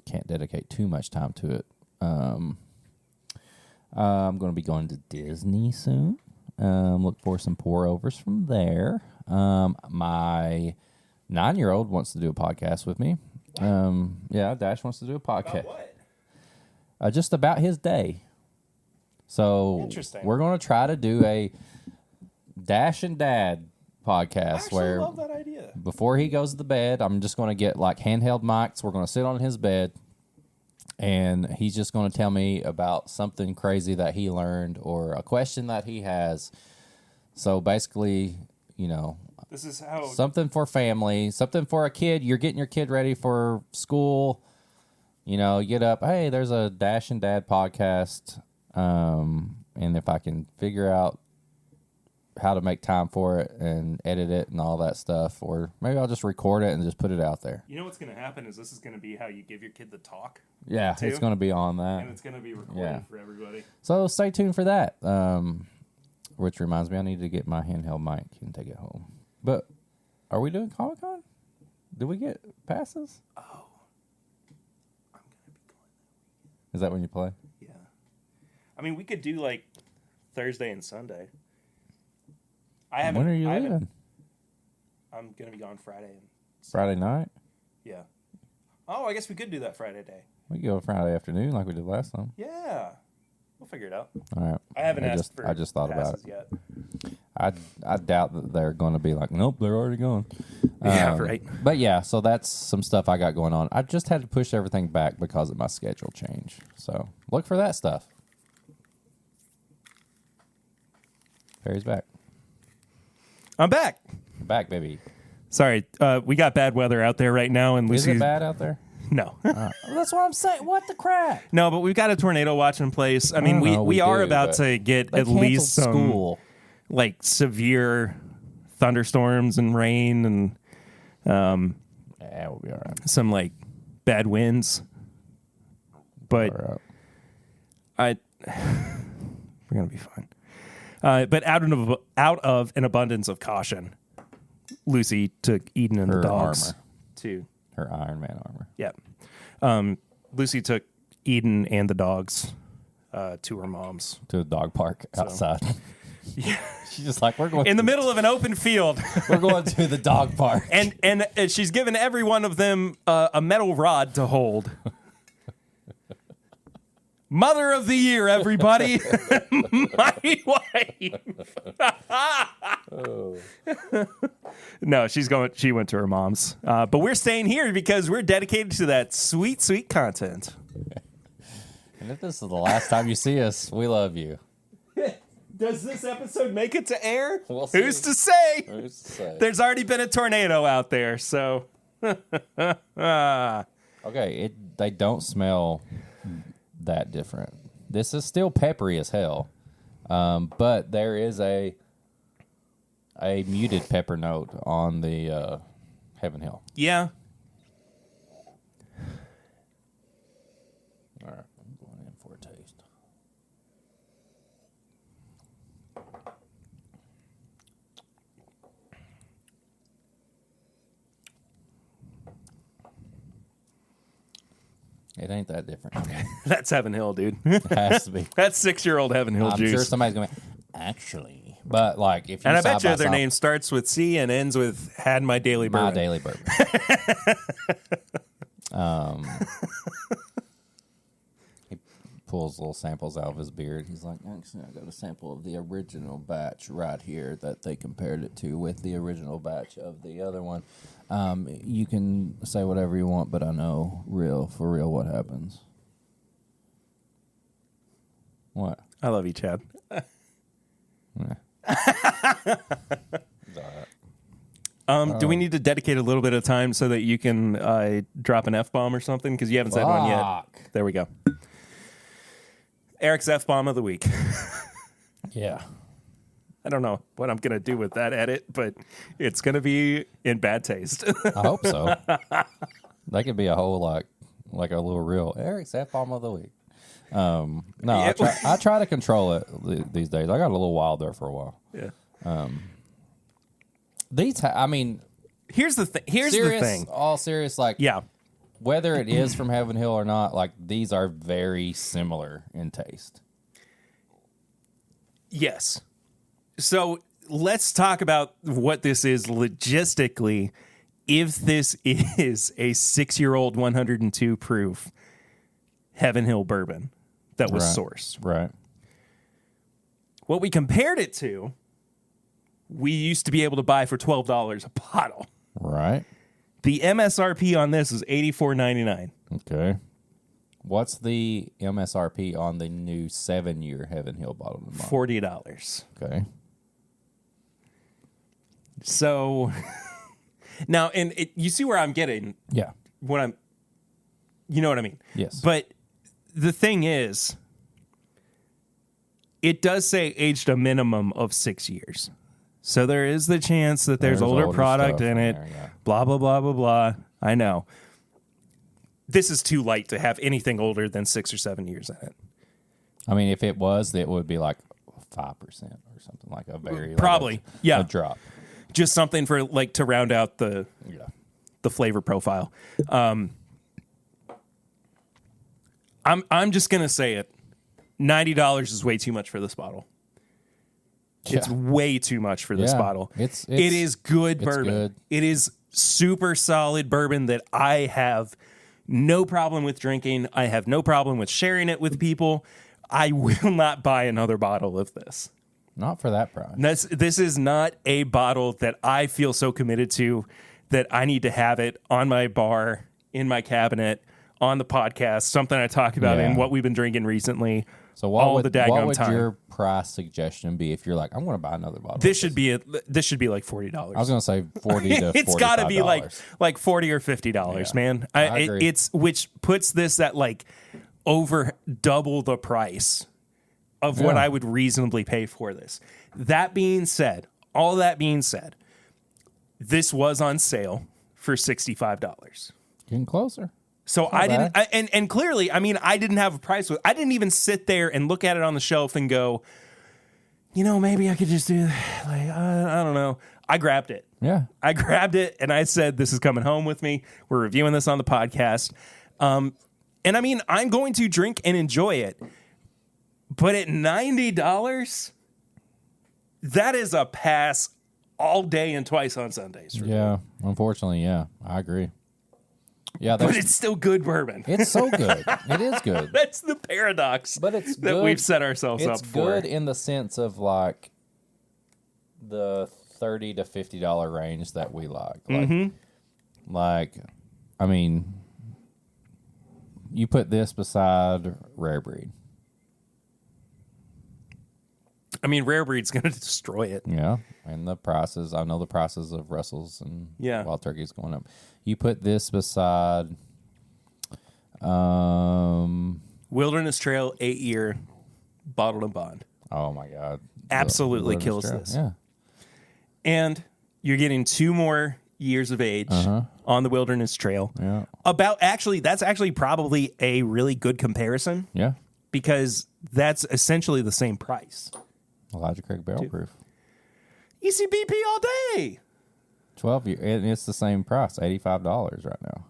Speaker 1: can't dedicate too much time to it. I'm going to be going to Disney soon. Look for some pour-overs from there. My 9-year-old wants to do a podcast with me. Dash wants to do a podcast.
Speaker 2: About what?
Speaker 1: Just about his day. So
Speaker 2: Interesting.
Speaker 1: we're going to try to do a Dash and Dad podcast where
Speaker 2: love that idea.
Speaker 1: before he goes to bed, I'm just going to get like handheld mics. We're going to sit on his bed, and he's just going to tell me about something crazy that he learned or a question that he has. So basically,
Speaker 2: This is how
Speaker 1: something for family, something for a kid. You're getting your kid ready for school. You get up, hey, there's a Dash and Dad podcast. And if I can figure out how to make time for it and edit it and all that stuff, or maybe I'll just record it and just put it out there.
Speaker 2: You know what's going to happen is this is going to be how you give your kid the talk.
Speaker 1: Yeah,
Speaker 2: too.
Speaker 1: It's going to be on that.
Speaker 2: And it's going to be recorded for everybody.
Speaker 1: So stay tuned for that. Which reminds me, I need to get my handheld mic and take it home. But are we doing Comic-Con? Did we get passes?
Speaker 2: Oh. I'm going to be going.
Speaker 1: Is that when you play?
Speaker 2: Yeah. I mean, we could do like Thursday and Sunday.
Speaker 1: When are you leaving?
Speaker 2: I'm going to be gone Friday. And
Speaker 1: Friday night?
Speaker 2: Yeah. Oh, I guess we could do that Friday day.
Speaker 1: We can go Friday afternoon like we did last time.
Speaker 2: Yeah. We'll figure it out.
Speaker 1: All right.
Speaker 2: I haven't asked for
Speaker 1: I just thought about it.
Speaker 2: yet.
Speaker 1: I doubt that they're going to be like, nope, they're already gone.
Speaker 2: Yeah, right.
Speaker 1: But yeah, so that's some stuff I got going on. I just had to push everything back because of my schedule change. So look for that stuff. Perry's back.
Speaker 2: I'm back.
Speaker 1: Back, baby.
Speaker 2: Sorry, we got bad weather out there right now, and
Speaker 1: Is
Speaker 2: Lucy's
Speaker 1: it bad out there?
Speaker 2: No,
Speaker 1: That's what I'm saying. What the crap?
Speaker 2: no, but we've got a tornado watch in place. I mean, we are
Speaker 1: do,
Speaker 2: about
Speaker 1: but
Speaker 2: to get
Speaker 1: They
Speaker 2: at least some
Speaker 1: canceled school.
Speaker 2: like severe thunderstorms and rain and
Speaker 1: Yeah, we'll be all right.
Speaker 2: some like bad winds. But
Speaker 1: All right.
Speaker 2: we're gonna be fine. But out of an abundance of caution, Lucy took Eden and
Speaker 1: Her
Speaker 2: the dogs
Speaker 1: armor.
Speaker 2: to
Speaker 1: Her Iron Man armor.
Speaker 2: yeah. Lucy took Eden and the dogs to her mom's
Speaker 1: To the dog park outside.
Speaker 2: Yeah.
Speaker 1: She's just like, we're going
Speaker 2: in the middle of an open field.
Speaker 1: We're going to the dog park.
Speaker 2: and she's given every one of them a metal rod to hold. Mother of the year, everybody. My wife. No, she went to her mom's. But we're staying here because we're dedicated to that sweet, sweet content.
Speaker 1: And if this is the last time you see us, we love you.
Speaker 2: Does this episode make it to air?
Speaker 1: We'll see.
Speaker 2: Who's to say?
Speaker 1: Who's to say?
Speaker 2: There's already been a tornado out there, so.
Speaker 1: Okay, they don't smell that different. This is still peppery as hell, but there is a muted pepper note on the Heaven Hill.
Speaker 2: Yeah.
Speaker 1: All right, I'm going in for a taste. It ain't that different.
Speaker 2: That's Heaven Hill, dude.
Speaker 1: It has to be.
Speaker 2: That's 6-year-old Heaven Hill
Speaker 1: I'm
Speaker 2: juice.
Speaker 1: sure somebody's going to actually. But, like, if you
Speaker 2: And I bet
Speaker 1: side
Speaker 2: you
Speaker 1: by
Speaker 2: their
Speaker 1: side-
Speaker 2: name starts with C and ends with Had My Daily Bourbon.
Speaker 1: My Daily Bourbon. He pulls little samples out of his beard. He's like, actually, I got a sample of the original batch right here that they compared it to with the original batch of the other one. You can say whatever you want, but I know for real what happens. What?
Speaker 2: I love you, Chad.
Speaker 1: Yeah. It's all right.
Speaker 2: Do we need to dedicate a little bit of time so that you can drop an F-bomb or something? Because you haven't said one yet.
Speaker 1: Fuck.
Speaker 2: There we go. Eric's F-bomb of the week.
Speaker 1: Yeah.
Speaker 2: I don't know what I'm going to do with that edit, but it's going to be in bad taste.
Speaker 1: I hope so. That could be a whole like a little reel. Eric's F-bomb of the week. No,
Speaker 2: Yeah.
Speaker 1: I try to control it these days. I got a little wild there for a while.
Speaker 2: Yeah.
Speaker 1: I mean,
Speaker 2: Here's the thing. Here's
Speaker 1: serious,
Speaker 2: the thing.
Speaker 1: all serious, like
Speaker 2: Yeah.
Speaker 1: whether it is from Heaven Hill or not, like these are very similar in taste.
Speaker 2: Yes. So let's talk about what this is logistically. If this is a 6-year-old 102 proof Heaven Hill bourbon that was sourced.
Speaker 1: Right.
Speaker 2: What we compared it to, we used to be able to buy for $12 a bottle.
Speaker 1: Right.
Speaker 2: The MSRP on this is $84.99.
Speaker 1: Okay. What's the MSRP on the new 7-year Heaven Hill bottle?
Speaker 2: $40.
Speaker 1: Okay.
Speaker 2: So now, and you see where I'm getting
Speaker 1: Yeah.
Speaker 2: what I'm, you know what I mean?
Speaker 1: Yes.
Speaker 2: But the thing is, it does say aged a minimum of 6 years. So there is the chance that there's older product
Speaker 1: stuff
Speaker 2: in it.
Speaker 1: there, yeah.
Speaker 2: Blah, blah, blah, blah, blah. I know. This is too light to have anything older than 6 or 7 years in it.
Speaker 1: I mean, if it was, it would be like 5% or something, like a very
Speaker 2: Probably, yeah.
Speaker 1: a drop.
Speaker 2: Just something for like to round out the flavor profile. I'm just gonna say it. $90 is way too much for this bottle. It's
Speaker 1: Yeah.
Speaker 2: way too much for this
Speaker 1: Yeah.
Speaker 2: bottle.
Speaker 1: It
Speaker 2: is good
Speaker 1: it's
Speaker 2: bourbon.
Speaker 1: good.
Speaker 2: It is super solid bourbon that I have no problem with drinking. I have no problem with sharing it with people. I will not buy another bottle of this.
Speaker 1: Not for that price.
Speaker 2: This is not a bottle that I feel so committed to that I need to have it on my bar, in my cabinet, on the podcast, something I talk about
Speaker 1: Yeah.
Speaker 2: in what we've been drinking recently.
Speaker 1: So what
Speaker 2: all
Speaker 1: would,
Speaker 2: the daggum
Speaker 1: what would
Speaker 2: time.
Speaker 1: your price suggestion be if you're like, I'm going to buy another bottle?
Speaker 2: This should be like $40.
Speaker 1: I was going to say 40 to
Speaker 2: It's got to be
Speaker 1: $45.
Speaker 2: like $40 or $50,
Speaker 1: Yeah.
Speaker 2: man.
Speaker 1: I agree.
Speaker 2: It's which puts this at like over double the price of what
Speaker 1: Yeah.
Speaker 2: I would reasonably pay for this. That being said, all that being said, this was on sale for $65.
Speaker 1: Getting closer.
Speaker 2: So I didn't, and clearly, I mean, I didn't have a price with. I didn't even sit there and look at it on the shelf and go, you know, maybe I could just do that. Like I don't know. I grabbed it.
Speaker 1: Yeah.
Speaker 2: I grabbed it and I said, "This is coming home with me. We're reviewing this on the podcast." And I mean, I'm going to drink and enjoy it, but at $90, that is a pass all day and twice on Sundays. For me.
Speaker 1: Yeah. Unfortunately, yeah. I agree. Yeah,
Speaker 2: But it's still good bourbon.
Speaker 1: it's so good. It is good.
Speaker 2: That's the paradox
Speaker 1: But it's
Speaker 2: that
Speaker 1: good.
Speaker 2: we've set ourselves
Speaker 1: It's
Speaker 2: up for.
Speaker 1: good in the sense of like the $30 to $50 range that we like. Like, I mean, you put this beside Rare Breed.
Speaker 2: I mean, Rare Breed's going to destroy it.
Speaker 1: Yeah, and the prices. I know the prices of Russells and
Speaker 2: Yeah.
Speaker 1: Wild Turkey's going up. You put this beside,
Speaker 2: Wilderness Trail 8-year bottled and bond.
Speaker 1: oh my God,
Speaker 2: Absolutely
Speaker 1: the
Speaker 2: kills
Speaker 1: Wilderness
Speaker 2: this.
Speaker 1: Trail.
Speaker 2: And you're getting 2 more years of age on the Wilderness Trail.
Speaker 1: Yeah,
Speaker 2: That's actually probably a really good comparison
Speaker 1: yeah.
Speaker 2: because that's essentially the same price.
Speaker 1: Elijah Craig Barrel Proof,
Speaker 2: ECBP all day.
Speaker 1: 12 year, and it's the same price, $85 right now.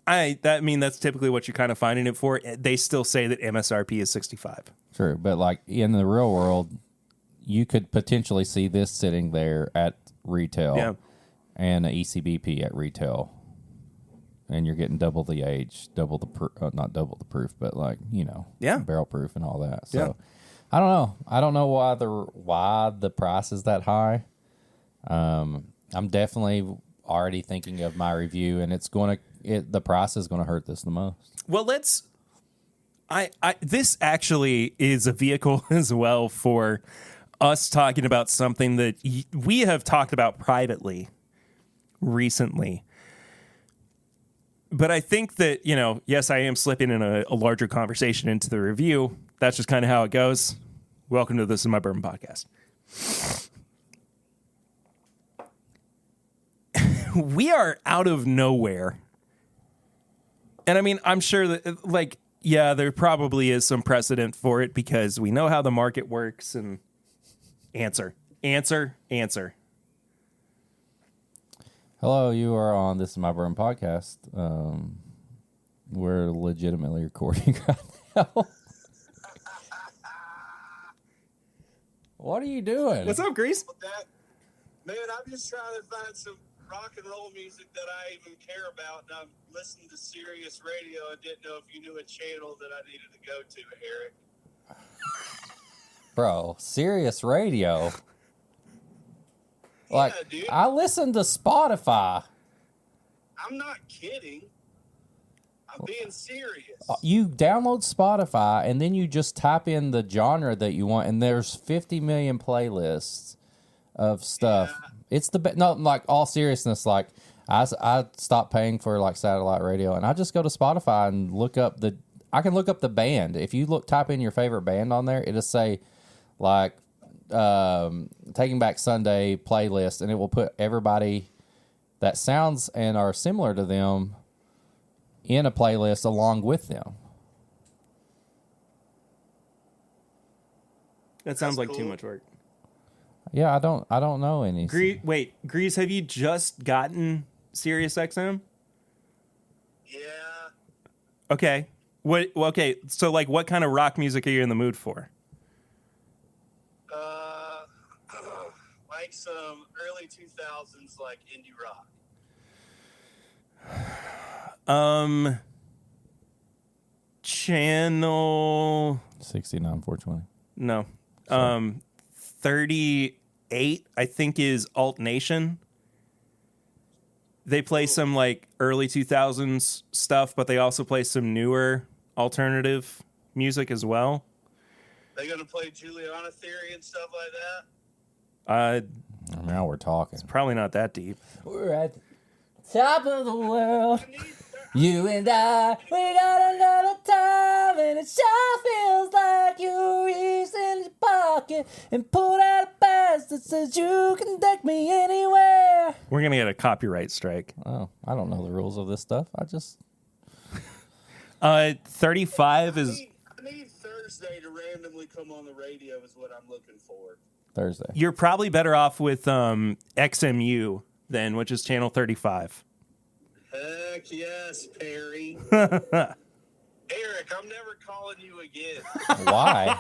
Speaker 2: That's typically what you're kind of finding it for. They still say that MSRP is 65.
Speaker 1: True, but like in the real world, you could potentially see this sitting there at retail and an ECBP at retail, and you're getting double the age, double the not double the proof, but like barrel proof and all that. So I don't know. I don't know why the price is that high. I'm definitely already thinking of my review, and the price is gonna hurt this the most.
Speaker 2: Well, this actually is a vehicle as well for us talking about something that we have talked about privately recently. But I think that, yes, I am slipping in a larger conversation into the review. That's just kind of how it goes. Welcome to This Is My Bourbon Podcast. We are out of nowhere. And I mean, I'm sure that, there probably is some precedent for it because we know how the market works. And answer.
Speaker 1: Hello, you are on This Is My Bourbon Podcast. We're legitimately recording right now. What are you doing?
Speaker 2: What's up, Grease?
Speaker 4: Man, I'm just trying to find some rock and roll music that I even care about, and I'm listening to Sirius Radio. I didn't know if you knew a channel that I needed to go to, Eric.
Speaker 1: Bro, Sirius Radio.
Speaker 4: Yeah, dude.
Speaker 1: I listen to Spotify.
Speaker 4: I'm not kidding. I'm being serious.
Speaker 1: You download Spotify and then you just type in the genre that you want, and there's 50 million playlists of stuff. Yeah. It's all seriousness. Like I stopped paying for like satellite radio, and I just go to Spotify and I can look up the band. If you type in your favorite band on there, it'll say like Taking Back Sunday playlist, and it will put everybody that sounds and are similar to them in a playlist along with them.
Speaker 2: That sounds like cool. Too much work.
Speaker 1: Yeah, I don't know any.
Speaker 2: Grease, have you just gotten Sirius XM?
Speaker 4: Yeah.
Speaker 2: Okay. So like what kind of rock music are you in the mood for?
Speaker 4: Like some early 2000s like indie rock.
Speaker 2: Channel
Speaker 1: 69 420.
Speaker 2: No. 38 I think is Alt Nation. They play some like early 2000s stuff, but they also play some newer alternative music as well.
Speaker 4: They gonna play Juliana Theory and stuff like that?
Speaker 1: Now we're talking.
Speaker 2: It's probably not that deep.
Speaker 1: We're at the top of the world. You and I, we got another time, and it sure feels like you reached in your pocket and pulled out a pass that says you can take me anywhere.
Speaker 2: We're gonna get a copyright strike.
Speaker 1: Oh, I don't know the rules of this stuff.
Speaker 2: 35 is.
Speaker 4: I need Thursday to randomly come on the radio is what I'm looking for.
Speaker 1: Thursday.
Speaker 2: You're probably better off with XMU then, which is channel 35.
Speaker 4: Heck yes, Perry. Eric, I'm never calling you again.
Speaker 1: Why?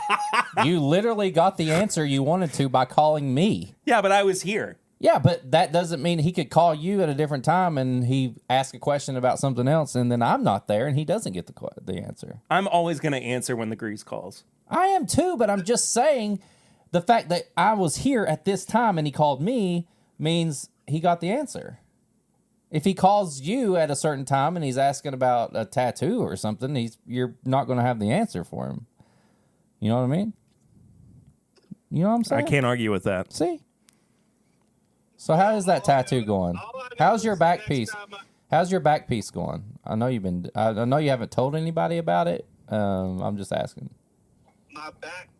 Speaker 1: You literally got the answer you wanted to by calling me.
Speaker 2: Yeah, but I was here.
Speaker 1: Yeah, but that doesn't mean he could call you at a different time and he ask a question about something else, and then I'm not there and he doesn't get the answer.
Speaker 2: I'm always going to answer when the Grease calls.
Speaker 1: I am too, but I'm just saying the fact that I was here at this time and he called me means he got the answer. If he calls you at a certain time and he's asking about a tattoo or something, you're not going to have the answer for him. You know what I mean? You know what I'm saying?
Speaker 2: I can't argue with that.
Speaker 1: See? So how is that tattoo going? How's your back piece? How's your back piece going? I know I know you haven't told anybody about it. I'm just asking.
Speaker 4: My back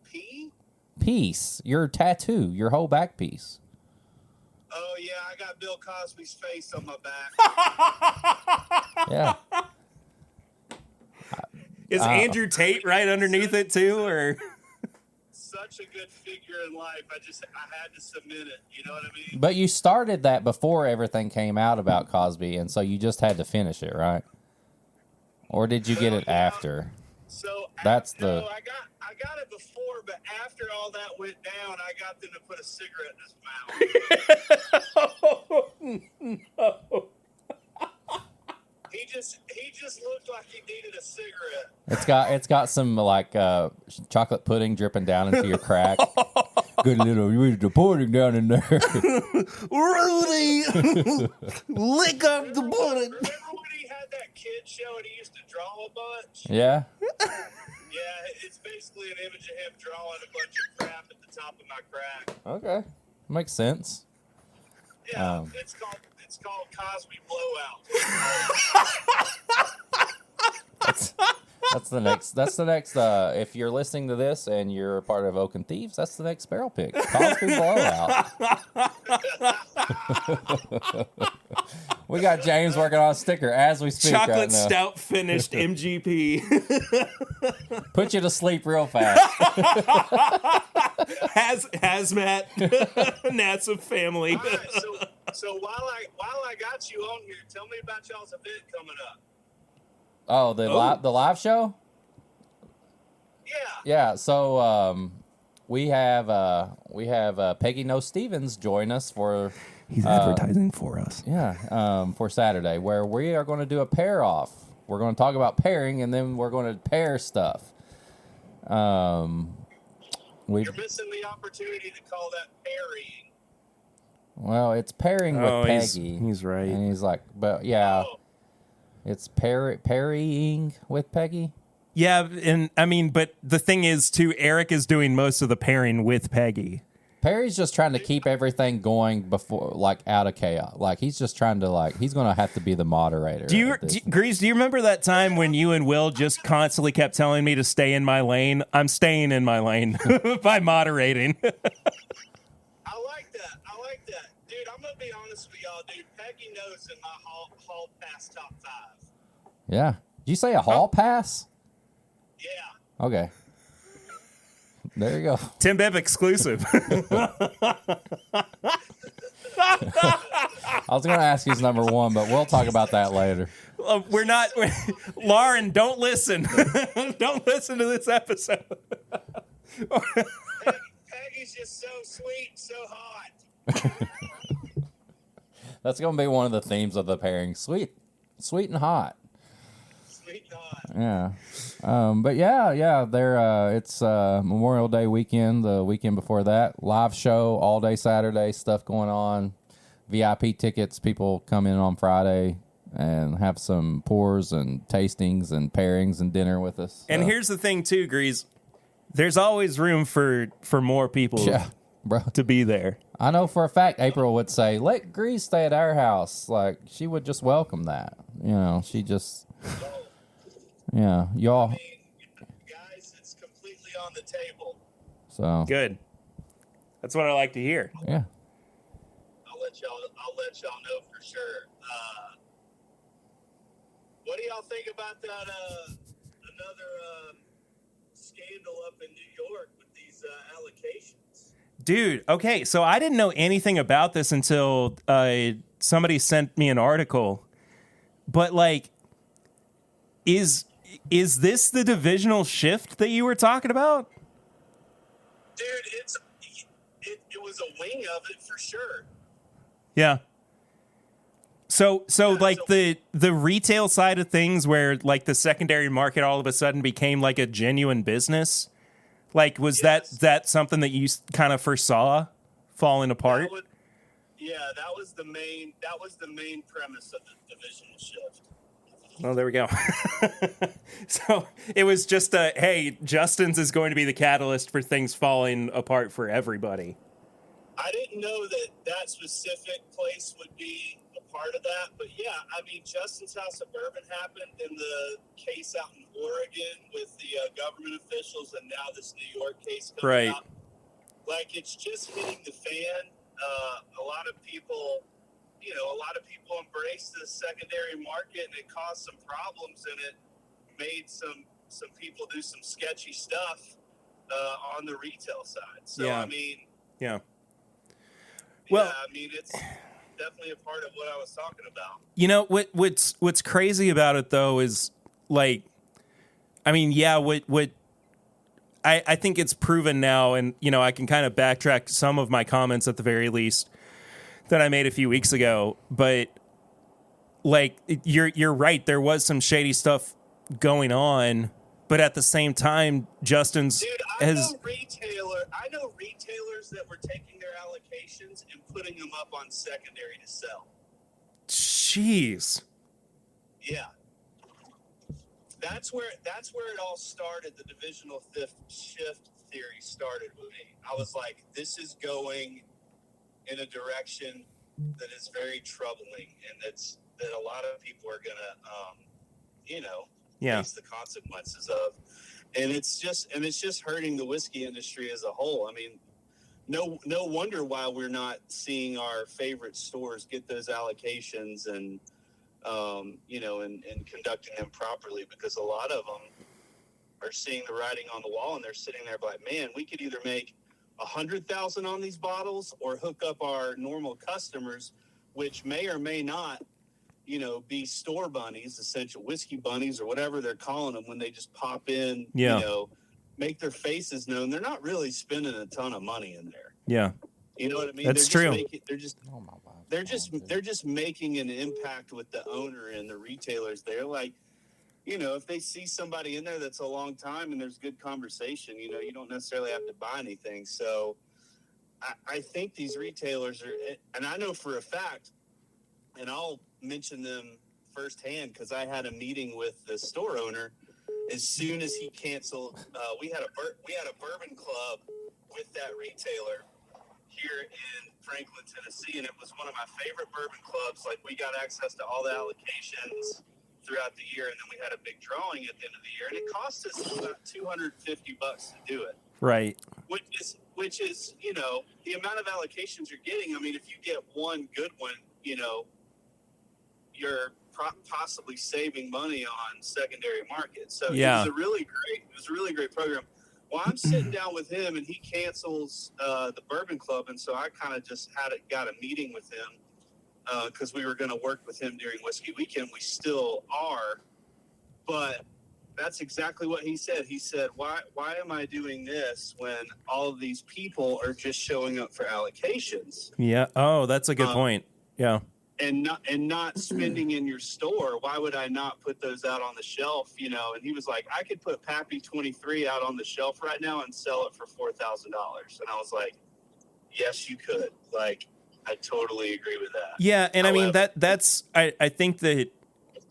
Speaker 1: piece. Your tattoo. Your whole back piece.
Speaker 4: Oh yeah, I got Bill Cosby's face on my back.
Speaker 1: Yeah.
Speaker 2: Is Andrew Tate right underneath it too, or?
Speaker 4: Such a good figure in life. I had to submit it. You know what I mean?
Speaker 1: But you started that before everything came out about Cosby, and so you just had to finish it, right? Or did you get it after?
Speaker 4: So
Speaker 1: That's
Speaker 4: no,
Speaker 1: the.
Speaker 4: I got it before, but after all that went down, I got them to put a cigarette in his mouth.
Speaker 2: No.
Speaker 4: He just looked like he needed a cigarette.
Speaker 1: It's got some like chocolate pudding dripping down into your crack. Good little pudding down in there.
Speaker 2: Rudy, lick up the pudding.
Speaker 4: Remember when he had that kid show and he used to draw a bunch?
Speaker 1: Yeah.
Speaker 4: Yeah, it's basically an image of him drawing a bunch of crap at the top of my crack.
Speaker 1: Okay. Makes sense.
Speaker 4: Yeah, it's called Cosby Blowout.
Speaker 1: That's the next if you're listening to this and you're a part of Oaken Thieves, that's the next barrel pick. Cosby Blowout. We got James working on a sticker as we speak.
Speaker 2: Chocolate
Speaker 1: right now.
Speaker 2: stout finished MGP.
Speaker 1: Put you to sleep real fast.
Speaker 2: Hazmat. NASA family.
Speaker 4: All right, so while I got you on here, tell me about y'all's event coming up.
Speaker 1: Oh, the live show?
Speaker 4: Yeah.
Speaker 1: Yeah, so we have Peggy No Stevens join us for
Speaker 2: He's advertising for us.
Speaker 1: for Saturday, where we are going to do a pair off. We're going to talk about pairing, and then we're going to pair stuff.
Speaker 4: You're missing the opportunity to call that parrying.
Speaker 1: Well, it's pairing with Peggy.
Speaker 2: He's right.
Speaker 1: And he's like, but yeah,
Speaker 4: Oh.
Speaker 1: it's parrying with Peggy.
Speaker 2: Yeah, and I mean, but the thing is, too, Eric is doing most of the pairing with Peggy.
Speaker 1: Perry's just trying to keep everything going before, like, out of chaos. Like, he's just trying to, he's going to have to be the moderator.
Speaker 2: Grease, do you remember that time when you and Will just constantly kept telling me to stay in my lane? I'm staying in my lane by moderating.
Speaker 4: I like that. Dude, I'm going to be honest with y'all, dude. Peggy knows in my hall pass top 5.
Speaker 1: Yeah. Did you say a hall pass?
Speaker 4: Yeah.
Speaker 1: Okay. There you go.
Speaker 2: TIMBP exclusive.
Speaker 1: I was going to ask who's number 1, but we'll talk about that later.
Speaker 2: Lauren, don't listen. Don't listen to this episode.
Speaker 4: Peggy's just so sweet, so hot.
Speaker 1: That's going to be one of the themes of the pairing. Sweet and hot.
Speaker 4: Sweet and hot.
Speaker 1: Yeah. But yeah, it's Memorial Day weekend, the weekend before that. Live show all day Saturday, stuff going on. VIP tickets, people come in on Friday and have some pours and tastings and pairings and dinner with us.
Speaker 2: And here's the thing too, Grease. There's always room for more people
Speaker 1: bro,
Speaker 2: to be there.
Speaker 1: I know for a fact April would say, let Grease stay at our house. Like, she would just welcome that. You know, she just... Yeah, y'all.
Speaker 4: I mean, guys, it's completely on the table.
Speaker 1: So
Speaker 2: Good. That's what I like to hear.
Speaker 1: yeah.
Speaker 4: I'll let y'all know for sure. What do y'all think about that? Another scandal up in New York with these allocations.
Speaker 2: Dude, okay, so I didn't know anything about this until somebody sent me an article. But is this the divisional shift that you were talking about?
Speaker 4: Dude, it was a wing of it for sure.
Speaker 2: Yeah. So the retail side of things where the secondary market all of a sudden became a genuine business. Was
Speaker 4: Yes.
Speaker 2: that something that you kind of foresaw falling apart?
Speaker 4: That was the main premise of the divisional shift.
Speaker 2: Oh, there we go. So it was just hey, Justin's is going to be the catalyst for things falling apart for everybody.
Speaker 4: I didn't know that specific place would be a part of that, but yeah, I mean, Justin's House of Bourbon happened in the case out in Oregon with the government officials, and now this New York case coming out. It's just hitting the fan. A lot of people embraced the secondary market, and it caused some problems, and it made some people do some sketchy stuff on the retail side. So
Speaker 2: Yeah.
Speaker 4: I mean,
Speaker 2: Well,
Speaker 4: I mean, it's definitely a part of what I was talking about.
Speaker 2: You know what's crazy about it though is like, I mean, yeah, what I think it's proven now, and, you know, I can kind of backtrack some of my comments at the very least that I made a few weeks ago, but like, you're right. There was some shady stuff going on, but at the same time, Justin's
Speaker 4: Dude, I know retailers that were taking their allocations and putting them up on secondary to sell.
Speaker 2: Jeez.
Speaker 4: Yeah. That's where it all started. The divisional shift theory started with me. I was like, this is going in a direction that is very troubling, and that a lot of people are gonna face the consequences of. And it's just hurting the whiskey industry as a whole. I mean, no wonder why we're not seeing our favorite stores get those allocations and and conducting them properly, because a lot of them are seeing the writing on the wall, and they're sitting there like, man, we could either make 100,000 on these bottles or hook up our normal customers, which may or may not, be store bunnies, essential whiskey bunnies, or whatever they're calling them, when they just pop in, make their faces known. They're not really spending a ton of money in there.
Speaker 2: Yeah.
Speaker 4: You know what I mean?
Speaker 2: That's true.
Speaker 4: They're just making an impact with the owner and the retailers. They're like, if they see somebody in there that's a long time and there's good conversation, you don't necessarily have to buy anything. So I think these retailers are, and I know for a fact, and I'll mention them firsthand because I had a meeting with the store owner as soon as he canceled. We had a bourbon club with that retailer here in Franklin, Tennessee, and it was one of my favorite bourbon clubs. Like, we got access to all the allocations throughout the year, and then we had a big drawing at the end of the year, and it cost us about $250 to do it.
Speaker 2: Right.
Speaker 4: Which is the amount of allocations you're getting. I mean, if you get one good one, you're possibly saving money on secondary market. So it was a really great program. Well, I'm sitting down with him, and he cancels the bourbon club, and so I kind of just got a meeting with him because we were going to work with him during Whiskey Weekend. We still are, but that's exactly what he said. He said, why am I doing this when all of these people are just showing up for allocations?
Speaker 2: Yeah. Oh, that's a good point. Yeah.
Speaker 4: And not spending in your store. Why would I not put those out on the shelf? And he was like, I could put Pappy 23 out on the shelf right now and sell it for $4,000. And I was like, yes, you could. Like, I totally agree with that.
Speaker 2: Yeah, and however, I mean that's I think that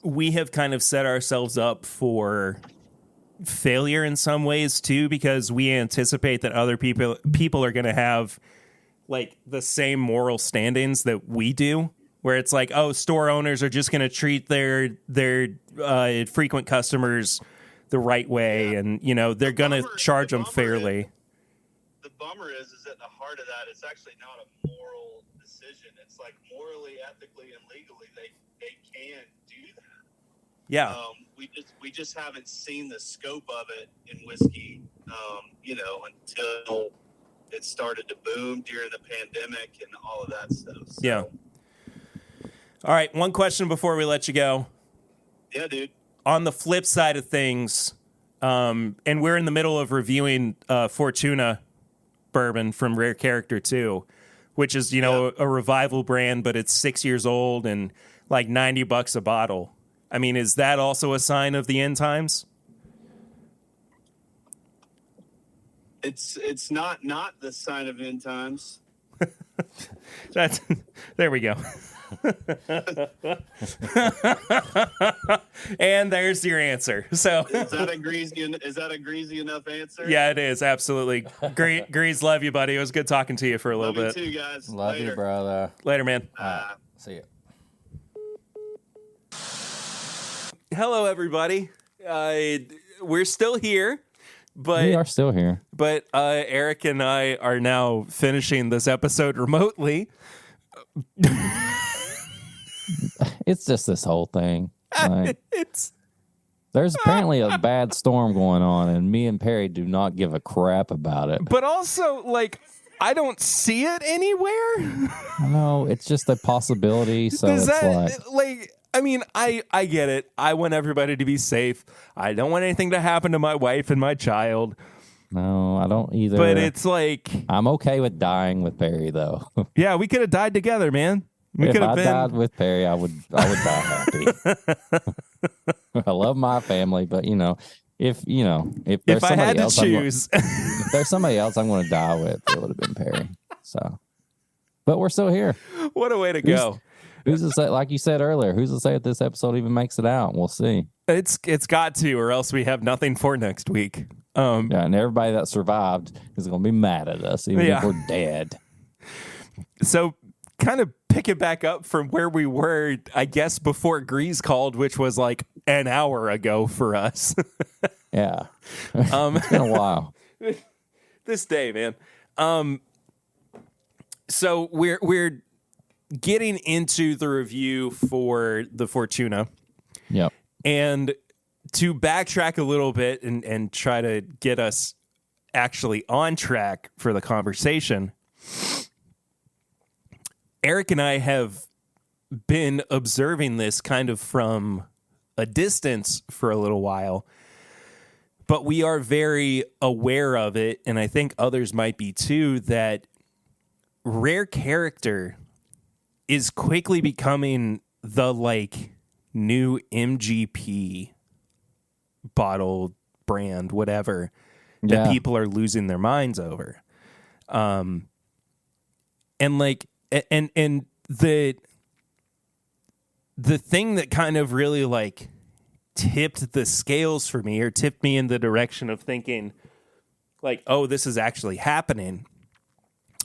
Speaker 2: we have kind of set ourselves up for failure in some ways too, because we anticipate that other people are going to have like the same moral standings that we do, where it's like, oh, store owners are just going to treat their frequent customers the right way, and they're going to charge them fairly.
Speaker 4: The bummer is at the heart of that, it's actually not a moral decision. It's like morally, ethically, and legally they can do that.
Speaker 2: Yeah.
Speaker 4: We just haven't seen the scope of it in whiskey, until it started to boom during the pandemic and all of that stuff. So.
Speaker 2: Yeah. All right, one question before we let you go.
Speaker 4: Yeah, dude.
Speaker 2: On the flip side of things, and we're in the middle of reviewing Fortuna bourbon from Rare Character 2, which is, a revival brand, but it's 6 years old and like $90 a bottle. I mean, is that also a sign of the end times?
Speaker 4: It's not the sign of end times.
Speaker 2: There we go. And there's your answer. So
Speaker 4: is that a greasy enough answer?
Speaker 2: Yeah, it is, absolutely. Grease, love you, buddy. It was good talking to you for a little bit.
Speaker 4: Love you too, guys.
Speaker 1: Love you, brother.
Speaker 2: Later, man.
Speaker 1: See ya.
Speaker 2: Hello, everybody. We're still here. But
Speaker 1: we are still here.
Speaker 2: But Eric and I are now finishing this episode remotely.
Speaker 1: It's just this whole thing. Like, there's apparently a bad storm going on, and me and Perry do not give a crap about it.
Speaker 2: But also, like, I don't see it anywhere.
Speaker 1: No, it's just a possibility. So it's like
Speaker 2: I mean, I get it. I want everybody to be safe. I don't want anything to happen to my wife and my child.
Speaker 1: No, I don't either.
Speaker 2: But it's like,
Speaker 1: I'm okay with dying with Perry, though.
Speaker 2: yeah, we could have died together, man. We
Speaker 1: If
Speaker 2: could
Speaker 1: I
Speaker 2: have been.
Speaker 1: died with Perry, I would die happy. I love my family, but if there's
Speaker 2: If I had
Speaker 1: somebody
Speaker 2: to
Speaker 1: else,
Speaker 2: choose,
Speaker 1: if there's somebody else I'm going to die with, it would have been Perry. So, but we're still here.
Speaker 2: what a way to go.
Speaker 1: Who's to say? Like you said earlier, who's to say if this episode even makes it out? We'll see.
Speaker 2: It's got to, or else we have nothing for next week.
Speaker 1: Yeah, and everybody that survived is going to be mad at us, even if we're dead.
Speaker 2: So, kind of pick it back up from where we were, I guess, before Grease called, which was like an hour ago for us.
Speaker 1: Yeah, it's been a while.
Speaker 2: This day, man. So we're getting into the review for the Fortuna.
Speaker 1: Yep.
Speaker 2: And to backtrack a little bit and try to get us actually on track for the conversation, Eric and I have been observing this kind of from a distance for a little while, but we are very aware of it, and I think others might be too, that Rare Character is quickly becoming the new MGP bottle brand, whatever, that people are losing their minds over. And the thing that kind of really tipped the scales for me, or tipped me in the direction of thinking oh, this is actually happening,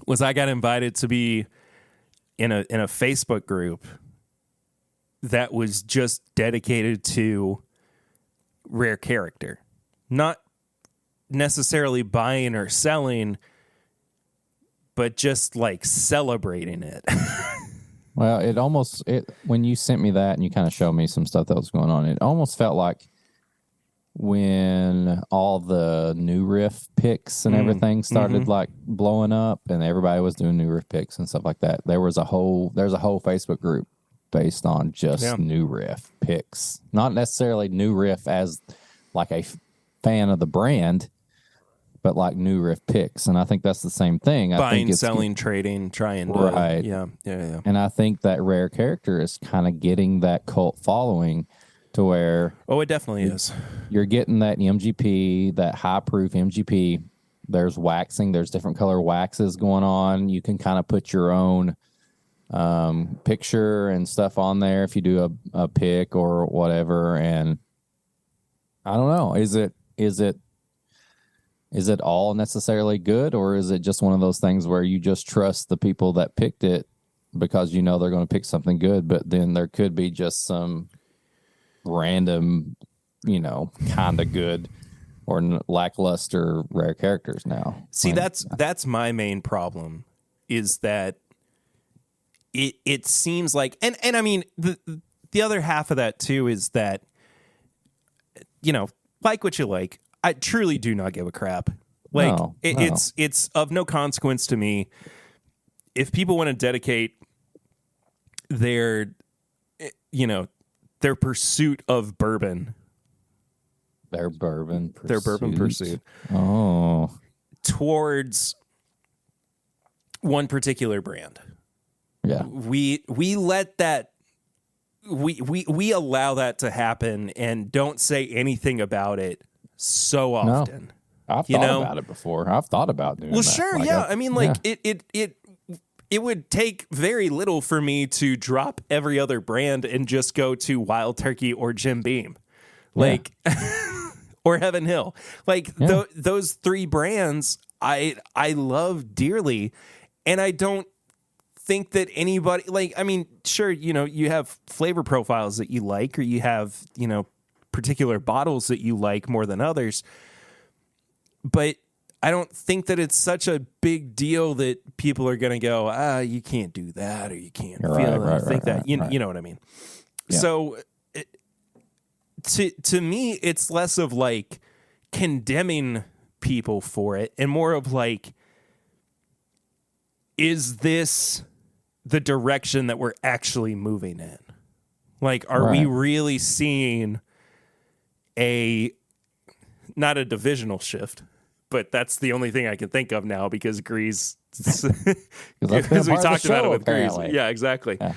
Speaker 2: was I got invited to be in a Facebook group that was just dedicated to Rare Character. Not necessarily buying or selling, but just celebrating it.
Speaker 1: Well, when you sent me that and you kind of showed me some stuff that was going on, it almost felt like when all the new riff picks and everything started blowing up, and everybody was doing new riff picks and stuff like that. There's a whole Facebook group based on just new riff picks, not necessarily new riff as a fan of the brand, but new riff picks. And I think that's the same thing.
Speaker 2: Buying, selling, trading, trying to.
Speaker 1: Right.
Speaker 2: Yeah.
Speaker 1: And I think that Rare Character is kind of getting that cult following to where...
Speaker 2: Oh, it definitely is.
Speaker 1: You're getting that MGP, that high-proof MGP. There's waxing. There's different color waxes going on. You can kind of put your own picture and stuff on there if you do a pick or whatever. And I don't know. Is it all necessarily good, or is it just one of those things where you just trust the people that picked it because they're going to pick something good, but then there could be just some random, kind of good or lackluster Rare Characters now?
Speaker 2: See, that's my main problem, is that it seems like, and I mean, the other half of that too is that, like what you like. I truly do not give a crap. It's of no consequence to me. If people want to dedicate their pursuit of bourbon,
Speaker 1: their bourbon
Speaker 2: pursuit, towards one particular brand, we let that. We allow that to happen and don't say anything about it so often.
Speaker 1: No, I've thought about it before. I've thought about doing that.
Speaker 2: Well, sure, yeah. I mean, it would take very little for me to drop every other brand and just go to Wild Turkey or Jim Beam, or Heaven Hill. Those three brands I love dearly, and I don't think that anybody sure, you have flavor profiles that you like, or you have particular bottles that you like more than others, but I don't think that it's such a big deal that people are going to go, you can't do that, or you can't think that. You know what I mean? Yeah. So to me, it's less of condemning people for it and more of is this the direction that we're actually moving in? Like, are we
Speaker 1: Right.
Speaker 2: really seeing not a divisional shift, but that's the only thing I can think of now because Grease,
Speaker 1: that's been a
Speaker 2: because we
Speaker 1: part of the
Speaker 2: talked about it
Speaker 1: show,
Speaker 2: with
Speaker 1: apparently.
Speaker 2: Grease. Yeah, exactly.
Speaker 1: Yeah.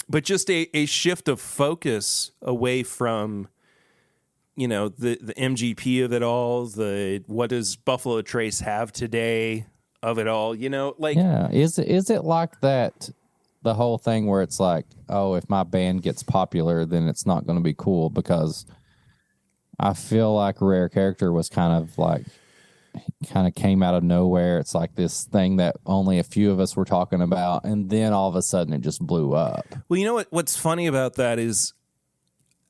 Speaker 2: But just a shift of focus away from, the MGP of it all, what does Buffalo Trace have today of it all, like,
Speaker 1: Yeah. Is it like that, the whole thing where it's like, oh, if my band gets popular, then it's not going to be cool? Because I feel like Rare Character was kind of came out of nowhere. It's like this thing that only a few of us were talking about, and then all of a sudden it just blew up.
Speaker 2: well, you know what's funny about that is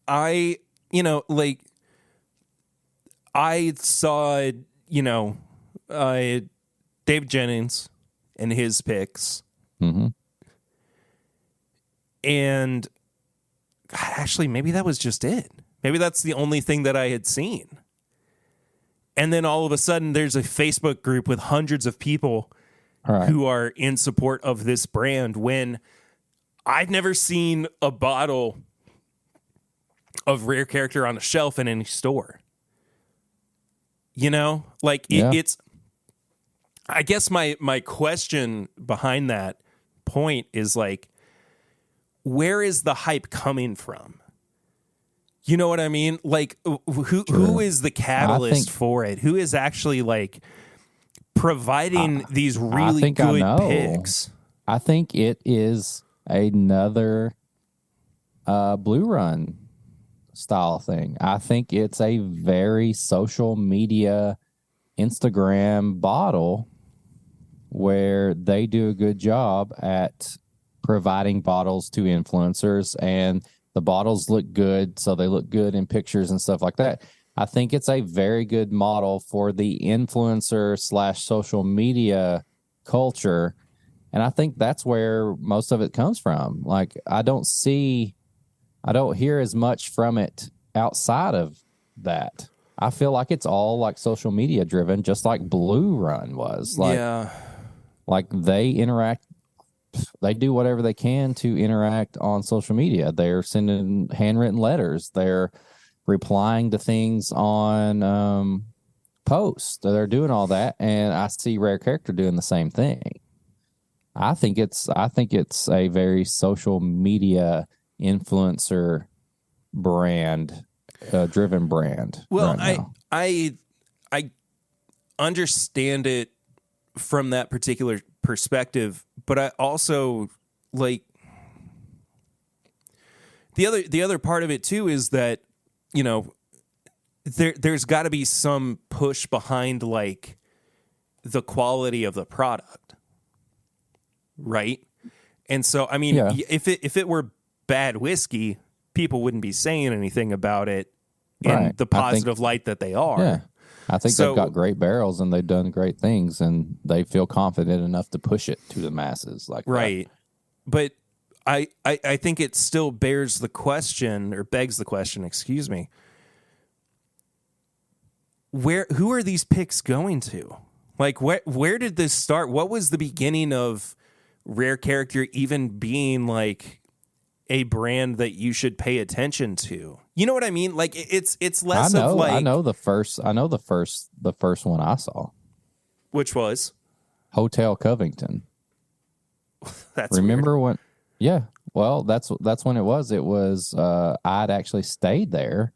Speaker 2: I saw, Dave Jennings and his picks.
Speaker 1: Mm-hmm.
Speaker 2: And God, actually, maybe that was just it. Maybe that's the only thing that I had seen. And then all of a sudden, there's a Facebook group with hundreds of people who are in support of this brand when I've never seen a bottle of Rare Character on a shelf in any store. It's, I guess my question behind that point is like, where is the hype coming from? You know what I mean? Like, who is the catalyst for it? Who is actually like providing these really good picks?
Speaker 1: I think it is another Blue Run style thing. I think it's a very social media, Instagram bottle where they do a good job at providing bottles to influencers, and the bottles look good, so they look good in pictures and stuff like that. I think it's a very good model for the influencer / social media culture, and I think that's where most of it comes from. Like, I don't hear as much from it outside of that. I feel like it's all like social media driven, just like Blue Run was. Like they interact. They do whatever they can to interact on social media. They're sending handwritten letters. They're replying to things on posts. They're doing all that, and I see Rare Character doing the same thing. I think it's a very social media influencer brand, driven brand.
Speaker 2: Well,
Speaker 1: right now.
Speaker 2: I understand it from that particular perspective, but I also like the other part of it too is that there's got to be some push behind like the quality of the product, right? And so I mean, if it were bad whiskey, people wouldn't be saying anything about it in the positive light that they are.
Speaker 1: Yeah. I think they've got great barrels and they've done great things, and they feel confident enough to push it to the masses like that.
Speaker 2: But I think it still begs the question, excuse me. Who are these picks going to? Like, where did this start? What was the beginning of Rare Character even being like a brand that you should pay attention to? You know what I mean? Like, it's less of like,
Speaker 1: I know the first one I saw.
Speaker 2: Which was
Speaker 1: Hotel Covington.
Speaker 2: That's
Speaker 1: remember
Speaker 2: weird.
Speaker 1: when? Yeah, well, that's when it was. It was I'd actually stayed there,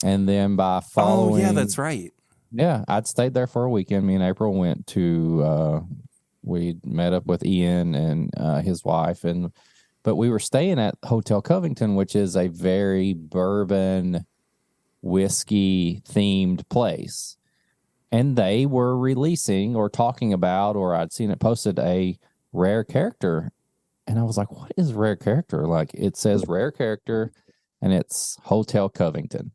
Speaker 1: and then by following,
Speaker 2: yeah, that's right.
Speaker 1: Yeah, I'd stayed there for a weekend. Me and April went to. We met up with Ian and his wife, but we were staying at Hotel Covington, which is a very bourbon whiskey themed place. And they were releasing or talking about, or I'd seen it posted, a Rare Character. And I was like, what is Rare Character? Like, it says Rare Character and it's Hotel Covington.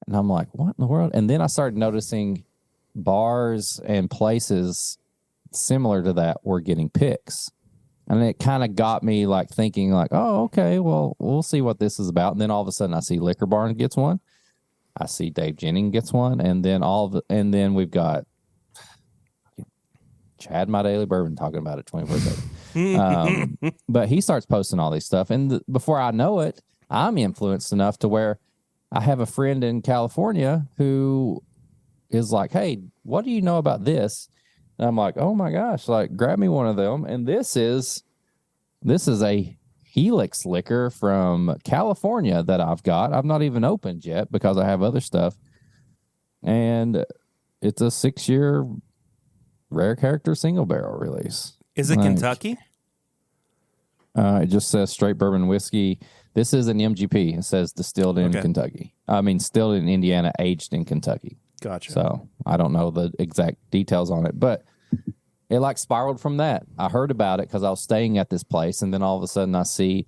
Speaker 1: And I'm like, what in the world? And then I started noticing bars and places similar to that were getting picks. And it kind of got me like thinking like, oh, okay, well, we'll see what this is about. And then all of a sudden I see Liquor Barn gets one. I see Dave Jennings gets one. And then we've got Chad My Daily Bourbon talking about it 24/7. But he starts posting all these stuff, and before I know it, I'm influenced enough to where I have a friend in California who is like, "Hey, what do you know about this?" And I'm like, "Oh my gosh, like grab me one of them." And this is a Helix liquor from California that I've got. I've not even opened yet because I have other stuff. And it's a 6-year rare character single barrel release.
Speaker 2: Is it Kentucky?
Speaker 1: It just says straight bourbon whiskey. This is an MGP. It says distilled in Kentucky. I mean, distilled in Indiana, aged in Kentucky.
Speaker 2: Gotcha.
Speaker 1: So I don't know the exact details on it, but it like spiraled from that. I heard about it because I was staying at this place, and then all of a sudden I see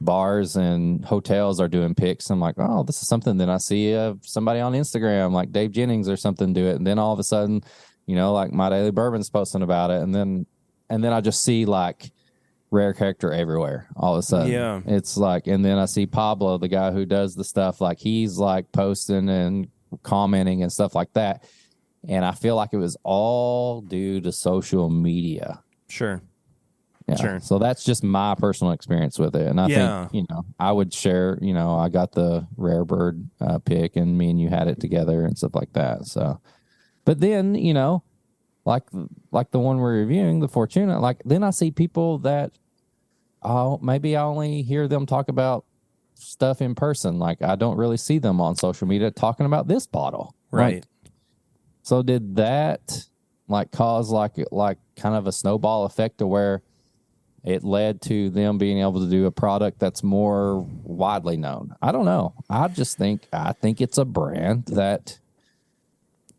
Speaker 1: bars and hotels are doing picks. I'm like, oh, this is something. Then I see somebody on Instagram, like Dave Jennings or something, do it, and then all of a sudden, like My Daily Bourbon's posting about it, and then I just see like rare character everywhere. All of a sudden,
Speaker 2: yeah,
Speaker 1: it's like, and then I see Pablo, the guy who does the stuff, like he's like posting and commenting and stuff like that. And I feel like it was all due to social media.
Speaker 2: Sure.
Speaker 1: Yeah.
Speaker 2: Sure.
Speaker 1: So that's just my personal experience with it. And I think, I would share, I got the Rare Bird pick, and me and you had it together and stuff like that. So, but then, like the one we're reviewing, the Fortuna, like then I see people that, maybe I only hear them talk about stuff in person. Like I don't really see them on social media talking about this bottle.
Speaker 2: Right.
Speaker 1: Like, so did that like cause like kind of a snowball effect to where it led to them being able to do a product that's more widely known? I don't know. I think it's a brand that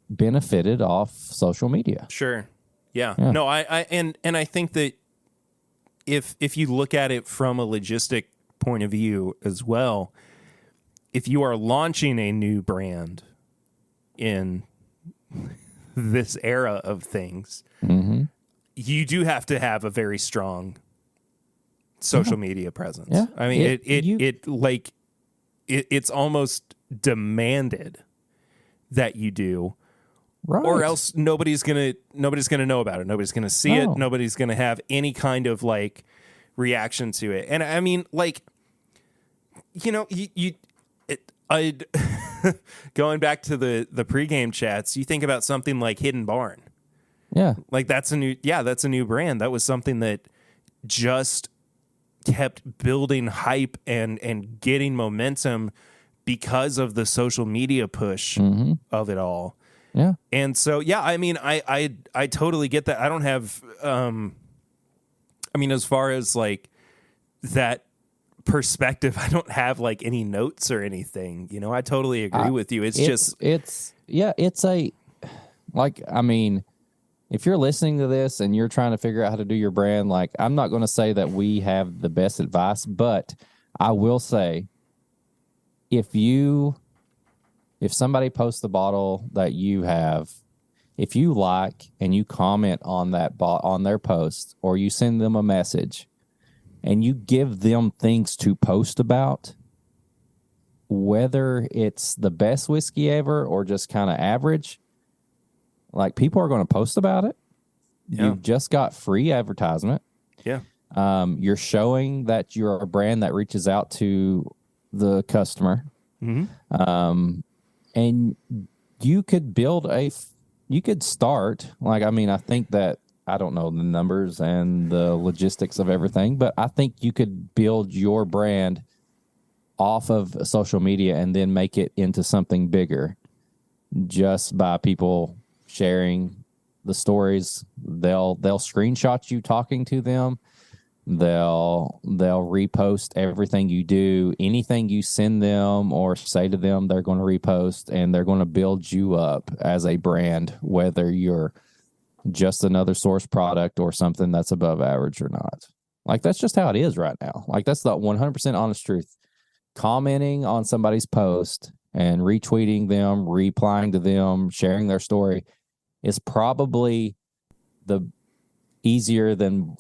Speaker 1: benefited off social media.
Speaker 2: Sure. Yeah. No, I think that if you look at it from a logistic point of view as well, if you are launching a new brand in this era of things, you do have to have a very strong social media presence.
Speaker 1: Yeah.
Speaker 2: I mean, it's almost demanded that you do,
Speaker 1: Right.
Speaker 2: or else nobody's gonna know about it. Nobody's gonna see it. Nobody's gonna have any kind of like reaction to it. And I mean, like, I'd going back to the pregame chats, you think about something like Hidden Barn.
Speaker 1: Yeah.
Speaker 2: Like that's a new brand. That was something that just kept building hype and getting momentum because of the social media push of it all.
Speaker 1: Yeah.
Speaker 2: And so, I mean, I totally get that. I don't have, as far as like that perspective, I don't have like any notes or anything, I totally agree with you. If you're listening to this and you're trying to figure out how to do your brand, like I'm not going to say that we have the best advice, but I will say if somebody posts the bottle that you have, if you like and you comment on that on their post, or you send them a message and you give them things to post about, whether it's the best whiskey ever or just kind of average, like people are going to post about it. Yeah. You've just got free advertisement. Yeah.
Speaker 1: You're showing that you're a brand that reaches out to the customer. And you could start, like, I think that, I don't know the numbers and the logistics of everything, but I think you could build your brand off of social media and then make it into something bigger just by people sharing the stories. They'll screenshot you talking to them. They'll repost everything you do, anything you send them or say to them, they're going to repost, and they're going to build you up as a brand, whether you're just another source product or something that's above average or not. Like, that's just how it is right now. Like, that's the 100% honest truth. Commenting on somebody's post and retweeting them, replying to them, sharing their story is probably the easier than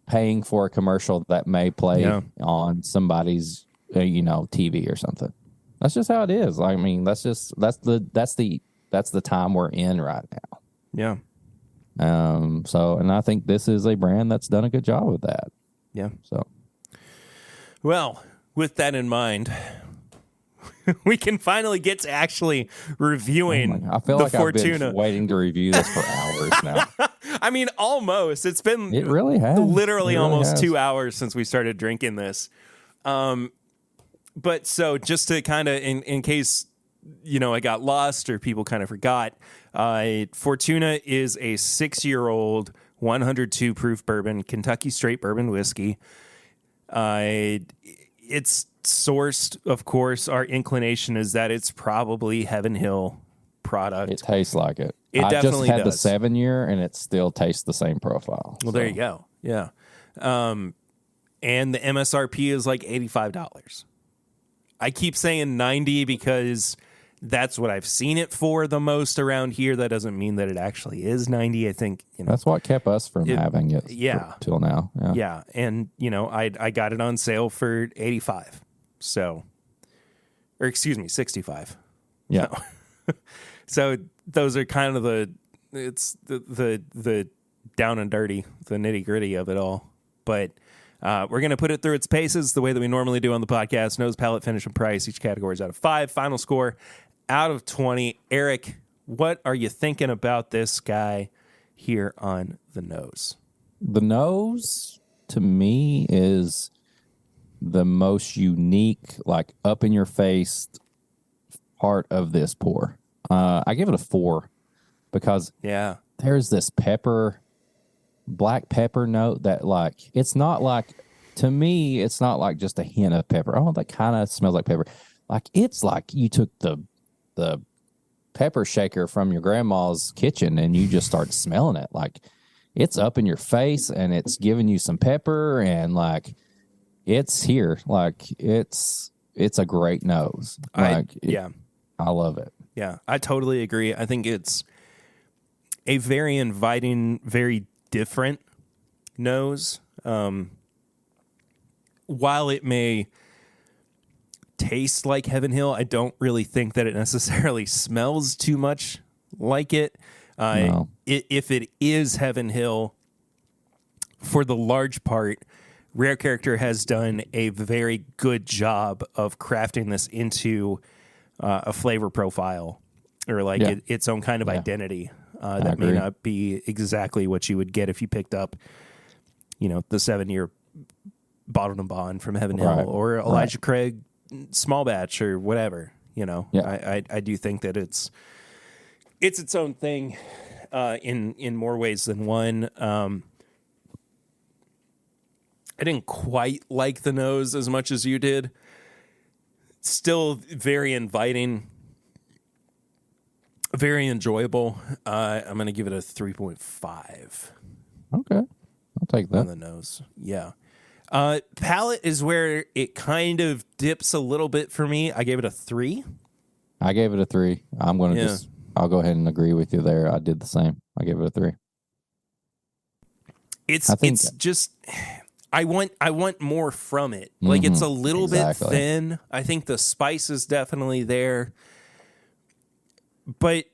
Speaker 1: paying for a commercial that may play on somebody's TV or something. That's just how it is. That's the time we're in right now.
Speaker 2: Yeah.
Speaker 1: And I think this is a brand that's done a good job with that.
Speaker 2: Yeah.
Speaker 1: So,
Speaker 2: Well, with that in mind, we can finally get to actually reviewing
Speaker 1: I feel
Speaker 2: the
Speaker 1: like
Speaker 2: Fortuna.
Speaker 1: I've been waiting to review this for hours now.
Speaker 2: I mean, almost. It's been
Speaker 1: It really has.
Speaker 2: literally
Speaker 1: It really
Speaker 2: almost
Speaker 1: has.
Speaker 2: 2 hours since we started drinking this. But so just to kind of, in case, I got lost or people kind of forgot, Fortuna is a 6-year-old 102 proof bourbon, Kentucky straight bourbon whiskey. It's sourced, of course. Our inclination is that it's probably Heaven Hill product.
Speaker 1: It tastes like it.
Speaker 2: It
Speaker 1: I
Speaker 2: definitely
Speaker 1: just had
Speaker 2: does.
Speaker 1: the 7-year, and it still tastes the same profile.
Speaker 2: Well, there you go. Yeah. And the MSRP is like $85. I keep saying 90 because that's what I've seen it for the most around here. That doesn't mean that it actually is 90. I think,
Speaker 1: That's what kept us from having it till now. Yeah.
Speaker 2: Yeah. And, I got it on sale for 85. So, or excuse me, 65.
Speaker 1: Yeah.
Speaker 2: No. So those are kind of the down and dirty, the nitty gritty of it all. But we're going to put it through its paces the way that we normally do on the podcast. Nose, palate, finish, and price. Each category is out of 5. Final score out of 20. Eric, what are you thinking about this guy here on the nose?
Speaker 1: The nose, to me, is the most unique, like up in your face part of this pour. I give it a 4 because there's this black pepper note that, like, it's not like, to me, it's not like just a hint of pepper. Oh, that kind of smells like pepper. Like, it's like you took the pepper shaker from your grandma's kitchen and you just started smelling it. Like, it's up in your face and it's giving you some pepper, and like, it's here. Like, it's a great nose. I love it.
Speaker 2: Yeah, I totally agree. I think it's a very inviting, very different nose. While it may taste like Heaven Hill, I don't really think that it necessarily smells too much like it.
Speaker 1: No.
Speaker 2: If it is Heaven Hill, for the large part, Rare Character has done a very good job of crafting this into a flavor profile, or like its own kind of identity that may not be exactly what you would get if you picked up, the 7-year bottled and bond from Heaven Hill or Elijah Craig small batch or whatever. I do think that it's its own thing in more ways than one. I didn't quite like the nose as much as you did. Still very inviting, very enjoyable. I'm going to give it a 3.5.
Speaker 1: Okay. I'll take that.
Speaker 2: On the nose. Yeah. Palate is where it kind of dips a little bit for me. I gave it a 3.
Speaker 1: I gave it a 3. I'm going to I'll go ahead and agree with you there. I did the same. I gave it a 3.
Speaker 2: It's just, I want more from it. Like, it's a little bit thin. I think the spice is definitely there, but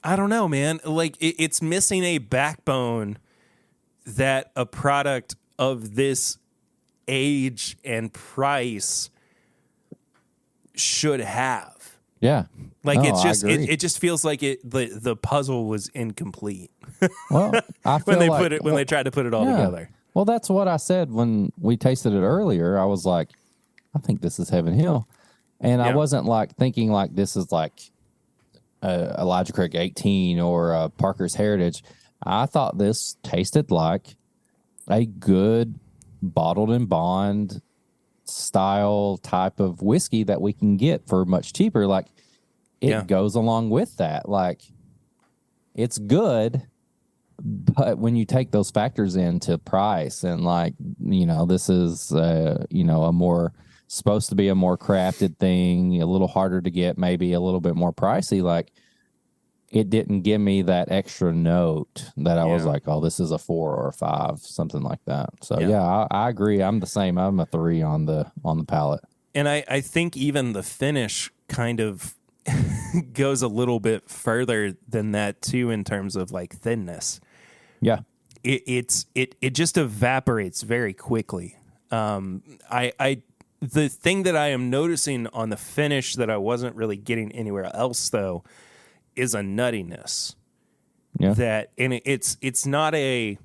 Speaker 2: I don't know, man. Like, it's missing a backbone that a product of this age and price should have.
Speaker 1: Yeah.
Speaker 2: Like, it's just it just feels like the puzzle was incomplete.
Speaker 1: Well, I feel
Speaker 2: when they tried to put it all together.
Speaker 1: Well, that's what I said when we tasted it earlier. I was like, I think this is Heaven Hill. And I wasn't like thinking like this is like Elijah Craig 18 or Parker's Heritage. I thought this tasted like a good bottled and bond style type of whiskey that we can get for much cheaper. Like, it goes along with that. Like, it's good, but when you take those factors into price and like, this is, a more supposed to be a more crafted thing, a little harder to get, maybe a little bit more pricey. Like, it didn't give me that extra note that I was like, oh, this is a 4 or a 5, something like that. So I agree. I'm the same. I'm a 3 on the palate.
Speaker 2: And I think even the finish kind of goes a little bit further than that too in terms of like thinness.
Speaker 1: Yeah.
Speaker 2: It just evaporates very quickly. The thing that I am noticing on the finish that I wasn't really getting anywhere else though is a nuttiness.
Speaker 1: Yeah.
Speaker 2: It's not a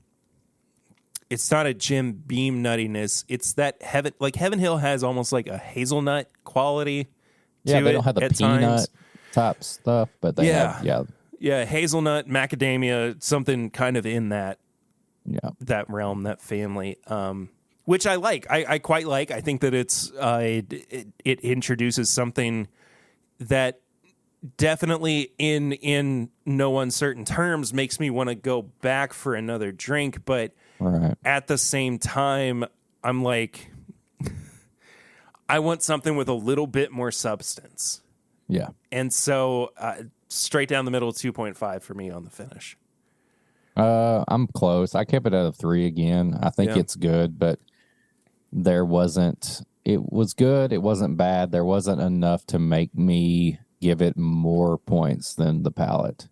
Speaker 2: Jim Beam nuttiness. It's that Heaven Hill has almost like a hazelnut quality.
Speaker 1: Yeah,
Speaker 2: to
Speaker 1: they
Speaker 2: it
Speaker 1: don't have the
Speaker 2: at
Speaker 1: peanut
Speaker 2: times.
Speaker 1: type stuff, but they have
Speaker 2: hazelnut, macadamia, something kind of in that realm, that family, which I like. I quite like. I think that it introduces something that definitely in no uncertain terms makes me want to go back for another drink, but at the same time, I'm like, I want something with a little bit more substance.
Speaker 1: Yeah.
Speaker 2: And so straight down the middle, 2.5 for me on the finish.
Speaker 1: I'm close. I kept it at a 3 again. I think it's good, but it was good. It wasn't bad. There wasn't enough to make me give it more points than the palate.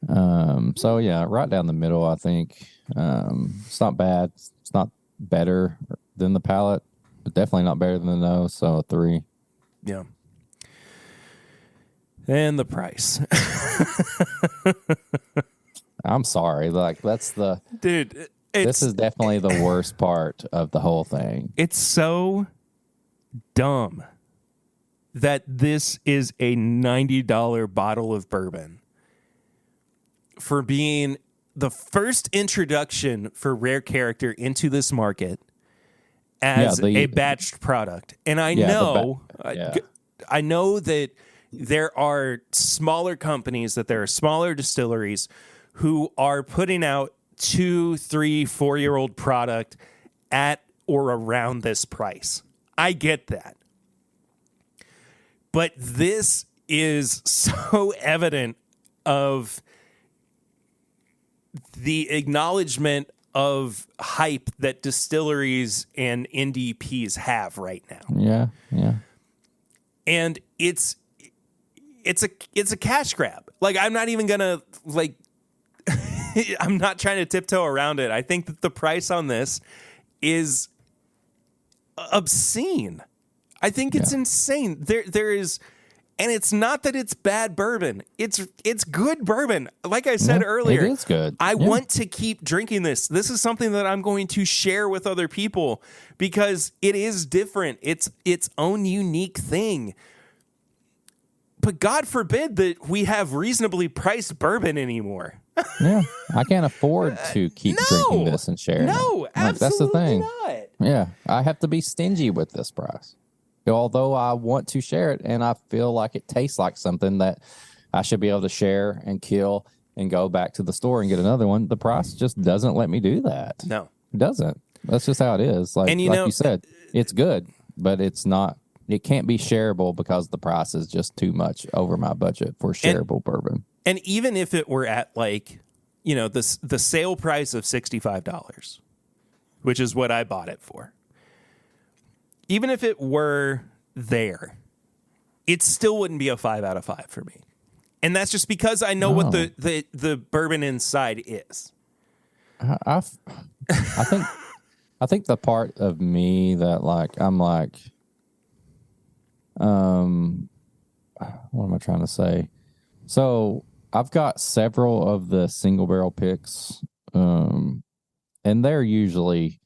Speaker 1: So yeah, right down the middle, I think. It's not bad. It's not better than the palate, but definitely not better than the nose. So a 3.
Speaker 2: Yeah. And the price.
Speaker 1: I'm sorry. Like that's
Speaker 2: dude.
Speaker 1: This is definitely the worst part of the whole thing.
Speaker 2: It's so dumb that this is a $90 bottle of bourbon for being the first introduction for Rare Character into this market as a batched product. And I know that there are smaller companies, that there are smaller distilleries who are putting out 2, 3, 4-year-old product at or around this price. I get that. But this is so evident of the acknowledgement of hype that distilleries and NDPs have right now.
Speaker 1: Yeah, yeah.
Speaker 2: And it's a cash grab. Like, I'm not even gonna I'm not trying to tiptoe around it. I think that the price on this is obscene. I think it's insane. There is, and it's not that it's bad bourbon. It's good bourbon. Like I said earlier,
Speaker 1: it is good.
Speaker 2: I want to keep drinking this. This is something that I'm going to share with other people because it is different. It's its own unique thing. But God forbid that we have reasonably priced bourbon anymore.
Speaker 1: Yeah, I can't afford to keep drinking this and sharing it.
Speaker 2: Absolutely
Speaker 1: that's the thing.
Speaker 2: not.
Speaker 1: Yeah, I have to be stingy with this price. Although I want to share it, and I feel like it tastes like something that I should be able to share and kill and go back to the store and get another one, the price just doesn't let me do that.
Speaker 2: No.
Speaker 1: It doesn't. That's just how it is. Like,
Speaker 2: and
Speaker 1: you said, it's good, but it's not. It can't be shareable because the price is just too much over my budget for shareable bourbon.
Speaker 2: And even if it were at the sale price of $65, which is what I bought it for, even if it were there, it still wouldn't be a 5 out of 5 for me. And that's just because I know what the bourbon inside is.
Speaker 1: I think the part of me that I'm like, what am I trying to say? So I've got several of the single barrel picks, and they're usually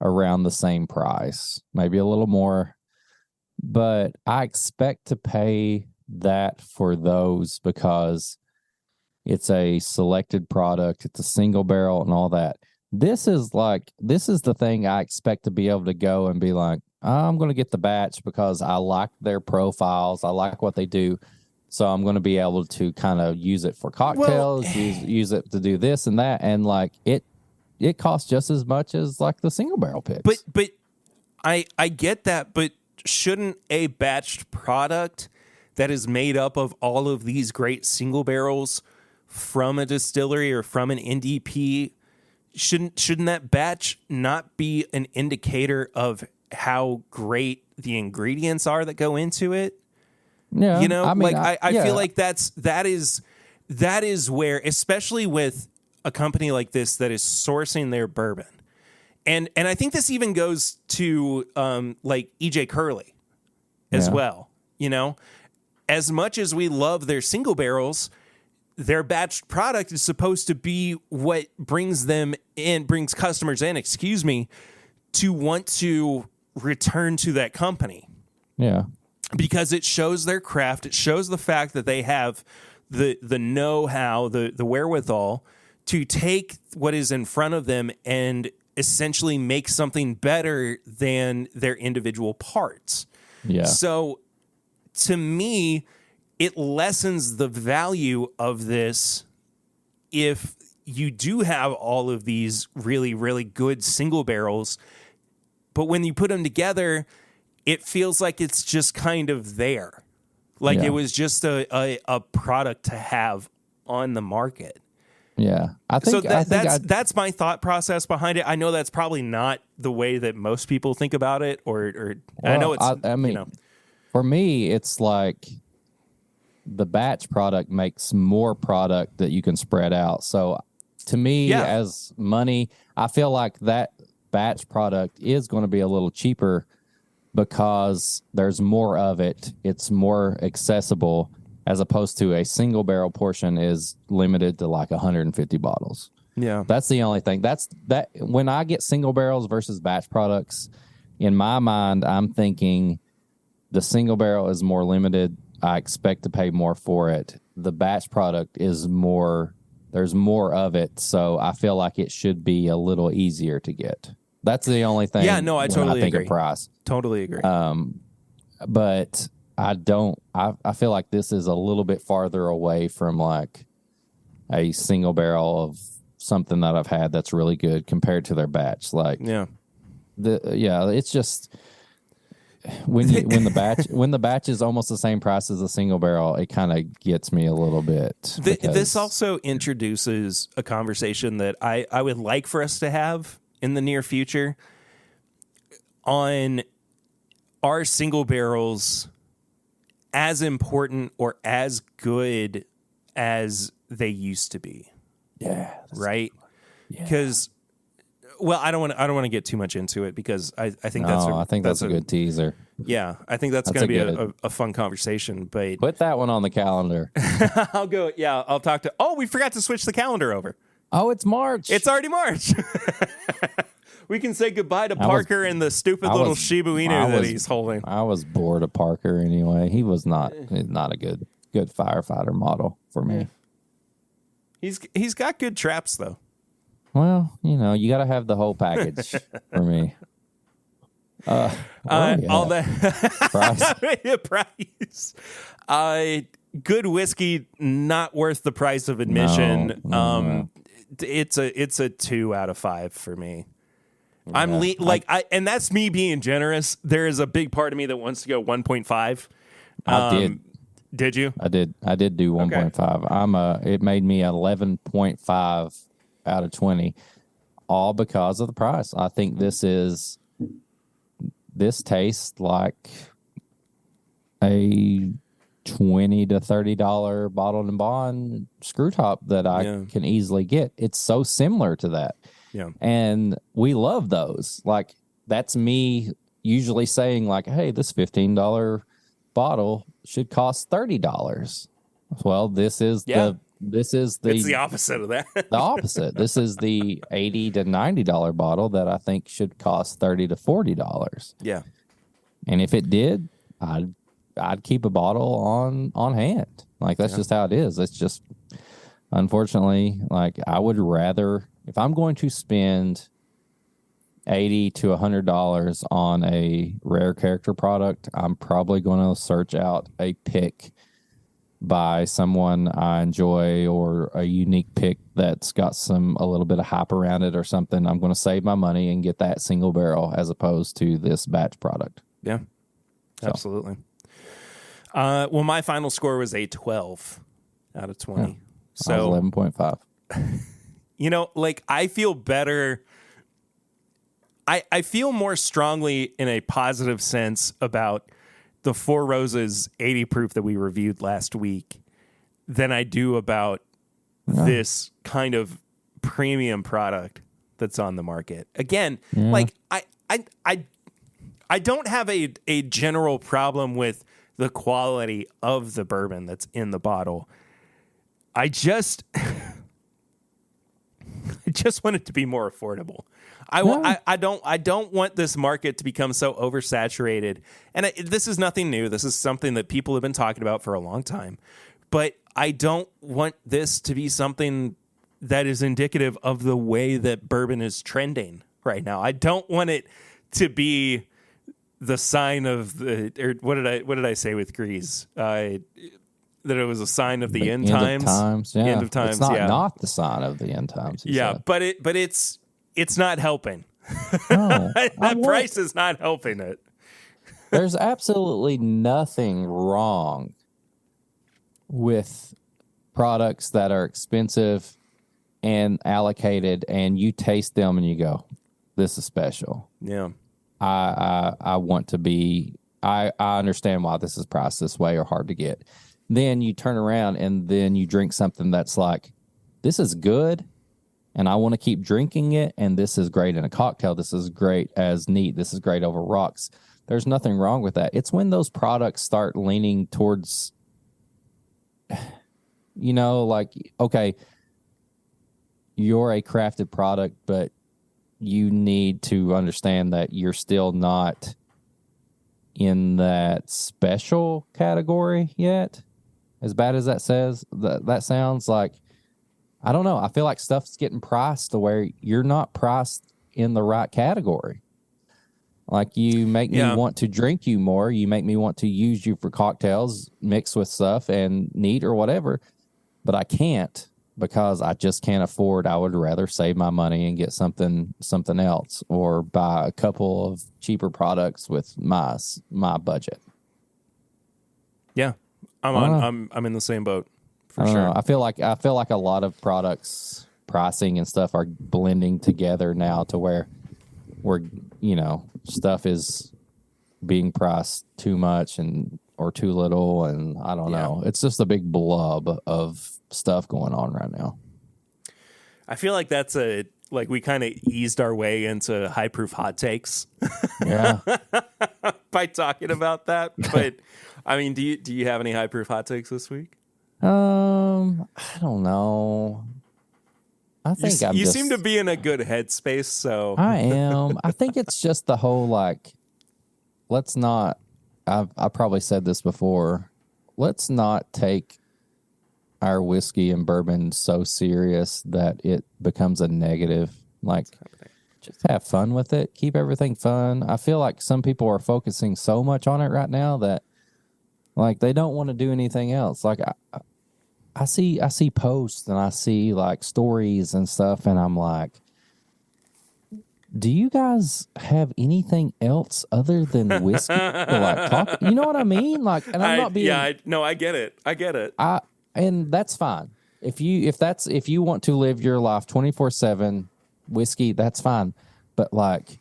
Speaker 1: around the same price, maybe a little more, but I expect to pay that for those because it's a selected product, it's a single barrel and all that. This is the thing I expect to be able to go and be like, I'm going to get the batch because I like their profiles. I like what they do. So I'm going to be able to kind of use it for cocktails, use it to do this and that. And it costs just as much as the single barrel picks.
Speaker 2: But I get that. But shouldn't a batched product that is made up of all of these great single barrels from a distillery or from an NDP, shouldn't that batch not be an indicator of how great the ingredients are that go into it?
Speaker 1: Yeah,
Speaker 2: You know,
Speaker 1: I mean,
Speaker 2: I feel like that is where, especially with a company like this that is sourcing their bourbon, and I think this even goes to like EJ Curley as well. You know, as much as we love their single barrels, their batch product is supposed to be what brings customers in, to want to return to that company.
Speaker 1: Yeah.
Speaker 2: Because it shows their craft. It shows the fact that they have the know-how, the wherewithal to take what is in front of them and essentially make something better than their individual parts.
Speaker 1: Yeah.
Speaker 2: So to me, it lessens the value of this if you do have all of these really, really good single barrels, but when you put them together, it feels like it's just kind of there. Like it was just a product to have on the market.
Speaker 1: Yeah.
Speaker 2: That's my thought process behind it. I know that's probably not the way that most people think about it, or I know it's,
Speaker 1: I mean,
Speaker 2: you know.
Speaker 1: For me, it's like the batch product makes more product that you can spread out. So to me, as money, I feel like that batch product is going to be a little cheaper because there's more of it. It's more accessible, as opposed to a single barrel portion is limited to like 150 bottles.
Speaker 2: Yeah.
Speaker 1: That's the only thing. That when I get single barrels versus batch products, in my mind, I'm thinking the single barrel is more limited. I expect to pay more for it. The batch product is more, there's more of it. So I feel like it should be a little easier to get. That's the only thing.
Speaker 2: Yeah, no, I totally
Speaker 1: think
Speaker 2: agree.
Speaker 1: of price.
Speaker 2: Totally agree.
Speaker 1: But I feel like this is a little bit farther away from like a single barrel of something that I've had that's really good compared to their batch. Like, it's just when the batch is almost the same price as a single barrel, it kind of gets me a little bit.
Speaker 2: This also introduces a conversation that I would like for us to have in the near future on, are single barrels as important or as good as they used to be?
Speaker 1: Yeah.
Speaker 2: Right? Because I don't want to get too much into it, because I think that's a
Speaker 1: good teaser.
Speaker 2: Yeah, I think that's going to be a fun conversation. But
Speaker 1: put that one on the calendar.
Speaker 2: I'll go. Yeah, I'll talk to. Oh, we forgot to switch the calendar over.
Speaker 1: Oh, it's March.
Speaker 2: It's already March. We can say goodbye to Parker and the stupid little Shiba Inu that he's holding.
Speaker 1: I was bored of Parker anyway. He was not a good firefighter model for me.
Speaker 2: He's got good traps though.
Speaker 1: Well, you got to have the whole package for me.
Speaker 2: All that price. Good whiskey, not worth the price of admission.
Speaker 1: No.
Speaker 2: It's a 2 out of 5 for me. Yeah. And that's me being generous. There is a big part of me that wants to go 1.5.
Speaker 1: I did.
Speaker 2: Did you?
Speaker 1: I did do 1.5. Okay. It made me 11.5 out of 20, all because of the price. I think this tastes like a $20 to $30 bottled and bond screw top that I can easily get. It's so similar to that.
Speaker 2: Yeah.
Speaker 1: And we love those. Like, that's me usually saying like, hey, this $15 bottle should cost $30. Well, it's the
Speaker 2: opposite of that.
Speaker 1: The opposite. This is the $80 to $90 bottle that I think should cost $30 to $40.
Speaker 2: Yeah.
Speaker 1: And if it did, I'd keep a bottle on hand. Like, that's just how it is. It's just, unfortunately, like, I would rather, if I'm going to spend $80 to $100 on a rare character product, I'm probably going to search out a pick by someone I enjoy, or a unique pick that's got a little bit of hype around it or something. I'm going to save my money and get that single barrel as opposed to this batch product.
Speaker 2: Yeah, absolutely. Well, my final score was a 12 out of 20.
Speaker 1: Yeah,
Speaker 2: so
Speaker 1: 11.5.
Speaker 2: I feel better. I feel more strongly in a positive sense about the Four Roses 80 proof that we reviewed last week than I do about this kind of premium product that's on the market. Again, like I don't have a general problem with the quality of the bourbon that's in the bottle. I just want it to be more affordable. I don't want this market to become so oversaturated. And this is nothing new. This is something that people have been talking about for a long time. But I don't want this to be something that is indicative of the way that bourbon is trending right now. I don't want it to be the sign of the, or what did I say with Grease? That it was a sign of the end times.
Speaker 1: Yeah.
Speaker 2: End of times.
Speaker 1: It's not the sign of the end times.
Speaker 2: Yeah,
Speaker 1: said.
Speaker 2: but it's not helping.
Speaker 1: No,
Speaker 2: That price is not helping it.
Speaker 1: There's absolutely nothing wrong with products that are expensive and allocated, and you taste them and you go, "This is special."
Speaker 2: Yeah,
Speaker 1: I want to be. I understand why this is priced this way or hard to get. Then you turn around and then you drink something that's like, this is good, and I want to keep drinking it, and this is great in a cocktail. This is great as neat. This is great over rocks. There's nothing wrong with that. It's when those products start leaning towards, like, okay, you're a crafted product, but you need to understand that you're still not in that special category yet. As bad as that sounds, like, I don't know. I feel like stuff's getting priced to where you're not priced in the right category. Like, you make me want to drink you more. You make me want to use you for cocktails mixed with stuff and neat or whatever. But I can't because I just can't afford. I would rather save my money and get something else or buy a couple of cheaper products with my budget.
Speaker 2: Yeah. I'm in the same boat for sure.
Speaker 1: I feel like a lot of products pricing and stuff are blending together now to where stuff is being priced too much or too little, and I don't know. It's just a big blob of stuff going on right now.
Speaker 2: I feel like that's we kind of eased our way into high proof hot takes.
Speaker 1: Yeah.
Speaker 2: By talking about that. But I mean, do you have any high proof hot takes this week?
Speaker 1: I don't know. I think
Speaker 2: you seem to be in a good headspace, so
Speaker 1: I am. I think it's just the whole, like, let's not. I probably said this before. Let's not take our whiskey and bourbon so serious that it becomes a negative. Like, just have fun with it. Keep everything fun. I feel like some people are focusing so much on it right now that, like, they don't want to do anything else. Like, I see posts and I see, like, stories and stuff, and I'm like, do you guys have anything else other than whiskey to, like, talk? You know what I mean? Like, and I'm not being.
Speaker 2: Yeah, I get it.
Speaker 1: And that's fine. If you want to live your life 24/7 whiskey, that's fine. But, like,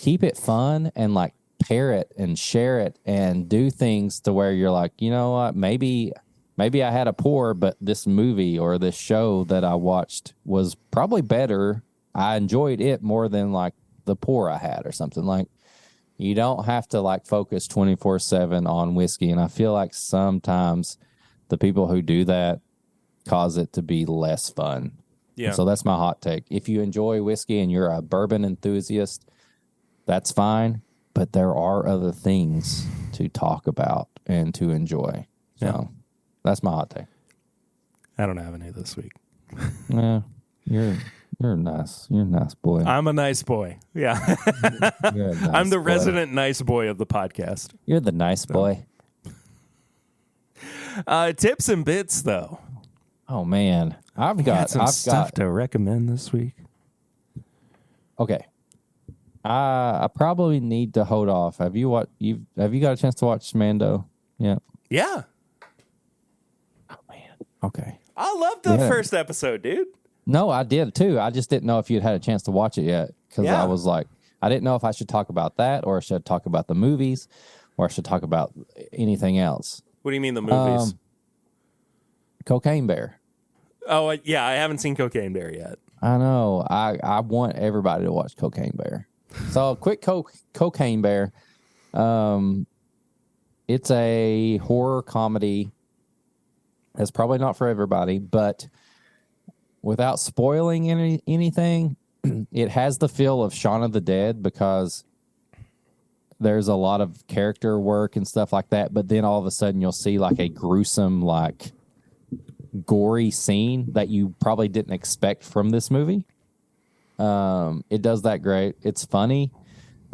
Speaker 1: keep it fun and, like, pair it and share it and do things to where you're like, you know what, maybe I had a pour, but this movie or this show that I watched was probably better. I enjoyed it more than, like, the pour I had or something. Like, you don't have to, like, focus 24/7 on whiskey. And I feel like sometimes the people who do that cause it to be less fun. Yeah. So that's my hot take. If you enjoy whiskey and you're a bourbon enthusiast, that's fine. But there are other things to talk about and to enjoy. So that's my hot take.
Speaker 2: I don't have any this week.
Speaker 1: Yeah, you're nice. You're a nice boy.
Speaker 2: I'm a nice boy. Yeah.
Speaker 1: You're a nice
Speaker 2: I'm the
Speaker 1: boy.
Speaker 2: resident nice boy of the podcast.
Speaker 1: You're the nice boy.
Speaker 2: Tips and bits, though.
Speaker 1: Oh man, I've got
Speaker 2: stuff to recommend this week.
Speaker 1: Okay. I probably need to hold off. Have you got a chance to watch Mando? Yeah.
Speaker 2: Yeah.
Speaker 1: Oh man. Okay.
Speaker 2: I loved the first episode, dude.
Speaker 1: No, I did too. I just didn't know if you'd had a chance to watch it yet because I was like, I didn't know if I should talk about that or should I talk about the movies or I should talk about anything else.
Speaker 2: What do you mean the movies?
Speaker 1: Cocaine Bear.
Speaker 2: Oh, yeah, I haven't seen Cocaine Bear yet.
Speaker 1: I know. I want everybody to watch Cocaine Bear. So, quick Cocaine Bear. It's a horror comedy. It's probably not for everybody, but without spoiling anything, it has the feel of Shaun of the Dead because there's a lot of character work and stuff like that. But then all of a sudden you'll see like a gruesome, like gory scene that you probably didn't expect from this movie. It does that great. It's funny.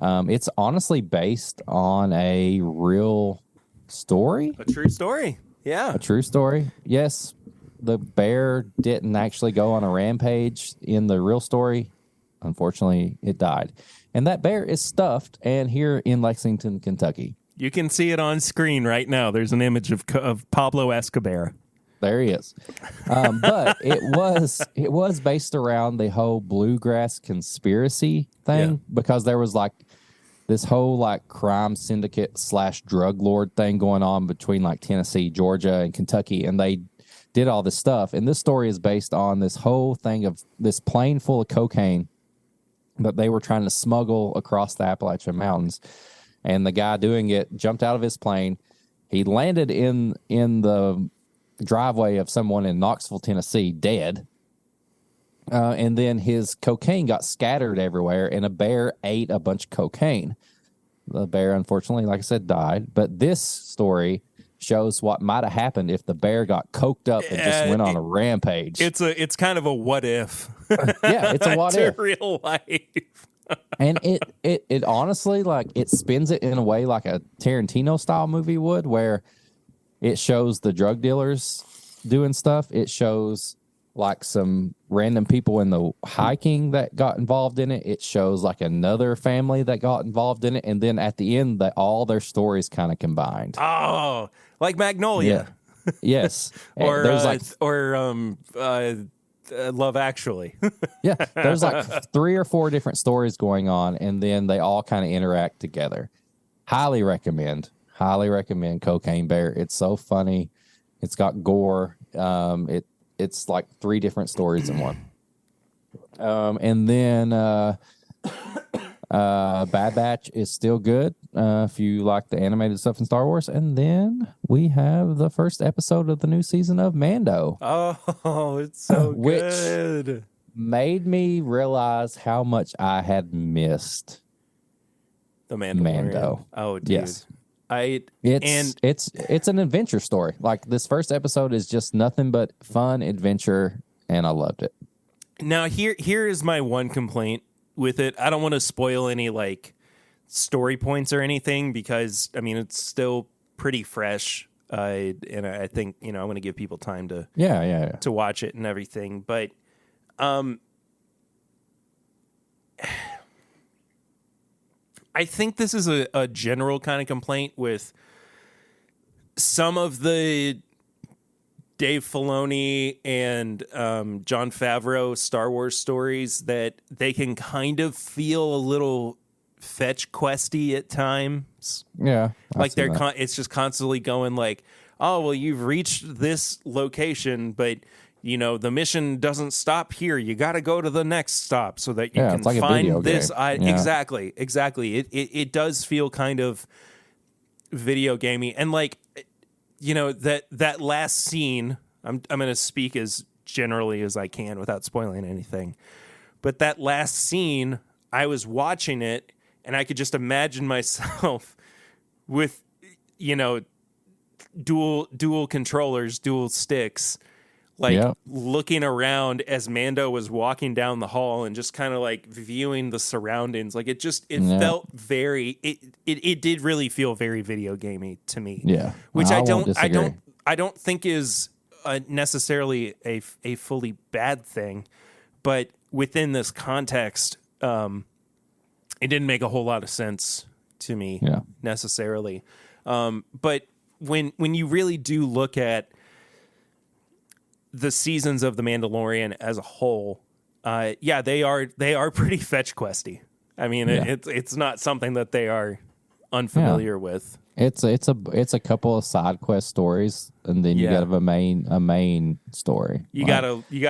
Speaker 1: It's honestly based on a real story.
Speaker 2: A true story. Yeah.
Speaker 1: A true story. Yes. The bear didn't actually go on a rampage in the real story. Unfortunately, it died. And that bear is stuffed and here in Lexington, Kentucky.
Speaker 2: You can see it on screen right now. There's an image of Pablo Escobar.
Speaker 1: There he is. But it was based around the whole bluegrass conspiracy thing because there was like this whole like crime syndicate / drug lord thing going on between like Tennessee, Georgia, and Kentucky. And they did all this stuff. And this story is based on this whole thing of this plane full of cocaine that they were trying to smuggle across the Appalachian Mountains. And the guy doing it jumped out of his plane. He landed in the driveway of someone in Knoxville, Tennessee, dead. And then his cocaine got scattered everywhere, and a bear ate a bunch of cocaine. The bear, unfortunately, like I said, died. But this story shows what might have happened if the bear got coked up and just went on a rampage.
Speaker 2: It's kind of a what if.
Speaker 1: Yeah, it's a what if.
Speaker 2: Real life.
Speaker 1: And it honestly, like, it spins it in a way like a Tarantino style movie would, where it shows the drug dealers doing stuff. It shows like some random people in the hiking that got involved in it. It shows like another family that got involved in it. And then at the end, all their stories kind of combined.
Speaker 2: Oh, like Magnolia.
Speaker 1: Yeah. Yes.
Speaker 2: or
Speaker 1: there's like,
Speaker 2: Love Actually.
Speaker 1: yeah, there's like 3 or 4 different stories going on, and then they all kind of interact together. Highly recommend Cocaine Bear. It's so funny. It's got gore. It's like 3 different stories in one. And then Bad Batch is still good if you like the animated stuff in Star Wars. And then we have the first episode of the new season of Mando.
Speaker 2: Oh, it's so good.
Speaker 1: Which made me realize how much I had missed
Speaker 2: the Mandalorian.
Speaker 1: Mando.
Speaker 2: Oh, dude.
Speaker 1: Yes.
Speaker 2: It's
Speaker 1: an adventure story. Like, this first episode is just nothing but fun adventure, and I loved it.
Speaker 2: Now here is my one complaint with it. I don't want to spoil any like story points or anything because I mean it's still pretty fresh. And I think I want to give people time to to watch it and everything. But I think this is a general kind of complaint with some of the Dave Filoni and Jon Favreau Star Wars stories, that they can kind of feel a little fetch questy at times.
Speaker 1: Yeah,
Speaker 2: like it's just constantly going like, oh well, you've reached this location, but the mission doesn't stop here. You got to go to the next stop so that you can
Speaker 1: like
Speaker 2: find this.
Speaker 1: Game.
Speaker 2: Exactly. It does feel kind of video gamey, and like that last scene. I'm going to speak as generally as I can without spoiling anything. But that last scene, I was watching it, and I could just imagine myself with dual controllers, dual sticks. Looking around as Mando was walking down the hall and just kind of like viewing the surroundings. Like it felt very, it did really feel very video gamey to me.
Speaker 1: Yeah.
Speaker 2: Which I don't think is necessarily a fully bad thing, but within this context, it didn't make a whole lot of sense to me necessarily. But when you really do look at the seasons of The Mandalorian as a whole, they are pretty fetch questy. I mean, it's not something that they are unfamiliar with.
Speaker 1: It's a couple of side quest stories, and then you got to have a main story.
Speaker 2: You got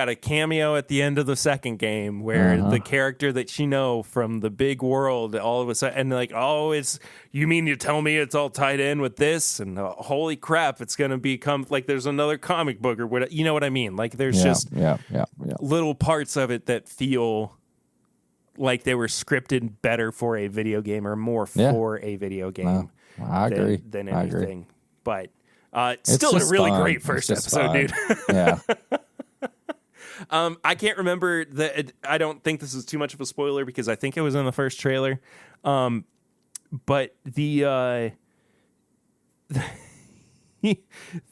Speaker 2: a cameo at the end of the second game where the character that you know from the big world all of a sudden, and like, oh, you mean you tell me it's all tied in with this, and holy crap, it's gonna become like there's another comic book or whatever. You know what I mean? Like there's just little parts of it that feel like they were scripted better for a video game or more for a video game.
Speaker 1: I agree.
Speaker 2: Than anything. But it's still a really great first episode, dude.
Speaker 1: Yeah.
Speaker 2: I can't remember I don't think this is too much of a spoiler because I think it was in the first trailer. But the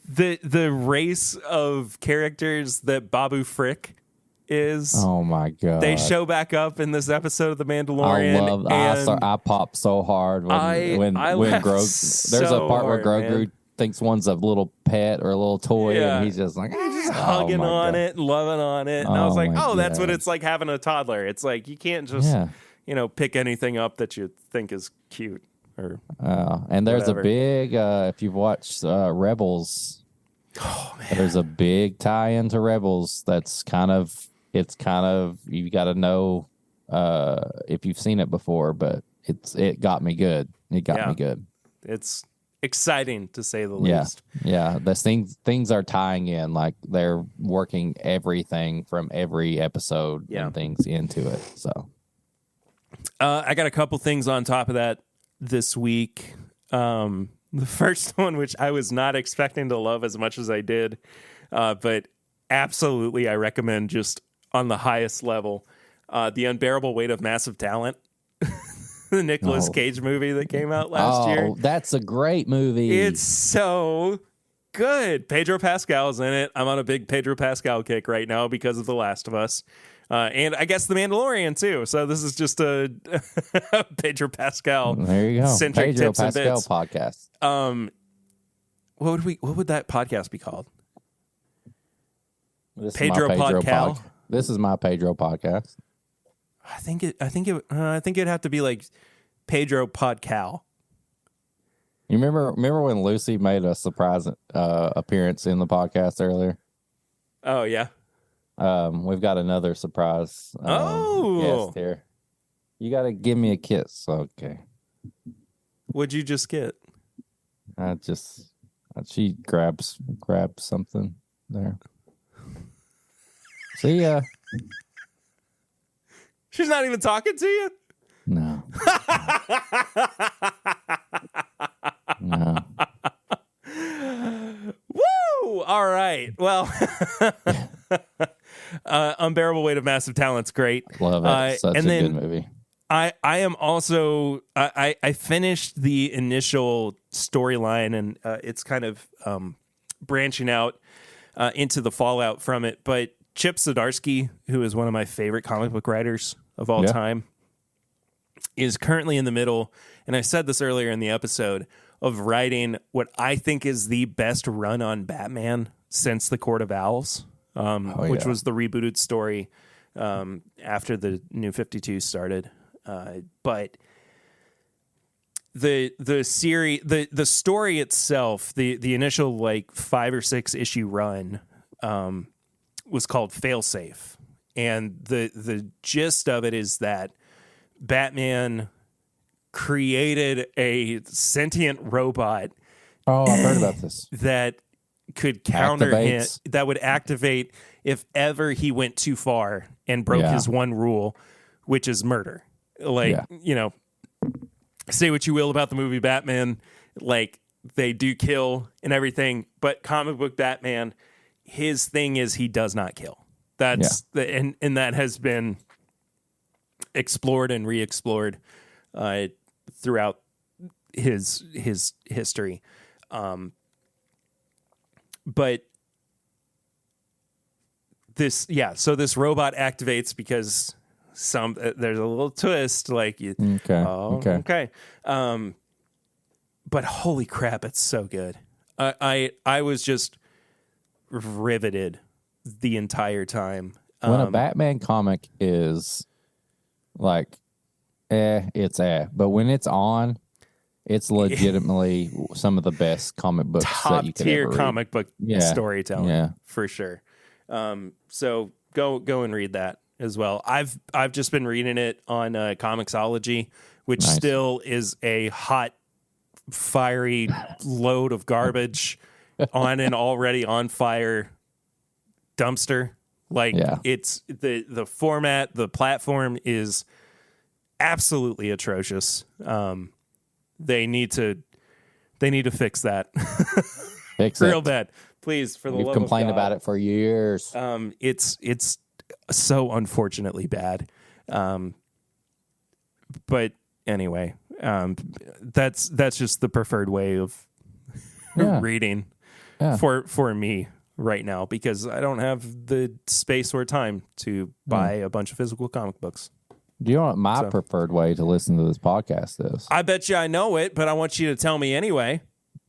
Speaker 2: the race of characters that Babu Frick is.
Speaker 1: Oh my god!
Speaker 2: They show back up in this episode of The Mandalorian.
Speaker 1: I popped so hard when Grogu. There's a part where Grogu thinks one's a little pet or a little toy, and he's just like
Speaker 2: hugging on it, loving on it. And I was like, that's what it's like having a toddler. It's like you can't just pick anything up that you think is cute or.
Speaker 1: And there's a big if you've watched Rebels. Oh man! There's a big tie into Rebels. That's kind of you got to know if you've seen it before, but it got me good. It got me good.
Speaker 2: It's exciting to say the least.
Speaker 1: Yeah. The things are tying in, like they're working everything from every episode and things into it. So,
Speaker 2: I got a couple things on top of that this week. The first one, which I was not expecting to love as much as I did, but absolutely I recommend just on the highest level, The Unbearable Weight of Massive Talent, the Nicolas Cage movie that came out last year.
Speaker 1: Oh, that's a great movie.
Speaker 2: It's so good. Pedro Pascal's in it. I'm on a big Pedro Pascal kick right now because of The Last of Us. And I guess The Mandalorian too. So this is just a Pedro Pascal.
Speaker 1: There you go.
Speaker 2: Centric
Speaker 1: Pedro
Speaker 2: tips
Speaker 1: Pascal
Speaker 2: and bits.
Speaker 1: Podcast.
Speaker 2: What would that podcast be called?
Speaker 1: This
Speaker 2: Pedro Podcast.
Speaker 1: This is my Pedro podcast.
Speaker 2: I think it'd have to be like Pedro Podcal.
Speaker 1: You remember when Lucy made a surprise appearance in the podcast earlier?
Speaker 2: Oh yeah.
Speaker 1: We've got another surprise guest here. You got to give me a kiss. Okay.
Speaker 2: What'd you just get?
Speaker 1: She grabs something there. See ya.
Speaker 2: She's not even talking to you?
Speaker 1: No. No.
Speaker 2: Woo! All right. Well, Unbearable Weight of Massive Talent's great.
Speaker 1: Love it. Such a good movie.
Speaker 2: I am also I finished the initial storyline, and it's kind of branching out into the fallout from it. But Chip Zdarsky, who is one of my favorite comic book writers of all time, is currently in the middle, and I said this earlier in the episode, of writing what I think is the best run on Batman since The Court of Owls, which was the rebooted story after the New 52 started. But the series, the story itself, the initial like 5 or 6 issue run was called Failsafe, and the gist of it is that Batman created a sentient robot.
Speaker 1: Oh, I've heard about this.
Speaker 2: That could counter him, that would activate if ever he went too far and broke his one rule, which is murder. Like, say what you will about the movie Batman, like they do kill and everything, but comic book Batman, his thing is he does not kill. That's and that has been explored and re-explored throughout his history. But this robot activates because there's a little twist, like you. Okay. But holy crap, it's so good. I was just riveted the entire time.
Speaker 1: When a Batman comic is like, but when it's on, It's legitimately some of the best comic books
Speaker 2: top
Speaker 1: that you could
Speaker 2: tier
Speaker 1: ever read.
Speaker 2: comic book storytelling, for sure. So go and read that as well. I've just been reading it on Comixology, which still is a hot, fiery load of garbage on an already on fire dumpster. Like it's the format, the platform is absolutely atrocious. They need to fix that.
Speaker 1: Fix
Speaker 2: real
Speaker 1: it.
Speaker 2: Bad, please, for the
Speaker 1: We've
Speaker 2: love
Speaker 1: complained
Speaker 2: of God.
Speaker 1: about it for years.
Speaker 2: It's so unfortunately bad. But anyway, that's just the preferred way of reading for me right now, because I don't have the space or time to buy a bunch of physical comic books.
Speaker 1: Do you know what my preferred way to listen to this podcast is?
Speaker 2: I bet you I know it, but I want you to tell me anyway.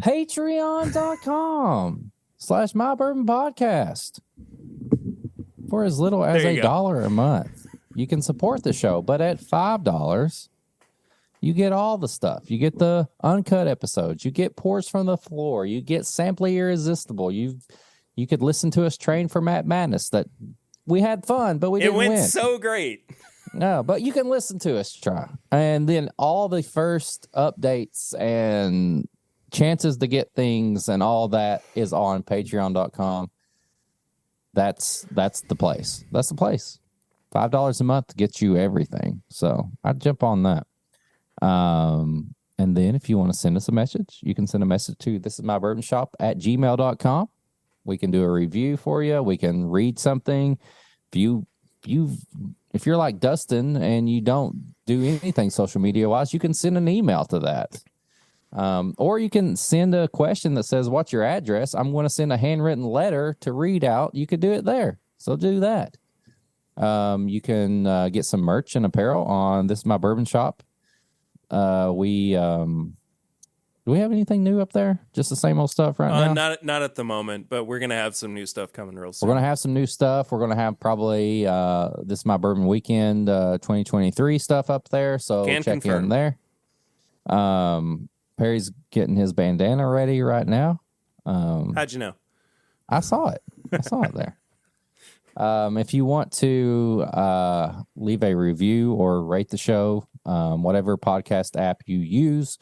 Speaker 1: Patreon.com/MyBourbonPodcast. For as little as $1 a month, you can support the show. But at $5, you get all the stuff. You get the uncut episodes. You get Pours from the Floor. You get Samply Irresistible. You could listen to us train for Matt Madness. That we had fun, but we didn't win.
Speaker 2: It went so great.
Speaker 1: No, but you can listen to us try. And then all the first updates and chances to get things and all that is on patreon.com. That's the place. That's the place. $5 a month gets you everything. So I'd jump on that. And then if you want to send us a message, you can send a message to thisismybourbonshop@gmail.com. We can do a review for you. We can read something. If you're like Dustin and you don't do anything social media wise, you can send an email to that. Or you can send a question that says, what's your address? I'm going to send a handwritten letter to read out. You could do it there. So do that. You can get some merch and apparel on This Is My Bourbon Shop. Do we have anything new up there? Just the same old stuff right now?
Speaker 2: Not at the moment, but we're going to have some new stuff coming real soon.
Speaker 1: We're going to have some new stuff. We're going to have probably This Is My Bourbon Weekend 2023 stuff up there. So check in there. Perry's getting his bandana ready right now.
Speaker 2: How'd you know?
Speaker 1: I saw it. I saw it there. If you want to leave a review or rate the show, whatever podcast app you use,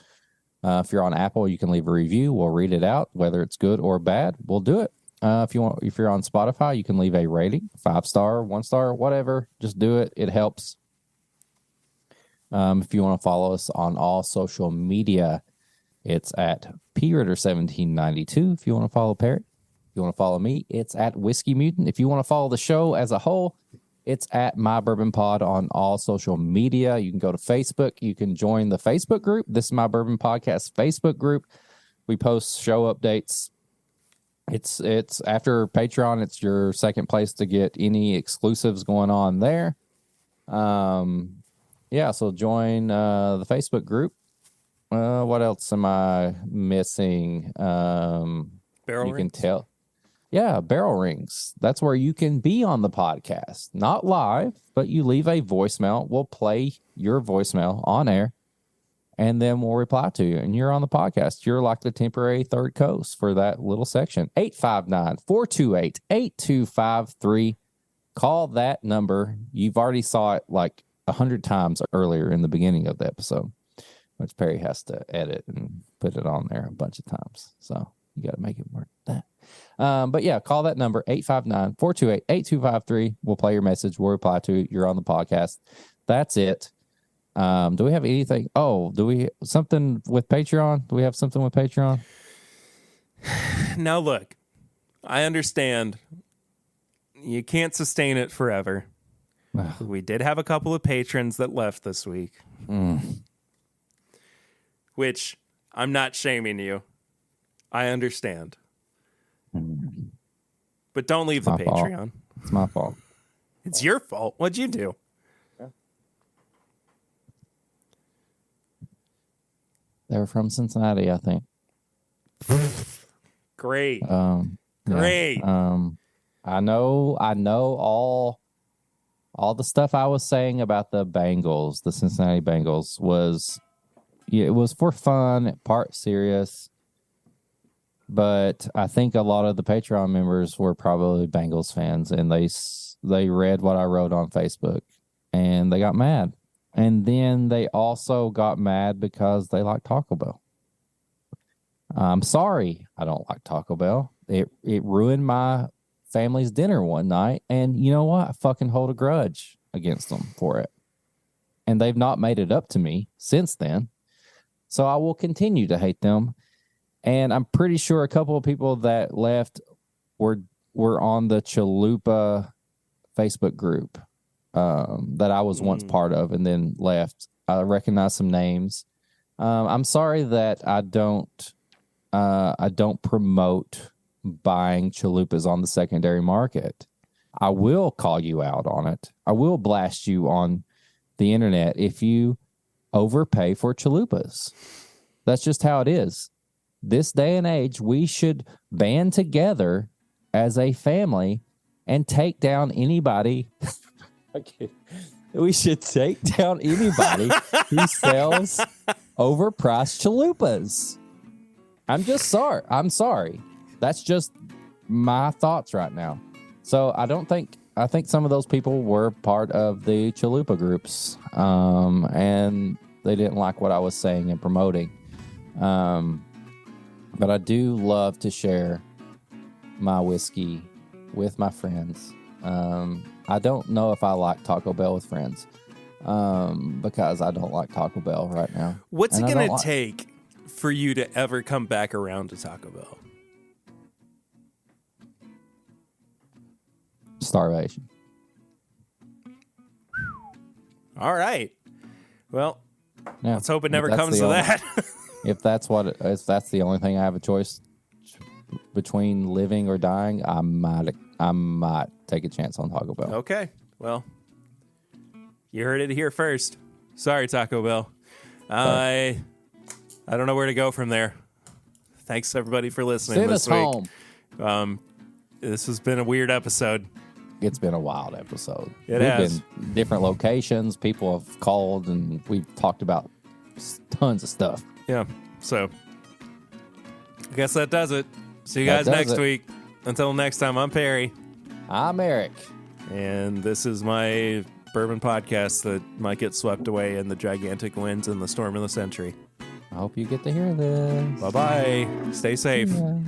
Speaker 1: if you're on Apple, you can leave a review. We'll read it out, whether it's good or bad. We'll do it. If you're on Spotify, you can leave a rating, 5-star, 1-star, whatever. Just do it. It helps. If you want to follow us on all social media, it's at PRitter1792. If you want to follow Perry, if you want to follow me, it's at Whiskey Mutant. If you want to follow the show as a whole, it's at My Bourbon Pod on all social media. You can go to Facebook. You can join the Facebook group. This is My Bourbon Podcast Facebook group. We post show updates. It's after Patreon. It's your second place to get any exclusives going on there. So join the Facebook group. What else am I missing?
Speaker 2: Barrel rings?
Speaker 1: Can tell. Yeah, barrel rings. That's where you can be on the podcast. Not live, but you leave a voicemail. We'll play your voicemail on air, and then we'll reply to you, and you're on the podcast. You're like the temporary third coast for that little section. 859-428-8253. Call that number. You've already saw it like 100 times earlier in the beginning of the episode, which Perry has to edit and put it on there a bunch of times. So you got to make it work. But yeah, call that number, 859-428-8253. We'll play your message. We'll reply to it. You're on the podcast. That's it. Do we have anything? Oh, do we something with Patreon? Do we have something with Patreon?
Speaker 2: Now look, I understand you can't sustain it forever. We did have a couple of patrons that left this week. Which I'm not shaming you. I understand. But don't leave the Patreon.
Speaker 1: It's my fault.
Speaker 2: It's your fault. What'd you do?
Speaker 1: They were from Cincinnati, I think.
Speaker 2: Great.
Speaker 1: Great. I know all the stuff I was saying about the Bengals, the Cincinnati Bengals, was yeah, it was for fun, part serious. But I think a lot of the Patreon members were probably Bengals fans, and they read what I wrote on Facebook, and they got mad. And then they also got mad because they like Taco Bell. I'm sorry, I don't like Taco Bell. It ruined my family's dinner one night, and you know what? I fucking hold a grudge against them for it. And they've not made it up to me since then. So I will continue to hate them. And I'm pretty sure a couple of people that left were on the Chalupa Facebook group that I was once part of and then left. I recognize some names. I'm sorry that I don't promote buying chalupas on the secondary market. I will call you out on it. I will blast you on the internet if you overpay for chalupas. That's just how it is. This day and age, we should band together as a family and take down anybody. We should take down anybody who sells overpriced chalupas. I'm just sorry. I'm sorry. That's just my thoughts right now. So I think some of those people were part of the chalupa groups, and they didn't like what I was saying and promoting. But I do love to share my whiskey with my friends. I don't know if I like Taco Bell with friends because I don't like Taco Bell right now.
Speaker 2: What's it going to take for you to ever come back around to Taco Bell?
Speaker 1: Starvation.
Speaker 2: All right. Well,
Speaker 1: yeah,
Speaker 2: let's hope it never comes to that.
Speaker 1: If that's the only thing I have a choice between living or dying, I might take a chance on Taco Bell.
Speaker 2: Okay. Well, you heard it here first. Sorry, Taco Bell. I don't know where to go from there. Thanks everybody for listening.
Speaker 1: Send us
Speaker 2: home. This has been a weird episode.
Speaker 1: It's been a wild episode.
Speaker 2: We've has.
Speaker 1: Been different locations. People have called, and we've talked about tons of stuff.
Speaker 2: Yeah. So, I guess that does it. See you guys next week. Until next time, I'm Perry.
Speaker 1: I'm Eric.
Speaker 2: And this is my bourbon podcast that might get swept away in the gigantic winds and the storm of the century.
Speaker 1: I hope you get to hear this.
Speaker 2: Bye-bye. Stay safe.
Speaker 1: Yeah.